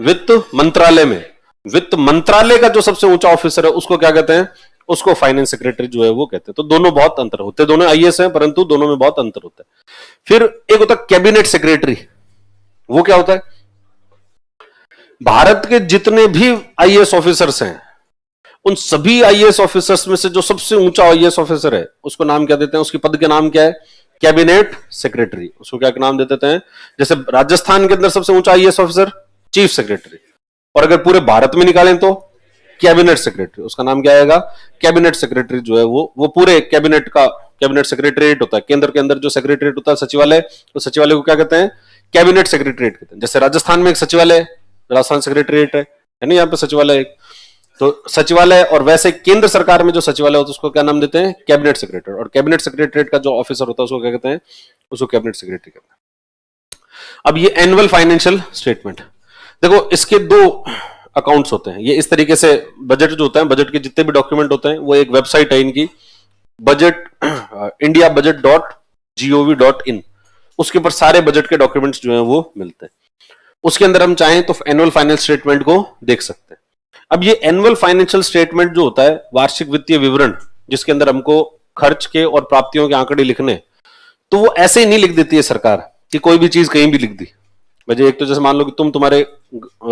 वित्त मंत्रालय में, वित्त मंत्रालय का जो सबसे ऊंचा ऑफिसर है उसको क्या कहते हैं? उसको फाइनेंस सेक्रेटरी जो है वो कहते हैं। तो दोनों बहुत अंतर होते हैं, दोनों आईएएस हैं परंतु दोनों में बहुत अंतर होता है। फिर एक होता है कैबिनेट सेक्रेटरी। वो क्या होता है? भारत के जितने भी आईएएस ऑफिसर्स हैं उन सभी आईएएस ऑफिसर्स में से जो सबसे ऊंचा आईएएस ऑफिसर है उसको नाम क्या देते हैं? उसके पद के नाम क्या है? Cabinet secretary. उसको क्या नाम दे देते हैं? जैसे राजस्थान के अंदर सबसे ऊंचा आईएएस ऑफिसर चीफ सेक्रेटरी, और अगर पूरे भारत में निकालें तो कैबिनेट सेक्रेटरी। उसका नाम क्या आएगा? कैबिनेट सेक्रेटरी जो है वो पूरे कैबिनेट का, कैबिनेट सेक्रेटरीट होता है केंद्र के अंदर जो सेक्रेटरीट होता है सचिवालय, तो सचिवालय को क्या कहते हैं? कैबिनेट सेक्रेटरीट कहते हैं। जैसे राजस्थान में एक सचिवालय, राजस्थान सेक्रेटरीट है ना, यहाँ पे सचिवालय। तो सचिवालय, और वैसे केंद्र सरकार में जो सचिवालय होता है उसको क्या नाम देते हैं? Cabinet secretary. और कैबिनेट सेक्रेटरीट का जो ऑफिसर होता है उसको क्या कहते हैं? उसको कैबिनेट सेक्रेटरी कहते हैं। अब ये एनुअल फाइनेंशियल स्टेटमेंट, देखो इसके दो अकाउंट्स होते हैं। ये इस तरीके से बजट जो होता है, बजट के जितने भी डॉक्यूमेंट होते हैं, वो एक वेबसाइट है इनकी, बजट इंडिया बजट .gov.in, उसके ऊपर सारे बजट के डॉक्यूमेंट्स जो हैं वो मिलते हैं। उसके अंदर हम चाहें तो एनुअल फाइनेंशियल स्टेटमेंट को देख सकते हैं। अब ये एनुअल फाइनेंशियल स्टेटमेंट जो होता है, वार्षिक वित्तीय विवरण, जिसके अंदर हमको खर्च के और प्राप्तियों के आंकड़े लिखने, तो वो ऐसे ही नहीं लिख देती है सरकार कि कोई भी चीज कहीं भी लिख दी। वजह एक तो जैसे मान लो कि तुम तुम्हारे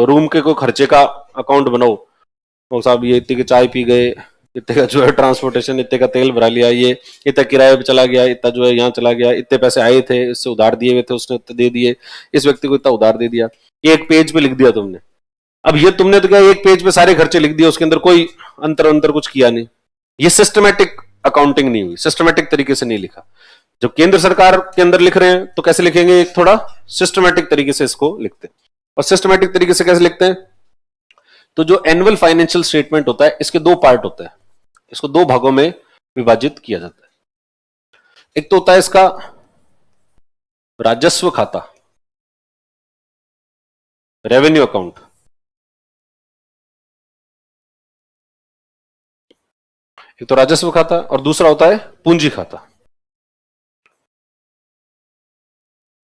रूम के कोई खर्चे का अकाउंट बनाओ, तो साहब ये इतने की चाय पी गए, इतने का जो है ट्रांसपोर्टेशन, इतने का तेल भरा लिया, ये इतना किराए पे चला गया, इतना जो है यहाँ चला गया, इतने पैसे आए थे, इससे उधार दिए हुए थे, उसने इतने दे दिए, इस व्यक्ति को इतना उधार दे दिया, ये एक पेज पे लिख दिया तुमने। अब ये तुमने तो क्या एक पेज पे सारे खर्चे लिख दिए, उसके अंदर कोई अंतर कुछ किया नहीं। ये सिस्टमैटिक अकाउंटिंग नहीं हुई, सिस्टमैटिक तरीके से नहीं लिखा। जब केंद्र सरकार के अंदर लिख रहे हैं तो कैसे लिखेंगे? एक थोड़ा सिस्टमैटिक तरीके से इसको लिखते हैं। और सिस्टमैटिक तरीके से कैसे लिखते हैं? तो जो एनुअल फाइनेंशियल स्टेटमेंट होता है इसके दो पार्ट होते हैं, इसको दो भागों में विभाजित किया जाता है। एक तो होता है इसका राजस्व खाता, रेवेन्यू अकाउंट। एक तो राजस्व खाता और दूसरा होता है पूंजी खाता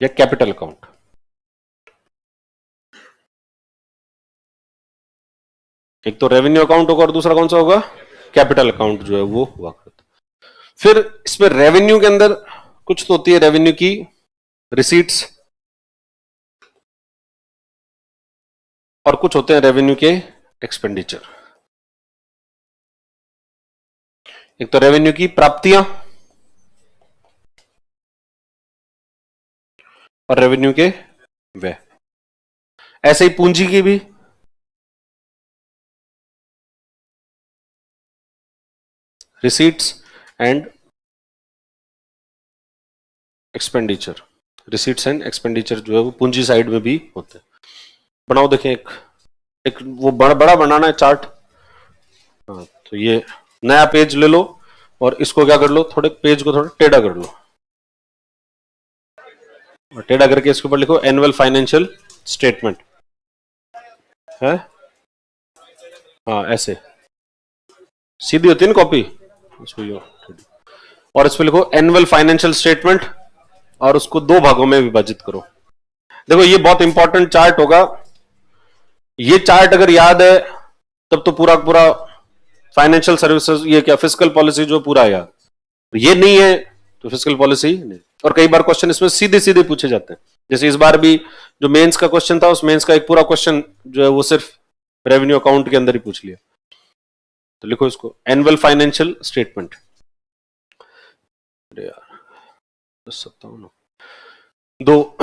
या कैपिटल अकाउंट। एक तो रेवेन्यू अकाउंट होगा और दूसरा कौन सा होगा? कैपिटल अकाउंट जो है वो हुआ करता। फिर इसमें रेवेन्यू के अंदर कुछ तो होती है रेवेन्यू की रिसीट्स, और कुछ होते हैं रेवेन्यू के एक्सपेंडिचर। एक तो रेवेन्यू की प्राप्तियां और रेवेन्यू के व्यय। ऐसे ही पूंजी की भी receipts and expenditure, receipts and expenditure जो है वो पूंजी साइड में भी होते हैं। बनाओ देखें, एक वो बड़ा बनाना है चार्ट। हाँ, तो ये नया पेज ले लो और इसको क्या कर लो, थोड़े पेज को थोड़ा टेढ़ा कर लो, और टेढ़ा करके इसके ऊपर लिखो एनुअल फाइनेंशियल स्टेटमेंट है। हाँ ऐसे सीधी होती है ना कॉपी, और इस पे लिखो एनुअल फाइनेंशियल स्टेटमेंट और उसको दो भागों में विभाजित करो। देखो ये बहुत इंपॉर्टेंट चार्ट होगा, ये चार्ट अगर याद है तब तो पूरा पूरा फाइनेंशियल सर्विसेज, ये क्या फिस्कल पॉलिसी जो पूरा याद, ये नहीं है तो फिस्कल पॉलिसी नहीं। और कई बार क्वेश्चन इसमें सीधे सीधे पूछे जाते हैं, जैसे इस बार भी जो मेंस का क्वेश्चन था, उस मेंस का एक पूरा क्वेश्चन जो है वो सिर्फ रेवेन्यू अकाउंट के अंदर ही पूछ लिया। तो लिखो इसको एनुअल फाइनेंशियल स्टेटमेंट। अरे यार दो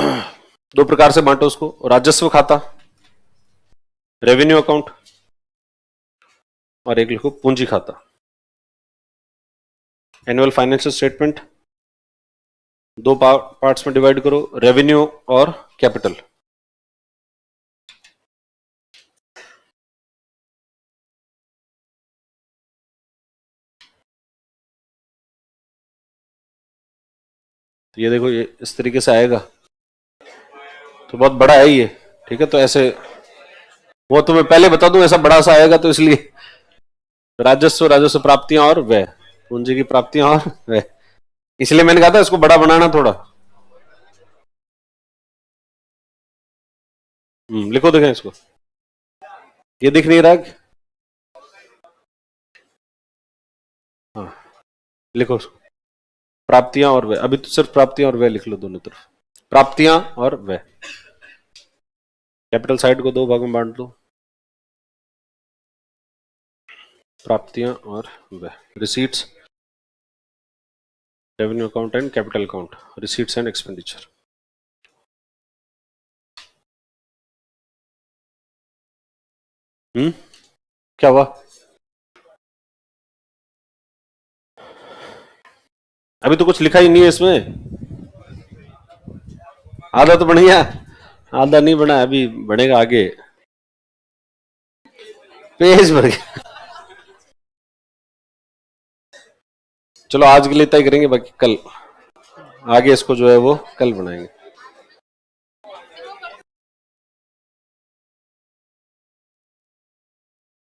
दो प्रकार से बांटो उसको, राजस्व खाता रेवेन्यू अकाउंट, और एक लिखो पूंजी खाता। एनुअल फाइनेंशियल स्टेटमेंट दो पार्ट्स में डिवाइड करो, रेवेन्यू और कैपिटल। तो ये देखो ये इस तरीके से आएगा, तो बहुत बड़ा है ये, ठीक है। तो ऐसे वो तो मैं पहले बता दूं ऐसा बड़ा सा आएगा, तो इसलिए राजस्व प्राप्तियां और व्यय, पूंजी की प्राप्तियां और व्यय, इसलिए मैंने कहा था इसको बड़ा बनाना थोड़ा। लिखो देखें इसको ये दिख नहीं रहा? हाँ, लिखो उसको। प्राप्तियां और व्यय, अभी तो सिर्फ प्राप्तियां और व्यय लिख लो दोनों तरफ। प्राप्तियां और व्यय, कैपिटल साइड को दो भाग में बांट लो। प्राप्तियां और व्यय, receipts, revenue account and capital account, receipts and expenditure. क्या हुआ? अभी तो कुछ लिखा ही नहीं है इसमें। आधा तो बढ़िया, आधा नहीं बना, अभी बढ़ेगा आगे। पेज भर गया। चलो आज के लिए तय करेंगे, बाकी कल आगे इसको जो है वो कल बनाएंगे।